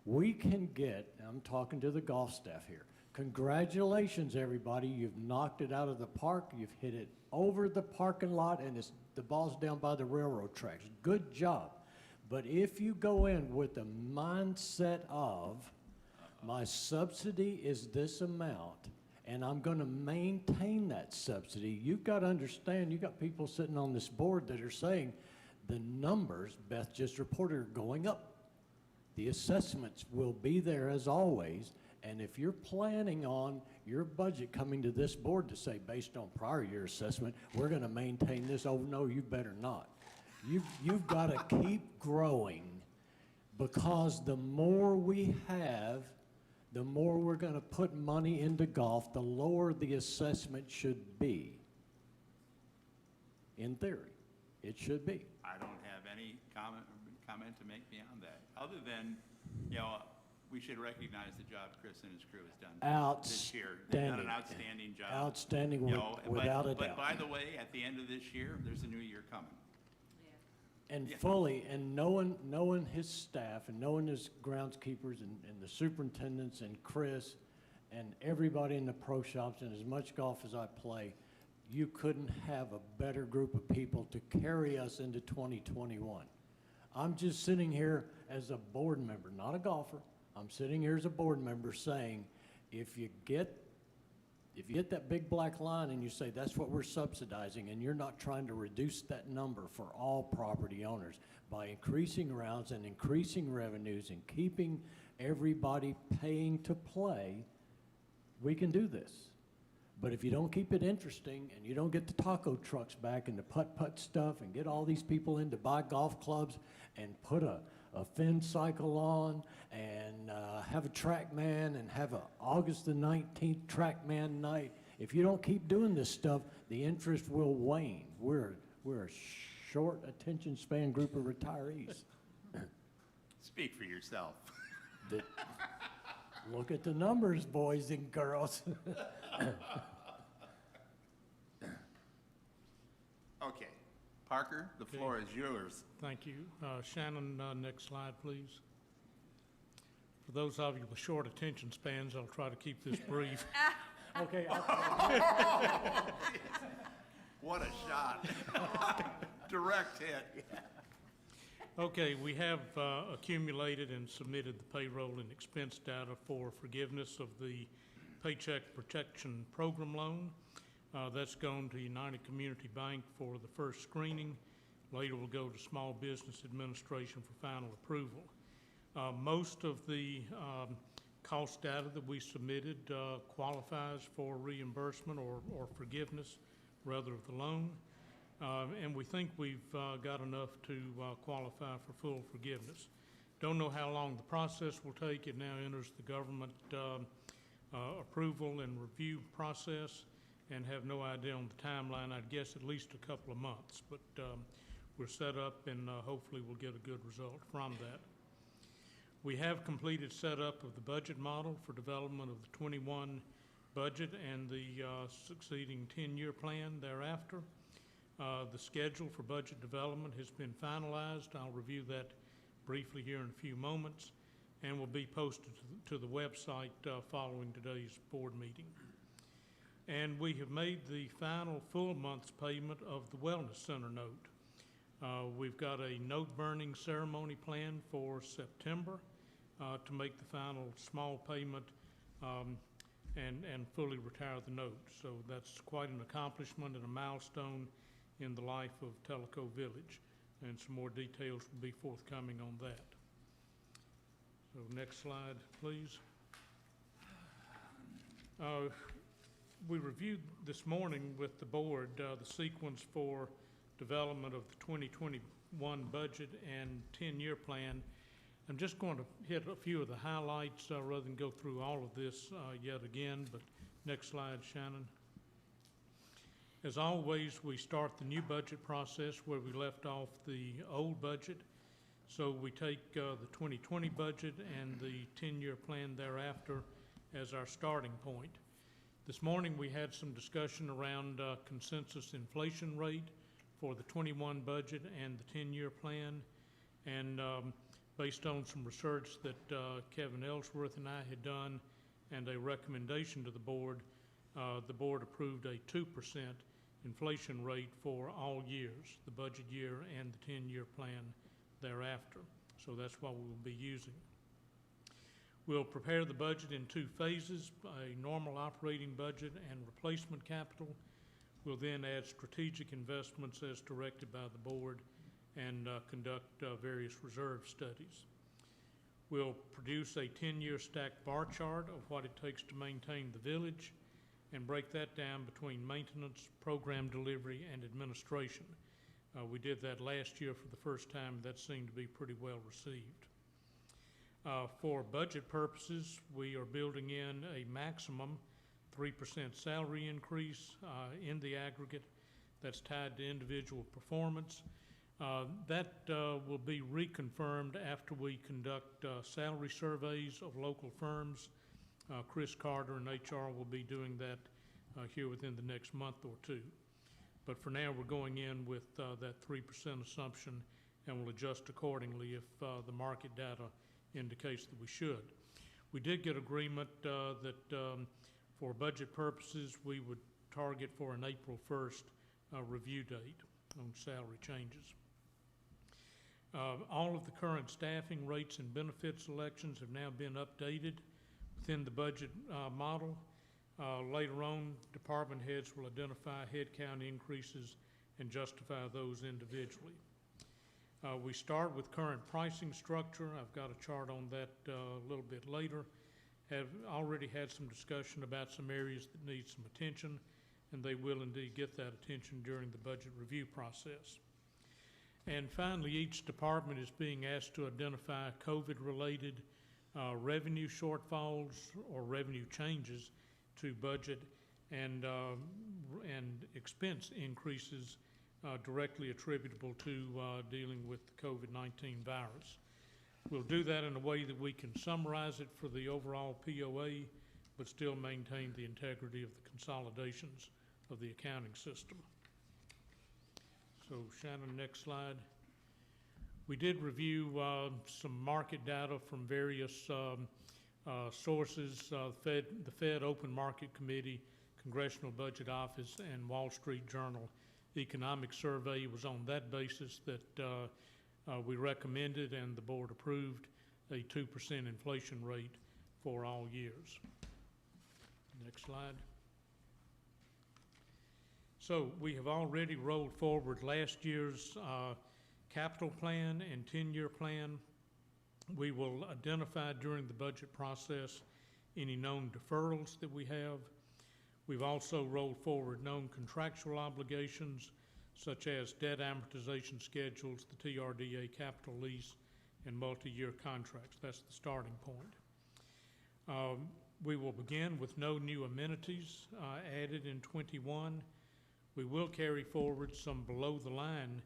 We can get, I'm talking to the golf staff here, congratulations everybody, you've knocked it out of the park, you've hit it over the parking lot, and the ball's down by the railroad tracks. Good job. But if you go in with the mindset of, my subsidy is this amount, and I'm gonna maintain that subsidy, you've got to understand, you've got people sitting on this board that are saying, the numbers, Beth just reported, are going up. The assessments will be there as always, and if you're planning on your budget coming to this board to say, based on prior year assessment, we're gonna maintain this, oh no, you better not. You've got to keep growing, because the more we have, the more we're gonna put money into golf, the lower the assessment should be. In theory, it should be. I don't have any comment to make beyond that, other than, we should recognize the job Chris and his crew has done this year. They've done an outstanding job. Outstanding, without a doubt. But by the way, at the end of this year, there's a new year coming. And Yeah. fully, and knowing his staff, and knowing his groundskeepers, and the superintendents, and Chris, and everybody in the pro shops, and as much golf as I play, you couldn't have a better group of people to carry us into 2021. I'm just sitting here as a board member, not a golfer. I'm sitting here as a board member saying, if you get that big black line and you say that's what we're subsidizing, and you're not trying to reduce that number for all property owners by increasing rounds and increasing revenues and keeping everybody paying to play, we can do this. But if you don't keep it interesting and you don't get the taco trucks back and the putt-putt stuff and get all these people in to buy golf clubs and put a fin cycle on and have a TrackMan and have a August the 19th TrackMan night, if you don't keep doing this stuff, the interest will wane. We're a short attention span group of retirees. Speak for yourself. Look at the numbers, boys and girls. Okay. Parker, the floor is yours. Thank you. Shannon, next slide, please. For those of you with short attention spans, I'll try to keep this brief. Okay. What a shot. Direct hit. Okay, we have accumulated and submitted the payroll and expense data for forgiveness of the Paycheck Protection Program loan. That's gone to United Community Bank for the first screening. Later will go to Small Business Administration for final approval. Most of the cost data that we submitted qualifies for reimbursement or forgiveness, rather, of the loan. And we think we've got enough to qualify for full forgiveness. Don't know how long the process will take. It now enters the government approval and review process, and have no idea on the timeline. I'd guess at least a couple of months, but we're set up, and hopefully we'll get a good result from that. We have completed setup of the budget model for development of the 21 budget and the succeeding 10-year plan thereafter. The schedule for budget development has been finalized. I'll review that briefly here in a few moments, and will be posted to the website following today's board meeting. And we have made the final full month's payment of the Wellness Center note. We've got a note burning ceremony planned for September to make the final small payment and fully retire the note. So that's quite an accomplishment and a milestone in the life of Tellico Village, and some more details will be forthcoming on that. So next slide, please. We reviewed this morning with the board the sequence for development of the 2021 budget and 10-year plan. I'm just going to hit a few of the highlights rather than go through all of this yet again, but next slide, Shannon. As always, we start the new budget process where we left off the old budget. So we take the 2020 budget and the 10-year plan thereafter as our starting point. This morning we had some discussion around consensus inflation rate for the 21 budget and the 10-year plan. And based on some research that Kevin Ellsworth and I had done and a recommendation to the board approved a 2% inflation rate for all years, the budget year and the 10-year plan thereafter. So that's what we will be using. We'll prepare the budget in two phases, a normal operating budget and replacement capital. We'll then add strategic investments as directed by the board and conduct various reserve studies. We'll produce a 10-year stacked bar chart of what it takes to maintain the village and break that down between maintenance, program delivery, and administration. We did that last year for the first time. That seemed to be pretty well received. For budget purposes, we are building in a maximum 3% salary increase in the aggregate that's tied to individual performance. That will be reconfirmed after we conduct salary surveys of local firms. Chris Carter and HR will be doing that here within the next month or two. But for now, we're going in with that 3% assumption, and will adjust accordingly if the market data indicates that we should. We did get agreement that for budget purposes, we would target for an April 1st review date on salary changes. All of the current staffing rates and benefits elections have now been updated within the budget model. Later on, department heads will identify headcount increases and justify those individually. We start with current pricing structure. I've got a chart on that a little bit later. Have already had some discussion about some areas that need some attention, and they will indeed get that attention during the budget review process. And finally, each department is being asked to identify COVID-related revenue shortfalls or revenue changes to budget and expense increases directly attributable to dealing with the COVID-19 virus. We'll do that in a way that we can summarize it for the overall POA, but still maintain the integrity of the consolidations of the accounting system. So Shannon, next slide. We did review some market data from various sources, the Fed Open Market Committee, Congressional Budget Office, and Wall Street Journal Economic Survey. Was on that basis that we recommended and the board approved a 2% inflation rate for all years. Next slide. So we have already rolled forward last year's capital plan and 10-year plan. We will identify during the budget process any known deferrals that we have. We've also rolled forward known contractual obligations such as debt amortization schedules, the TRDA capital lease, and multi-year contracts. That's the starting point. We will begin with no new amenities added in 21. We will carry forward some below-the-line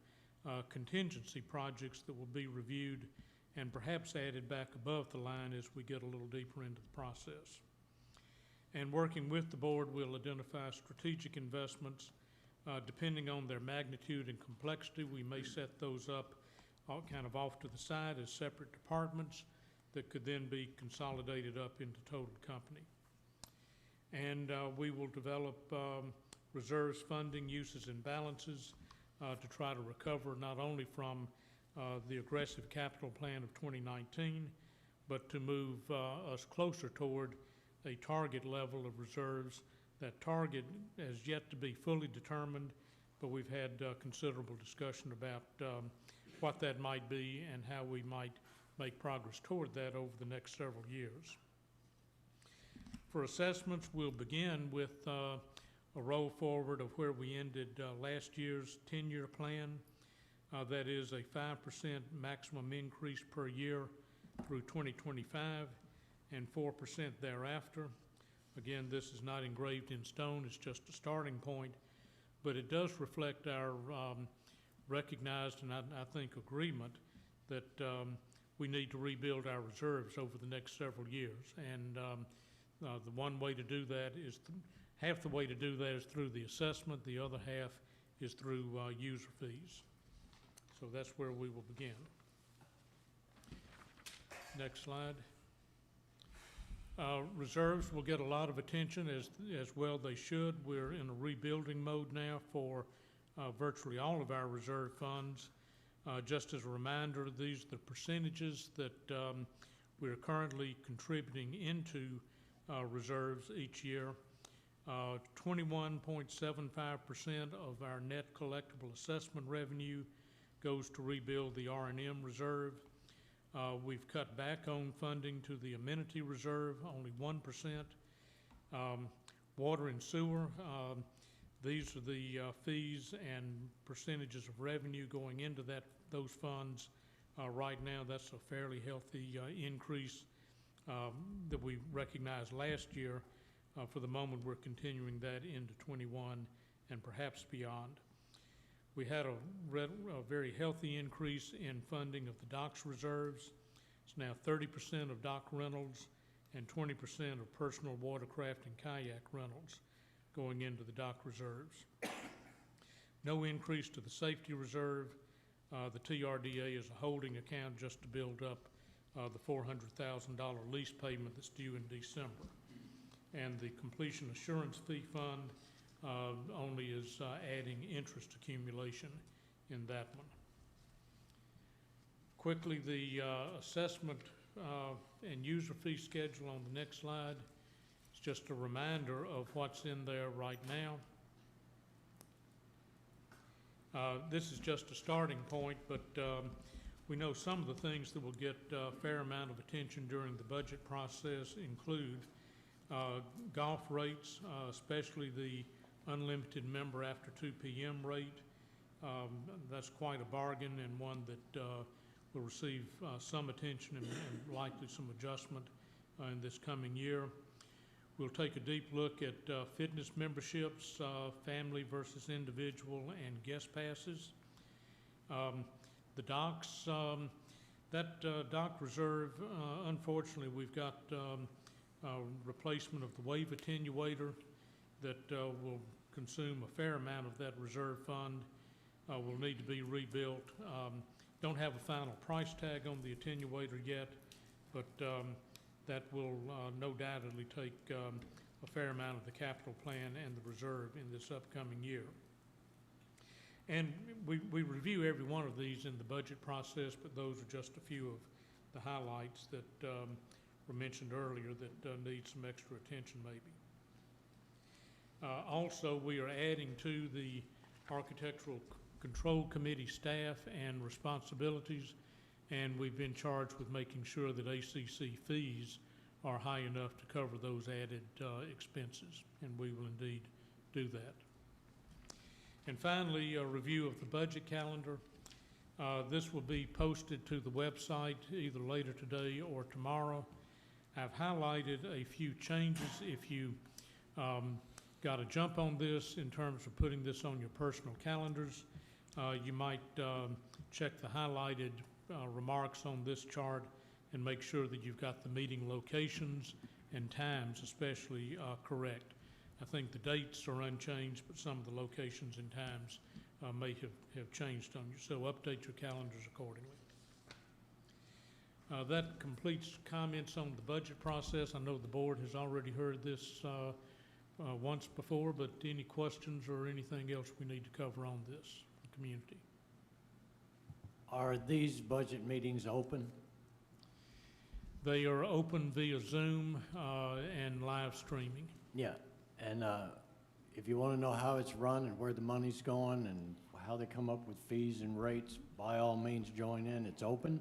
contingency projects that will be reviewed and perhaps added back above the line as we get a little deeper into the process. And working with the board, we'll identify strategic investments. Depending on their magnitude and complexity, we may set those up kind of off to the side as separate departments that could then be consolidated up into total company. And we will develop reserves, funding, uses, and balances to try to recover not only from the aggressive capital plan of 2019, but to move us closer toward a target level of reserves. That target has yet to be fully determined, but we've had considerable discussion about what that might be and how we might make progress toward that over the next several years. For assessments, we'll begin with a roll forward of where we ended last year's 10-year plan. That is a 5% maximum increase per year through 2025 and 4% thereafter. Again, this is not engraved in stone, it's just a starting point, but it does reflect our recognized and I think agreement that we need to rebuild our reserves over the next several years. And the one way to do that is, half the way to do that is through the assessment, the other half is through user fees. So that's where we will begin. Next slide. Reserves will get a lot of attention, as well they should. We're in a rebuilding mode now for virtually all of our reserve funds. Just as a reminder, these are the percentages that we're currently contributing into reserves each year. 21.75% of our net collectible assessment revenue goes to rebuild the R&M reserve. We've cut back on funding to the amenity reserve, only 1%. Water and sewer, these are the fees and percentages of revenue going into those funds. Right now, that's a fairly healthy increase that we recognized last year. For the moment, we're continuing that into 21 and perhaps beyond. We had a very healthy increase in funding of the docks reserves. It's now 30% of dock rentals and 20% of personal watercraft and kayak rentals going into the dock reserves. No increase to the safety reserve. The TRDA is a holding account just to build up the $400,000 lease payment that's due in December. And the completion assurance fee fund only is adding interest accumulation in that one. Quickly, the assessment and user fee schedule on the next slide. It's just a reminder of what's in there right now. This is just a starting point, but we know some of the things that will get a fair amount of attention during the budget process include golf rates, especially the unlimited member after 2 p.m. rate. That's quite a bargain and one that will receive some attention and likely some adjustment in this coming year. We'll take a deep look at fitness memberships, family versus individual, and guest passes. The docks, that dock reserve, unfortunately, we've got replacement of the wave attenuator that will consume a fair amount of that reserve fund. Will need to be rebuilt. Don't have a final price tag on the attenuator yet, but that will no doubtedly take a fair amount of the capital plan and the reserve in this upcoming year. And we review every one of these in the budget process, but those are just a few of the highlights that were mentioned earlier that need some extra attention maybe. Also, we are adding to the Architectural Control Committee staff and responsibilities, and we've been charged with making sure that ACC fees are high enough to cover those added expenses, and we will indeed do that. And finally, a review of the budget calendar. This will be posted to the website either later today or tomorrow. I've highlighted a few changes. If you got a jump on this in terms of putting this on your personal calendars, you might check the highlighted remarks on this chart and make sure that you've got the meeting locations and times especially correct. I think the dates are unchanged, but some of the locations and times may have changed on you, so update your calendars accordingly. That completes comments on the budget process. I know the board has already heard this once before, but any questions or anything else we need to cover on this, the community? Are these budget meetings open? They are open via Zoom and live streaming. Yeah, and if you want to know how it's run and where the money's going and how they come up with fees and rates, by all means join in. It's open.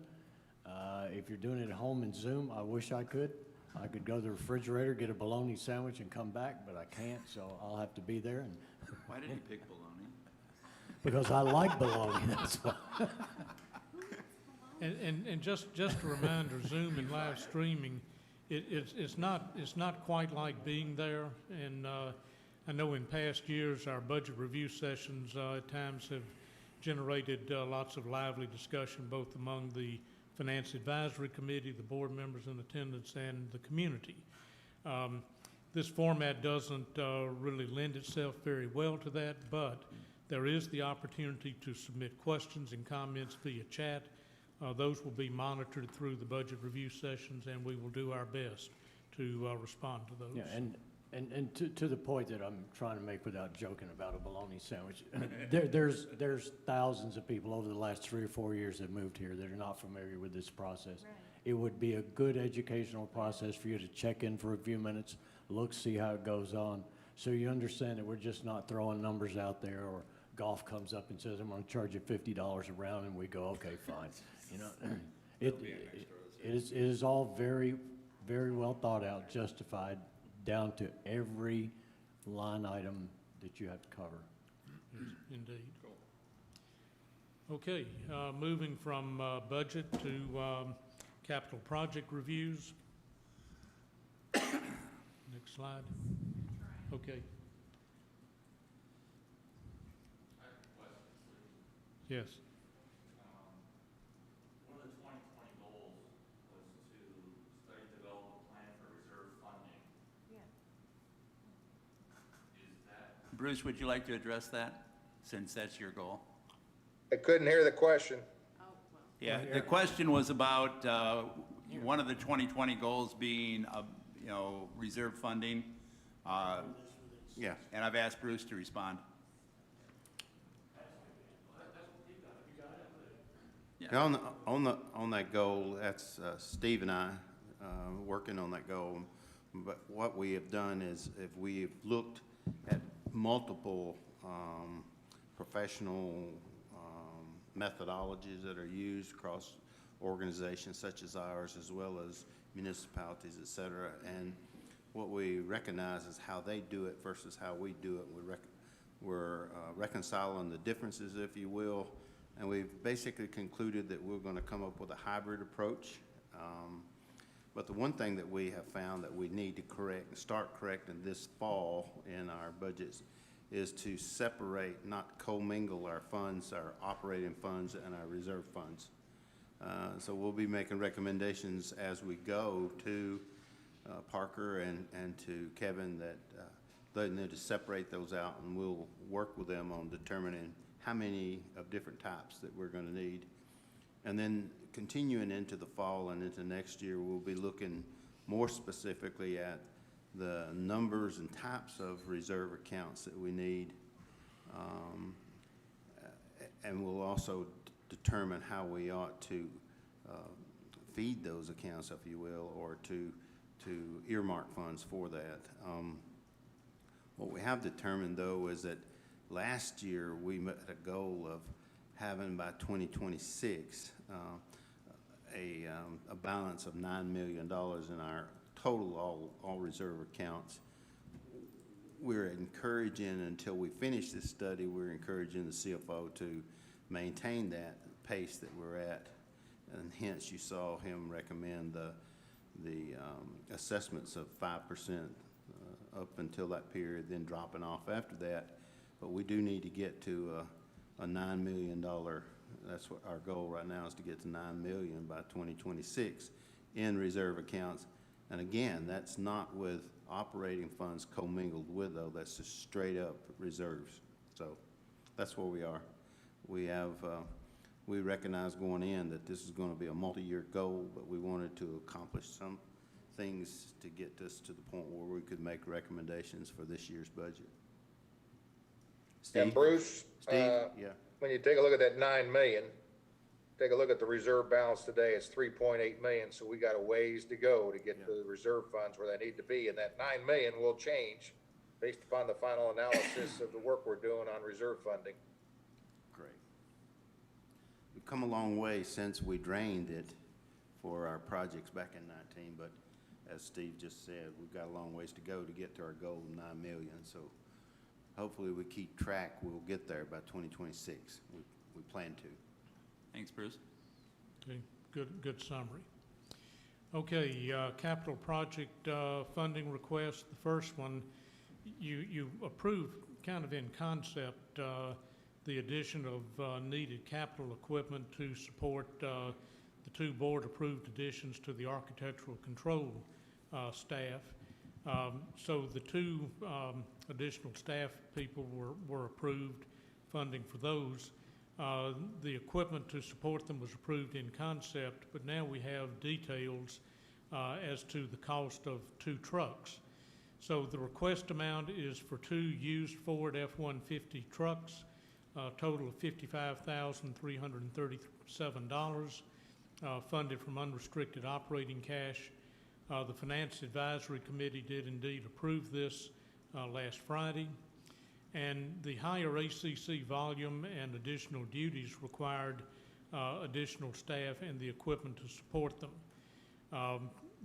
If you're doing it at home in Zoom, I wish I could. I could go to the refrigerator, get a bologna sandwich, and come back, but I can't, so I'll have to be there. And Why did you pick bologna? because I like bologna, that's why. And just a reminder, Zoom and live streaming, it's not quite like being there. And I know in past years our budget review sessions at times have generated lots of lively discussion both among the Finance Advisory Committee, the board members in attendance, and the community. This format doesn't really lend itself very well to that, but there is the opportunity to submit questions and comments via chat. Those will be monitored through the budget review sessions, and we will do our best to respond to those. Yeah, and to the point that I'm trying to make without joking about a bologna sandwich, there's thousands of people over the last 3 or 4 years that moved here that are not familiar with this process. Right. It would be a good educational process for you to check in for a few minutes, look, see how it goes on, so you understand that we're just not throwing numbers out there, or golf comes up and says, I'm going to charge you $50 a round, and we go, okay, fine. You know, it is all very, very well thought out, justified, down to every line item that you have to cover. Indeed. Okay, moving from budget to capital project reviews. Next slide. Okay. Yes. One of the 2020 goals was to study, develop a plan for reserve funding. Yeah. Is that? Bruce, would you like to address that, since that's your goal? I couldn't hear the question. Yeah, the question was about one of the 2020 goals being, reserve funding. Yeah. And I've asked Bruce to respond. Yeah, on that goal, that's Steve and I working on that goal. But what we have done is if we've looked at multiple professional methodologies that are used across organizations such as ours, as well as municipalities, et cetera. And what we recognize is how they do it versus how we do it. We're reconciling the differences, if you will, and we've basically concluded that we're going to come up with a hybrid approach. But the one thing that we have found that we need to correct and start correcting this fall in our budgets is to separate, not commingle our funds, our operating funds and our reserve funds. So we'll be making recommendations as we go to Parker and to Kevin that they need to separate those out, and we'll work with them on determining how many of different types that we're going to need. And then continuing into the fall and into next year, we'll be looking more specifically at the numbers and types of reserve accounts that we need. And we'll also determine how we ought to feed those accounts, if you will, or to earmark funds for that. What we have determined, though, is that last year we met a goal of having by 2026 a balance of $9 million in our total all reserve accounts. We're encouraging, until we finish this study, we're encouraging the CFO to maintain that pace that we're at, and hence you saw him recommend the assessments of 5% up until that period, then dropping off after that. But we do need to get to a $9 million. That's what our goal right now is, to get to $9 million by 2026 in reserve accounts. And again, that's not with operating funds commingled with, though. That's just straight up reserves. So that's where we are. We recognize going in that this is going to be a multi-year goal, but we wanted to accomplish some things to get us to the point where we could make recommendations for this year's budget. Steve? And Bruce, Yeah. when you take a look at that 9 million, take a look at the reserve balance today, it's 3.8 million, so we got a ways to go to get the reserve funds where they need to be, and that 9 million will change based upon the final analysis of the work we're doing on reserve funding. Great. We've come a long way since we drained it for our projects back in 19, but as Steve just said, we've got a long ways to go to get to our goal of 9 million, so hopefully we keep track, we'll get there by 2026. We plan to. Thanks, Bruce. Okay, good summary. Okay, capital project funding request. The first one, you approved kind of in concept the addition of needed capital equipment to support the 2 board-approved additions to the architectural control staff. So the 2 additional staff people were approved, funding for those. The equipment to support them was approved in concept, but now we have details as to the cost of 2 trucks. So the request amount is for 2 used Ford F-150 trucks, a total of $55,337, funded from unrestricted operating cash. The Finance Advisory Committee did indeed approve this last Friday. And the higher ACC volume and additional duties required additional staff and the equipment to support them.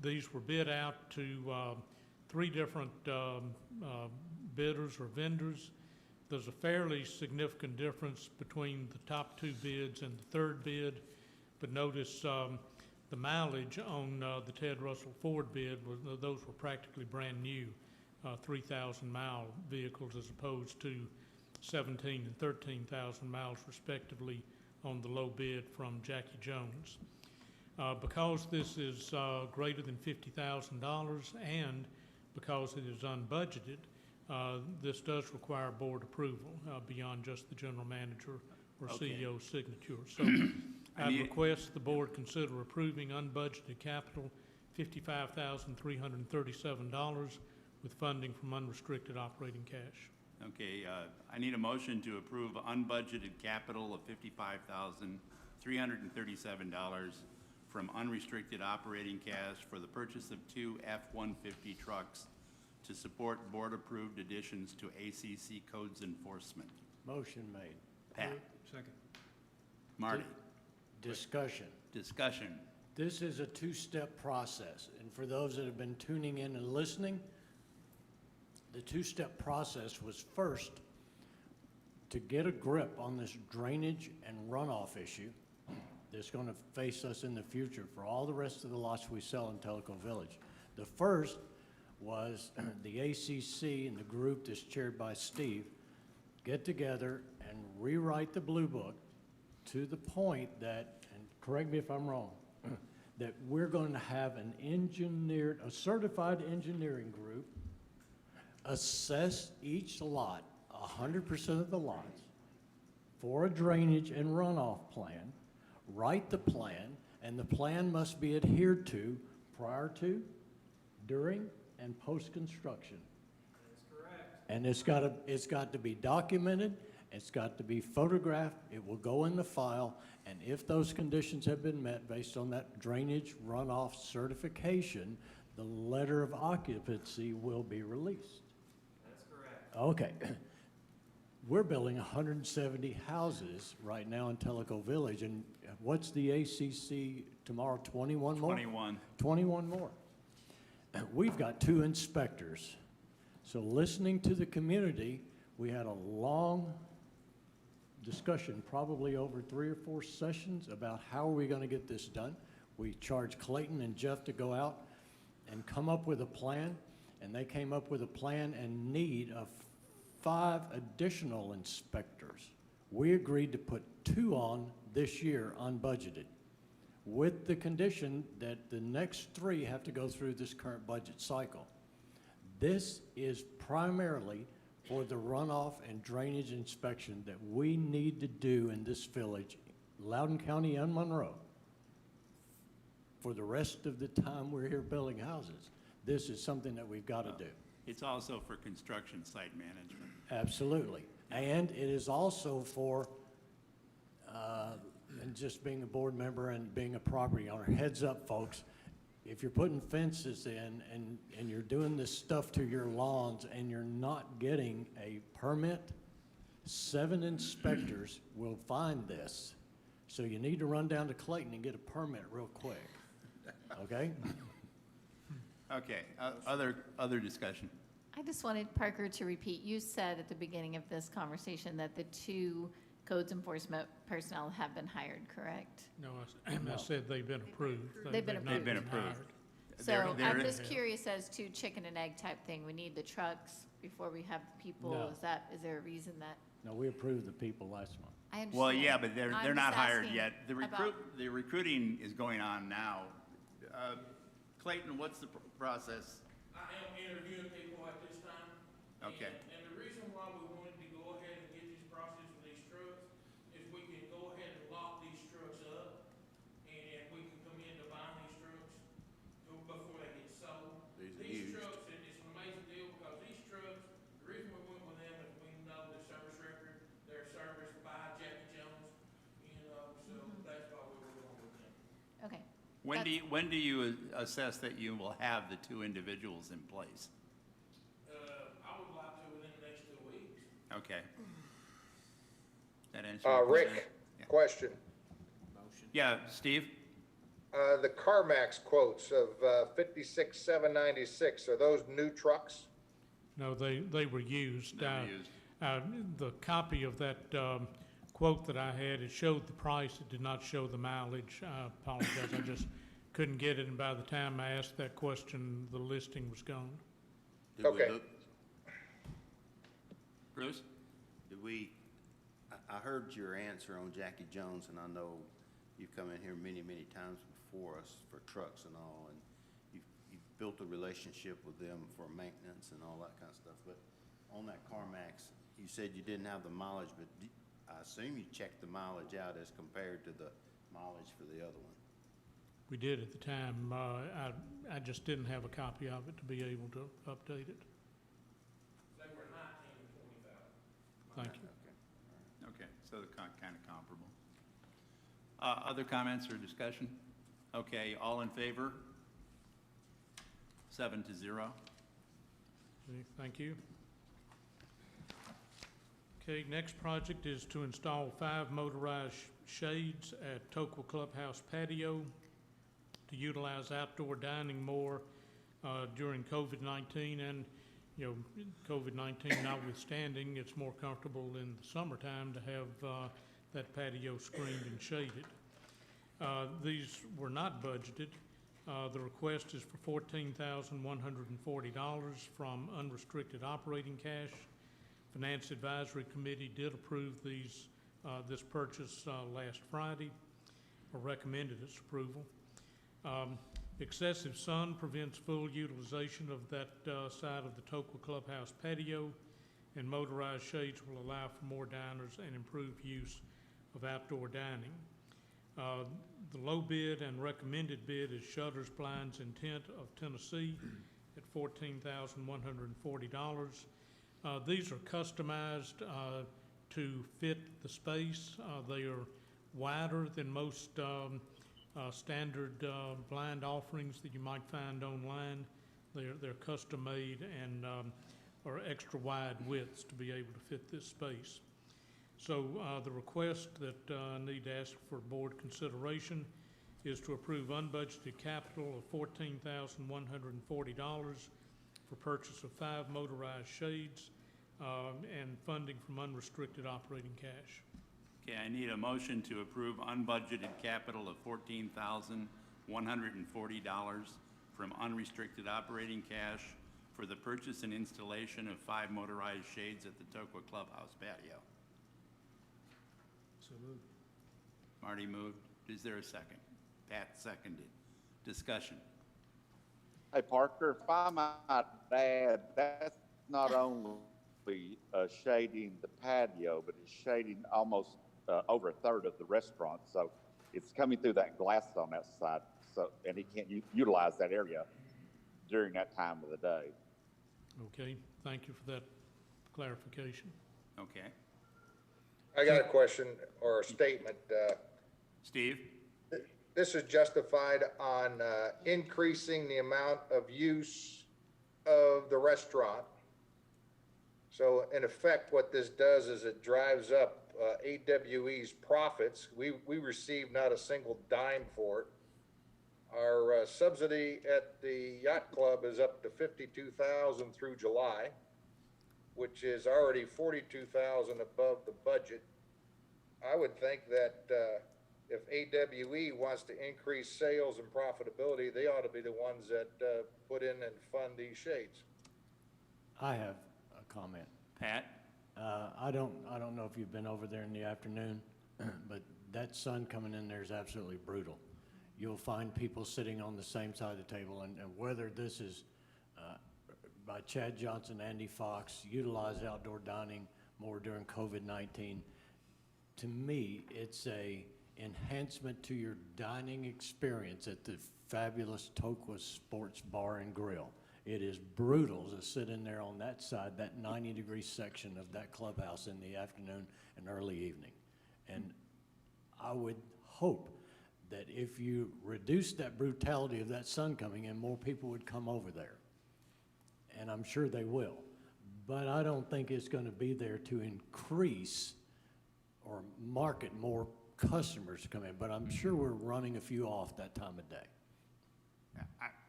These were bid out to 3 different bidders or vendors. There's a fairly significant difference between the top 2 bids and the 3rd bid, but notice the mileage on the Ted Russell Ford bid, those were practically brand new. 3,000 mile vehicles as opposed to 17 and 13,000 miles respectively on the low bid from Jackie Jones. Because this is greater than $50,000 and because it is unbudgeted, this does require board approval beyond just the general manager or CEO signature. So I'd request the board consider approving unbudgeted capital $55,337 with funding from unrestricted operating cash. Okay, I need a motion to approve unbudgeted capital of $55,337 from unrestricted operating cash for the purchase of 2 F-150 trucks to support board-approved additions to ACC codes enforcement. Motion made. Pat? Second. Marty? Discussion. Discussion. This is a two-step process, and for those that have been tuning in and listening, the two-step process was first to get a grip on this drainage and runoff issue that's going to face us in the future for all the rest of the lots we sell in Tellico Village. The first was the ACC and the group that's chaired by Steve get together and rewrite the Blue Book to the point that, and correct me if I'm wrong, that we're going to have a certified engineering group assess each lot, 100% of the lots, for a drainage and runoff plan, write the plan, and the plan must be adhered to prior to, during, and post-construction. That's correct. And it's got to be documented, it's got to be photographed, it will go in the file, and if those conditions have been met based on that drainage runoff certification, the letter of occupancy will be released. That's correct. Okay. We're building 170 houses right now in Tellico Village, and what's the ACC tomorrow, 21 more? 21. 21 more. We've got 2 inspectors. So listening to the community, we had a long discussion, probably over 3 or 4 sessions, about how are we going to get this done. We charged Clayton and Jeff to go out and come up with a plan, and they came up with a plan and need of 5 additional inspectors. We agreed to put 2 on this year unbudgeted, with the condition that the next 3 have to go through this current budget cycle. This is primarily for the runoff and drainage inspection that we need to do in this village, Loudoun County and Monroe, for the rest of the time we're here building houses. This is something that we've got to do. It's also for construction site management. Absolutely. And it is also for, and just being a board member and being a property owner, heads up, folks, if you're putting fences in and you're doing this stuff to your lawns and you're not getting a permit, 7 inspectors will find this. So you need to run down to Clayton and get a permit real quick, okay? Okay, other discussion. I just wanted Parker to repeat, you said at the beginning of this conversation that the 2 codes enforcement personnel have been hired, correct? No, I said they've been approved. They've been not approved. They've been approved. hired. So They're I'm in- just curious as to chicken and egg type thing. We need the trucks before we have the people. No. Is there a reason that? No, we approved the people last month. I understand. Well, yeah, but they're I'm not just hired asking yet. about- The recruiting is going on now. Clayton, what's the process? I am interviewing people at this time. Okay. And the reason why we wanted to go ahead and get this process with these trucks is we can go ahead and lock these trucks up, and we can come in to buy these trucks before they get sold. These are These used. trucks, and it's an amazing deal because these trucks, the reason we went with them is we know the service record, they're serviced by Jackie Jones, so that's why we were going with them. Okay. When do you assess that you will have the 2 individuals in place? I would like to within the next 2 weeks. Okay. That answer your question? Rick, Yeah. question. Yeah, Steve? The CarMax quotes of 56,796, are those new trucks? No, they were used. They were used. The copy of that quote that I had, it showed the price, it did not show the mileage. I apologize, I just couldn't get it, and by the time I asked that question, the listing was gone. Did we Okay. look- Bruce? I heard your answer on Jackie Jones, and I know you've come in here many, many times before us for trucks and all, and you've built a relationship with them for maintenance and all that kind of stuff. But on that CarMax, you said you didn't have the mileage, but I assume you checked the mileage out as compared to the mileage for the other one. we did at the time. I just didn't have a copy of it to be able to update it. They were 19 and 20,000. Thank you. Okay, so they're kind of comparable. Other comments or discussion? Okay, all in favor? 7-0. Okay, thank you. Okay, next project is to install 5 motorized shades at Toqua Clubhouse patio to utilize outdoor dining more during COVID-19, and, you know, COVID-19 notwithstanding, it's more comfortable in the summertime to have that patio screened and shaded. These were not budgeted. The request is for $14,140 from unrestricted operating cash. Finance Advisory Committee did approve this purchase last Friday, or recommended its approval. Excessive sun prevents full utilization of that side of the Toqua Clubhouse patio, and motorized shades will allow for more diners and improved use of outdoor dining. The low bid and recommended bid is Shutters, Blinds, and Tint of Tennessee at $14,140. These are customized to fit the space. They are wider than most standard blind offerings that you might find online. They're custom made and are extra wide widths to be able to fit this space. So the request that I need to ask for board consideration is to approve unbudgeted capital of $14,140 for purchase of 5 motorized shades and funding from unrestricted operating cash. Okay, I need a motion to approve unbudgeted capital of $14,140 from unrestricted operating cash for the purchase and installation of 5 motorized shades at the Toqua Clubhouse patio. So moved. Marty moved. Is there a second? Pat seconded. Discussion. Hey, Parker, if I might add, that's not only shading the patio, but it's shading almost over a third of the restaurant. So it's coming through that glass on that side. So, and he can't utilize that area during that time of the day. Okay, thank you for that clarification. Okay. I got a question or a statement. Steve? This is justified on increasing the amount of use of the restaurant. So in effect, what this does is it drives up AWE's profits. We receive not a single dime for it. Our subsidy at the yacht club is up to $52,000 through July, which is already $42,000 above the budget. I would think that if AWE wants to increase sales and profitability, they ought to be the ones that put in and fund these shades. I have a comment. Pat? I don't know if you've been over there in the afternoon, but that sun coming in there is absolutely brutal. You'll find people sitting on the same side of the table, and whether this is by Chad Johnson, Andy Fox, utilize outdoor dining more during COVID-19, to me, it's a enhancement to your dining experience at the fabulous Toqua Sports Bar and Grill. It is brutal to sit in there on that side, that 90-degree section of that clubhouse in the afternoon and early evening. And I would hope that if you reduce that brutality of that sun coming in, more people would come over there. And I'm sure they will. But I don't think it's going to be there to increase or market more customers to come in. But I'm sure we're running a few off that time of day.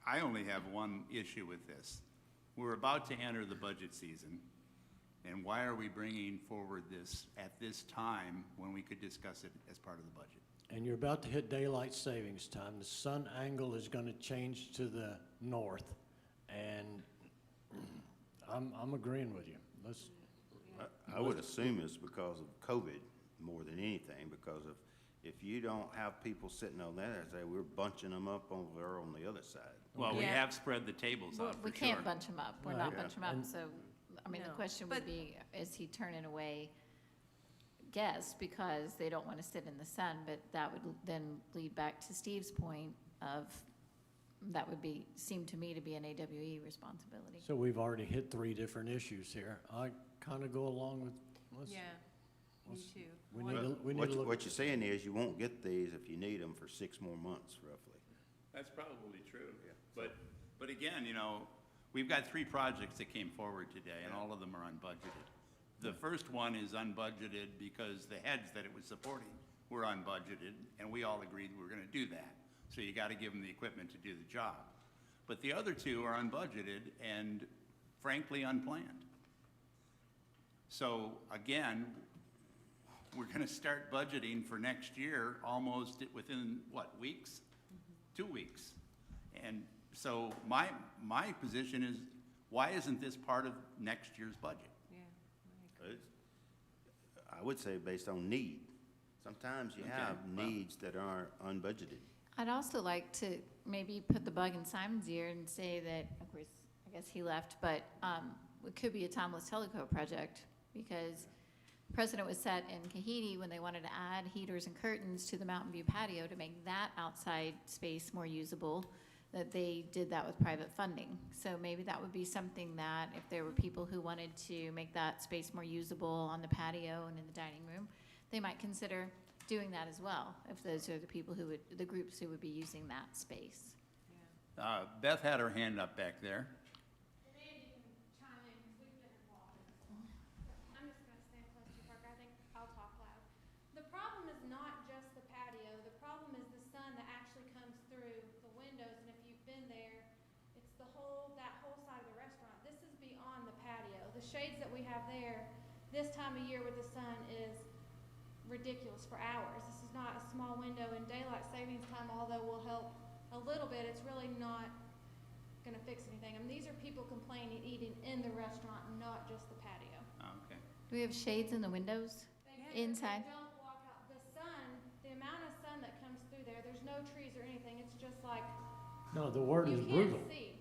I only have one issue with this. We're about to enter the budget season, and why are we bringing forward this at this time when we could discuss it as part of the budget? And you're about to hit daylight savings time. The sun angle is going to change to the north, and I'm agreeing with you. I would assume it's because of COVID more than anything, because if you don't have people sitting on that, I say we're bunching them up over there on the other side. Well, we have spread the tables out for We sure. can't bunch them up. We're not bunching them up. And- So, I mean, the No. question would be, is he turning away guests because they don't want to sit in the sun? But that would then lead back to Steve's point. of, that would be, seem to me to be an AWE responsibility. So we've already hit 3 different issues here. I kind of go along with, Yeah, me too. we need to look. What you're saying is you won't get these if you need them for 6 more months roughly. That's probably true. But again, you know, we've got 3 projects that came forward today, and all of them are unbudgeted. The first one is unbudgeted because the heads that it was supporting were unbudgeted, and we all agreed we were gonna do that. So you gotta give them the equipment to do the job. But the other 2 are unbudgeted and frankly unplanned. So again, we're gonna start budgeting for next year almost within, what, weeks? 2 weeks. And so my position is, why isn't this part of next year's budget? I would say based on need. Sometimes you have needs that are unbudgeted. I'd also like to maybe put the bug in Simon's ear and say that, of course, I guess he left, but it could be a Tomless Teleco project, because precedent was set in Kahiti when they wanted to add heaters and curtains to the Mountain View patio to make that outside space more usable, that they did that with private funding. So maybe that would be something that if there were people who wanted to make that space more usable on the patio and in the dining room, they might consider doing that as well, if those are the people who would, the groups who would be using that space. Beth had her hand up back there. I'm just gonna stand close to Parker. I think I'll talk loud. The problem is not just the patio. The problem is the sun that actually comes through the windows, and if you've been there, it's that whole side of the restaurant. This is beyond the patio. The shades that we have there, this time of year with the sun is ridiculous for hours. This is not a small window in daylight savings time, although will help a little bit. It's really not gonna fix anything. I mean, these are people complaining, eating in the restaurant, not just the patio. Okay. Do we have shades in the windows inside? They don't block out the sun, the amount of sun that comes through there. There's no trees or anything. It's just like, No, the word is you brutal. can't see.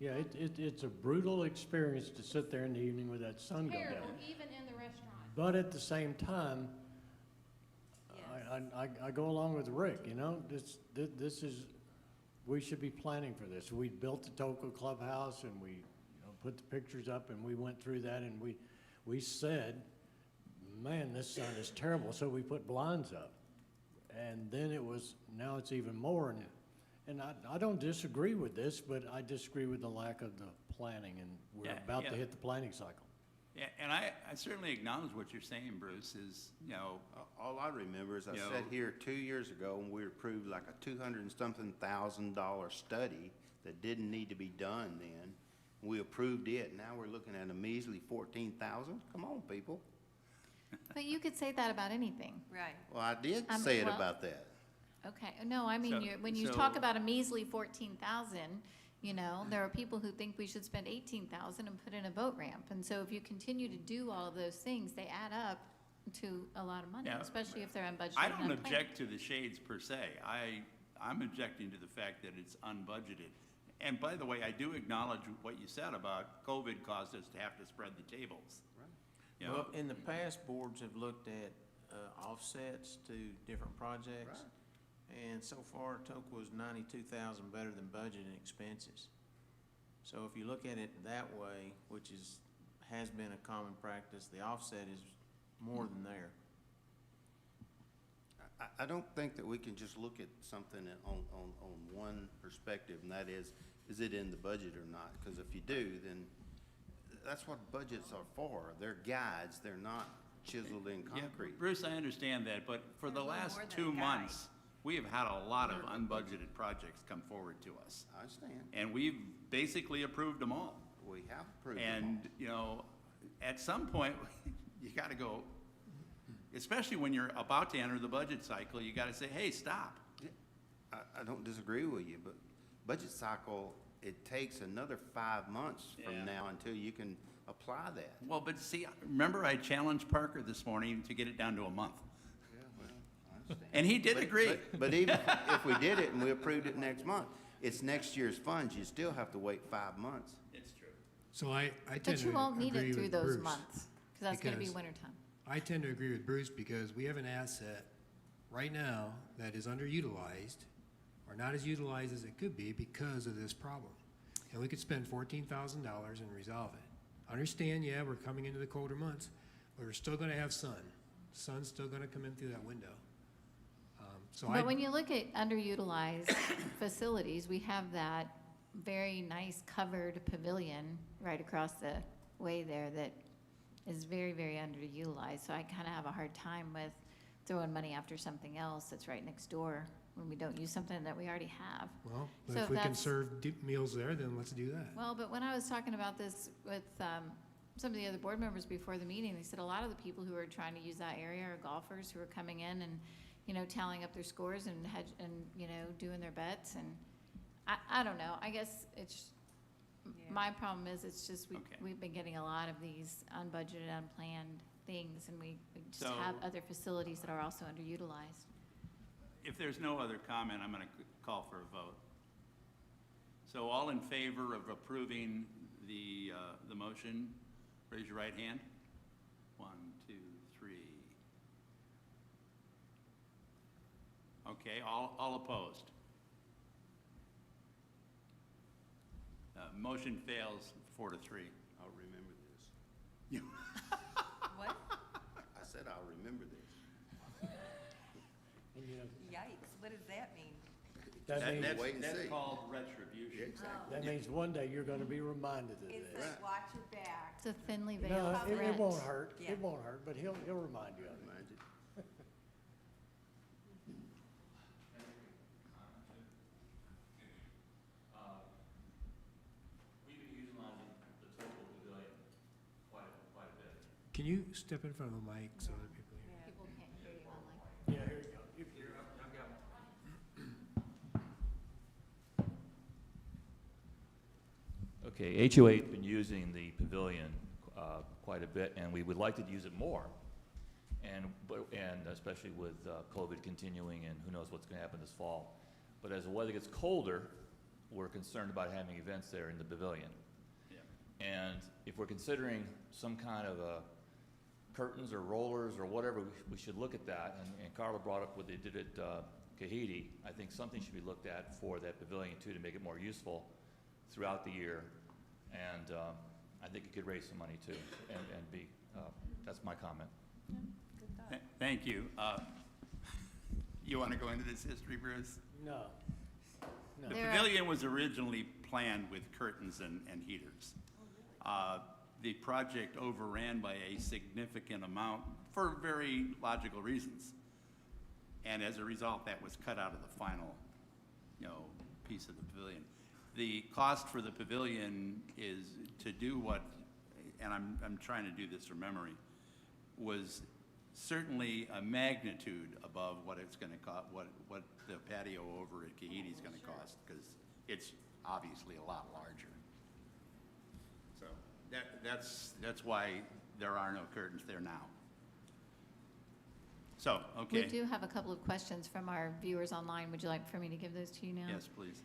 Yeah, it's a brutal experience to sit there in the evening with that sun go Terrible, down. even in the restaurant. But at the same time, I go along with Rick, you know, this is, we should be planning for this. We built the Toco Clubhouse and we, you know, put the pictures up and we went through that and we said, man, this sun is terrible, so we put blinds up. And then now it's even more, and I don't disagree with this, but I disagree with the lack of the planning, and we're about to hit the planning cycle. Yeah, and I certainly acknowledge what you're saying, Bruce, is, you know. All I remember is I sat here 2 years ago and we approved like a $200,000 study that didn't need to be done then. We approved it. Now we're looking at a measly 14,000. Come on, people. But you could say that about anything. Right. Well, I did say it well- about that. Okay, no, I mean, when you talk about a measly 14,000, you know, there are people who think we should spend 18,000 and put in a boat ramp. And so if you continue to do all of those things, they add up to a lot of money, Yeah. especially if they're unbudgeted. I and don't unplanned. object to the shades per se. I'm objecting to the fact that it's unbudgeted. And by the way, I do acknowledge what you said about COVID caused us to have to spread the tables. Right. You know, Well, in the past, boards have looked at offsets to different projects. Right. And so far, Toke was 92,000 better than budgeted expenses. So if you look at it that way, which has been a common practice, the offset is more than there. I don't think that we can just look at something on one perspective, and that is it in the budget or not? Because if you do, then that's what budgets are for. They're guides, they're not chiseled in concrete. Yeah, Bruce, I understand that, but for the They're a little last more than 2 a guide. months, we have had a lot of unbudgeted projects come forward to us. I understand. And we've basically approved them all. We have approved them all. And, you know, at some point, you gotta go, especially when you're about to enter the budget cycle, you gotta say, hey, stop. Yeah, I don't disagree with you, but budget cycle, it takes another 5 months Yeah. from now until you can apply that. Well, but see, remember I challenged Parker this morning to get it down to a month. Yeah, well, I understand. And he did agree. But even if we did it and we approved it next month, it's next year's funds, you still have to wait 5 months. It's true. So I tend But to you won't need agree it through with those Bruce, months, because that's gonna be because wintertime. I tend to agree with Bruce because we have an asset right now that is underutilized are not as utilized as it could be because of this problem. And we could spend $14,000 and resolve it. Understand, yeah, we're coming into the colder months, but we're still gonna have sun. Sun's still gonna come in through that window. But when you look at underutilized facilities, we have that very nice covered pavilion right across the way there that is very, very underutilized. So I kind of have a hard time with throwing money after something else that's right next door when we don't use something that we already have. Well, but So if we can that's- serve meals there, then let's do that. Well, but when I was talking about this with some of the other board members before the meeting, they said a lot of the people who are trying to use that area are golfers who are coming in and, you know, tallying up their scores and you know, doing their bets. And I don't know. I guess it's, my problem is it's just we've been getting a lot of these unbudgeted, unplanned things, and we just So- have other facilities that are also underutilized. If there's no other comment, I'm going to call for a vote. So all in favor of approving the motion, raise your right hand. 1, 2, 3. Okay, all opposed? Motion fails 4 to 3. I'll remember this. What? I said I'll remember this. And, you know, Yikes, what does that mean? that means, Wait and That's see. called retribution. that means one day you're gonna be reminded of It's this. like, watch your back. It's a thinly veiled No, threat. it won't hurt. Yeah. It won't hurt, but he'll remind you of it. Remind you. We've been utilizing the total pavilion quite a bit. Can you step in front of the mic so that people hear? People can't hear you online. Yeah, here you go. I've got one. Okay, HOA's been using the pavilion quite a bit, and we would like to use it more. And especially with COVID continuing, and who knows what's going to happen this fall. But as the weather gets colder, we're concerned about having events there in the pavilion. Yeah. And if we're considering some kind of curtains or rollers or whatever, we should look at that. And Carla brought up what they did at Kahidi. I think something should be looked at for that pavilion too, to make it more useful throughout the year. And I think it could raise some money too, and be, that's my comment. Thank you. You want to go into this history, Bruce? No. The There are- pavilion was originally planned with curtains and heaters. The project overran by a significant amount for very logical reasons. And as a result, that was cut out of the final, piece of the pavilion. The cost for the pavilion is to do what, and I'm trying to do this from memory, was certainly a magnitude above what it's going to cost, what the patio over at Kahidi is going to cost, because it's obviously a lot larger. So that's why there are no curtains there now. So, okay. We do have a couple of questions from our viewers online. Would you like for me to give those to you now? Yes, please.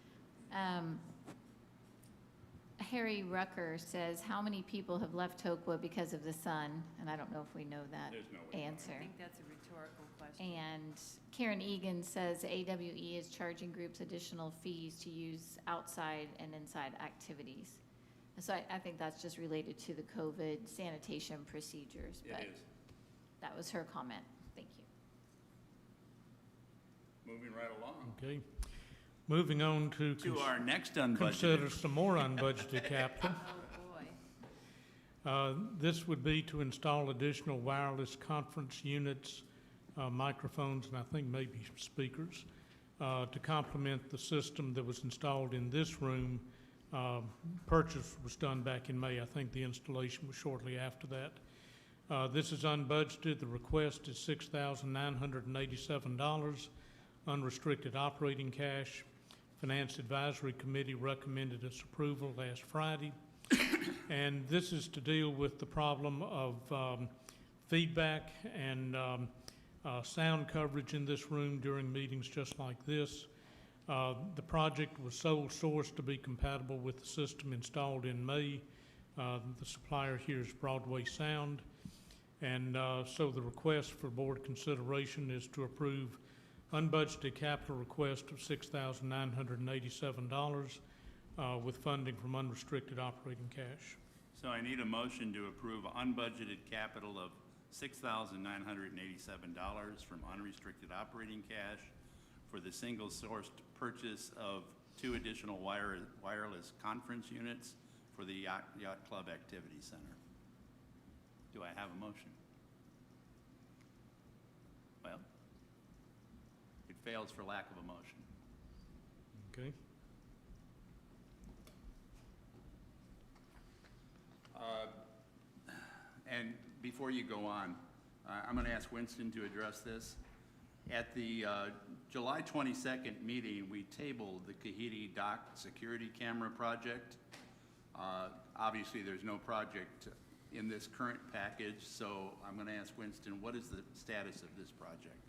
Harry Rucker says, how many people have left Toqua because of the sun? And I don't know if we know that There's no way. answer. I think that's a rhetorical question. And Karen Egan says AWE is charging groups additional fees to use outside and inside activities. So I think that's just related to the COVID sanitation procedures, but It is. that was her comment. Thank you. Moving right along. Okay. Moving on to. To our next unbudgeted. Consider some more unbudgeted capital. Oh, boy. This would be to install additional wireless conference units, microphones, and I think maybe speakers, to complement the system that was installed in this room. Purchase was done back in May. I think the installation was shortly after that. This is unbudgeted. The request is $6,987, unrestricted operating cash. Finance Advisory Committee recommended its approval last Friday. And this is to deal with the problem of feedback and sound coverage in this room during meetings just like this. The project was sole sourced to be compatible with the system installed in May. The supplier here is Broadway Sound. And so the request for board consideration is to approve unbudgeted capital request of $6,987 with funding from unrestricted operating cash. So I need a motion to approve unbudgeted capital of $6,987 from unrestricted operating cash for the single-sourced purchase of 2 additional wireless conference units for the Yacht Club Activity Center. Do I have a motion? Well, it fails for lack of a motion. Okay? And before you go on, I'm going to ask Winston to address this. At the July 22nd meeting, we tabled the Kahidi Dock security camera project. Obviously, there's no project in this current package, so I'm going to ask Winston, what is the status of this project?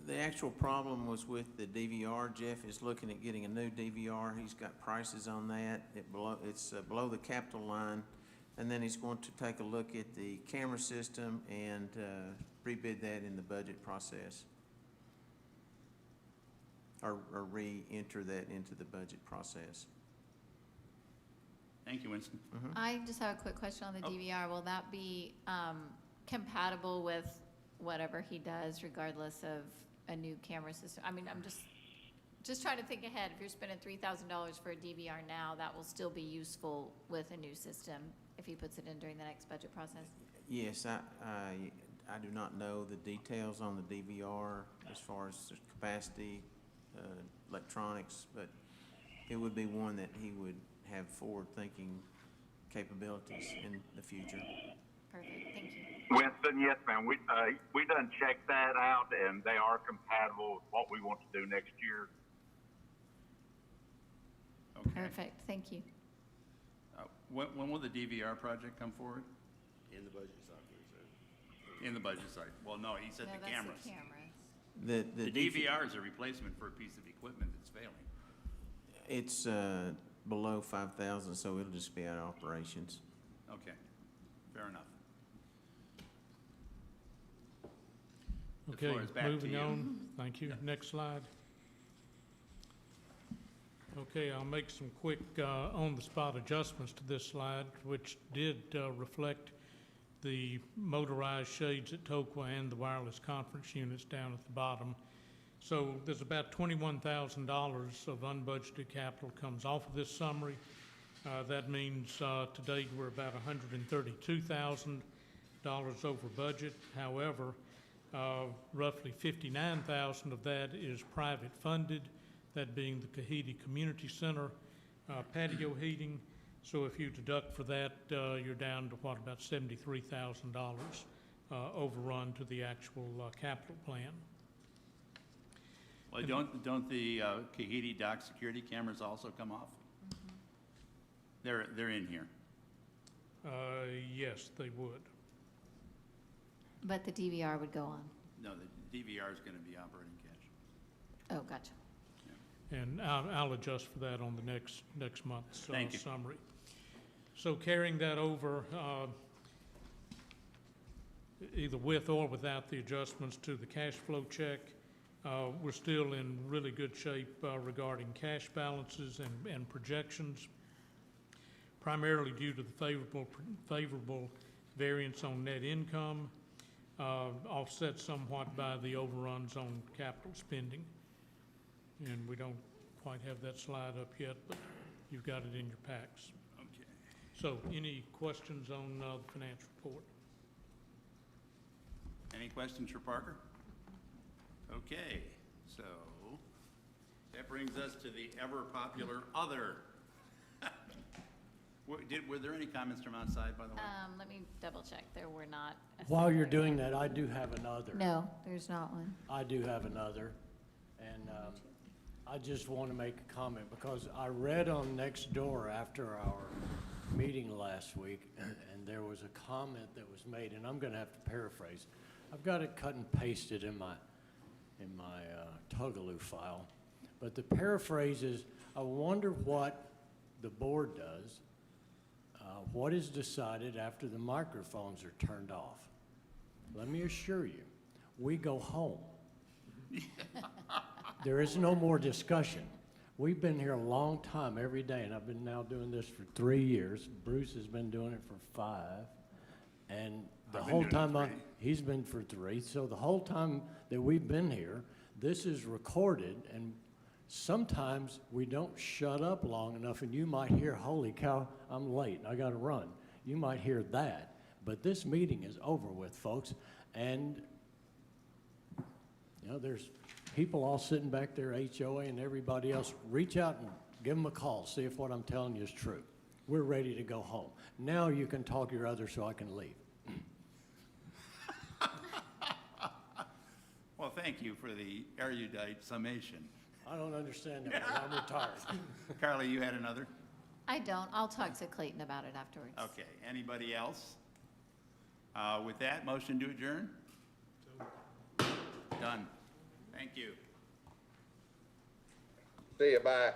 The actual problem was with the DVR. Jeff is looking at getting a new DVR. He's got prices on that. It's below the capital line. And then he's going to take a look at the camera system and rebid that in the budget process. Or re-enter that into the budget process. Thank you, Winston. I just have a quick question on the DVR. Will that be compatible with whatever he does regardless of a new camera system? I mean, I'm just trying to think ahead. If you're spending $3,000 for a DVR now, that will still be useful with a new system if he puts it in during the next budget process? Yes, I do not know the details on the DVR as far as the capacity, electronics, but it would be one that he would have forward-thinking capabilities in the future. Perfect, thank you. Winston, yes, ma'am. We done checked that out, and they are compatible with what we want to do next year. Okay. Perfect, thank you. When will the DVR project come forward? In the budget cycle, sir. In the budget site. Well, no, he said No, the that's cameras. the cameras. The DVR is a replacement for a piece of equipment that's failing. It's below 5,000, so it'll just be out of operations. Okay, fair enough. The Okay, floor is back to moving you. on. Thank you. Next slide. Okay, I'll make some quick on-the-spot adjustments to this slide, which did reflect the motorized shades at Toqua and the wireless conference units down at the bottom. So there's about $21,000 of unbudgeted capital comes off of this summary. That means to date we're about $132,000 over budget. However, roughly $59,000 of that is private funded, that being the Kahidi Community Center patio heating. So if you deduct for that, you're down to what, about $73,000 overrun to the actual capital plan. Well, don't the Kahidi Dock security cameras also come off? They're in here. Yes, they would. But the DVR would go on? No, the DVR is going to be operating cash. Oh, gotcha. And I'll adjust for that on the next month's Thank you. summary. So carrying that over, either with or without the adjustments to the cash flow check, we're still in really good shape regarding cash balances and projections, primarily due to the favorable variance on net income, offset somewhat by the overruns on capital spending. And we don't quite have that slide up yet, but you've got it in your packs. Okay. So any questions on the financial report? Any questions for Parker? Okay, so that brings us to the ever-popular other. Were there any comments from outside, by the way? Let me double check. There were not. While you're doing that, I do have another. No, there's not one. I do have another, and I just want to make a comment because I read on Nextdoor after our meeting last week, and there was a comment that was made, and I'm going to have to paraphrase. I've got it cut and pasted in my Tugaloo file, but the paraphrase is, I wonder what the board does, what is decided after the microphones are turned off. Let me assure you, we go home. There is no more discussion. We've been here a long time, every day, and I've been now doing this for 3 years. Bruce has been doing it for 5. And the I've been whole doing it time, 3. he's been for 3. So the whole time that we've been here, this is recorded, and sometimes we don't shut up long enough, and you might hear, holy cow, I'm late, I gotta run. You might hear that. But this meeting is over with, folks, and you know, there's people all sitting back there, HOA and everybody else. Reach out and give them a call, see if what I'm telling you is true. We're ready to go home. Now you can talk your other so I can leave. Well, thank you for the erudite summation. I don't understand that one. I'm retired. Carly, you had another? I don't. I'll talk to Clayton about it afterwards. Okay, anybody else? With that, motion to adjourn? Done. Thank you. See you, bye.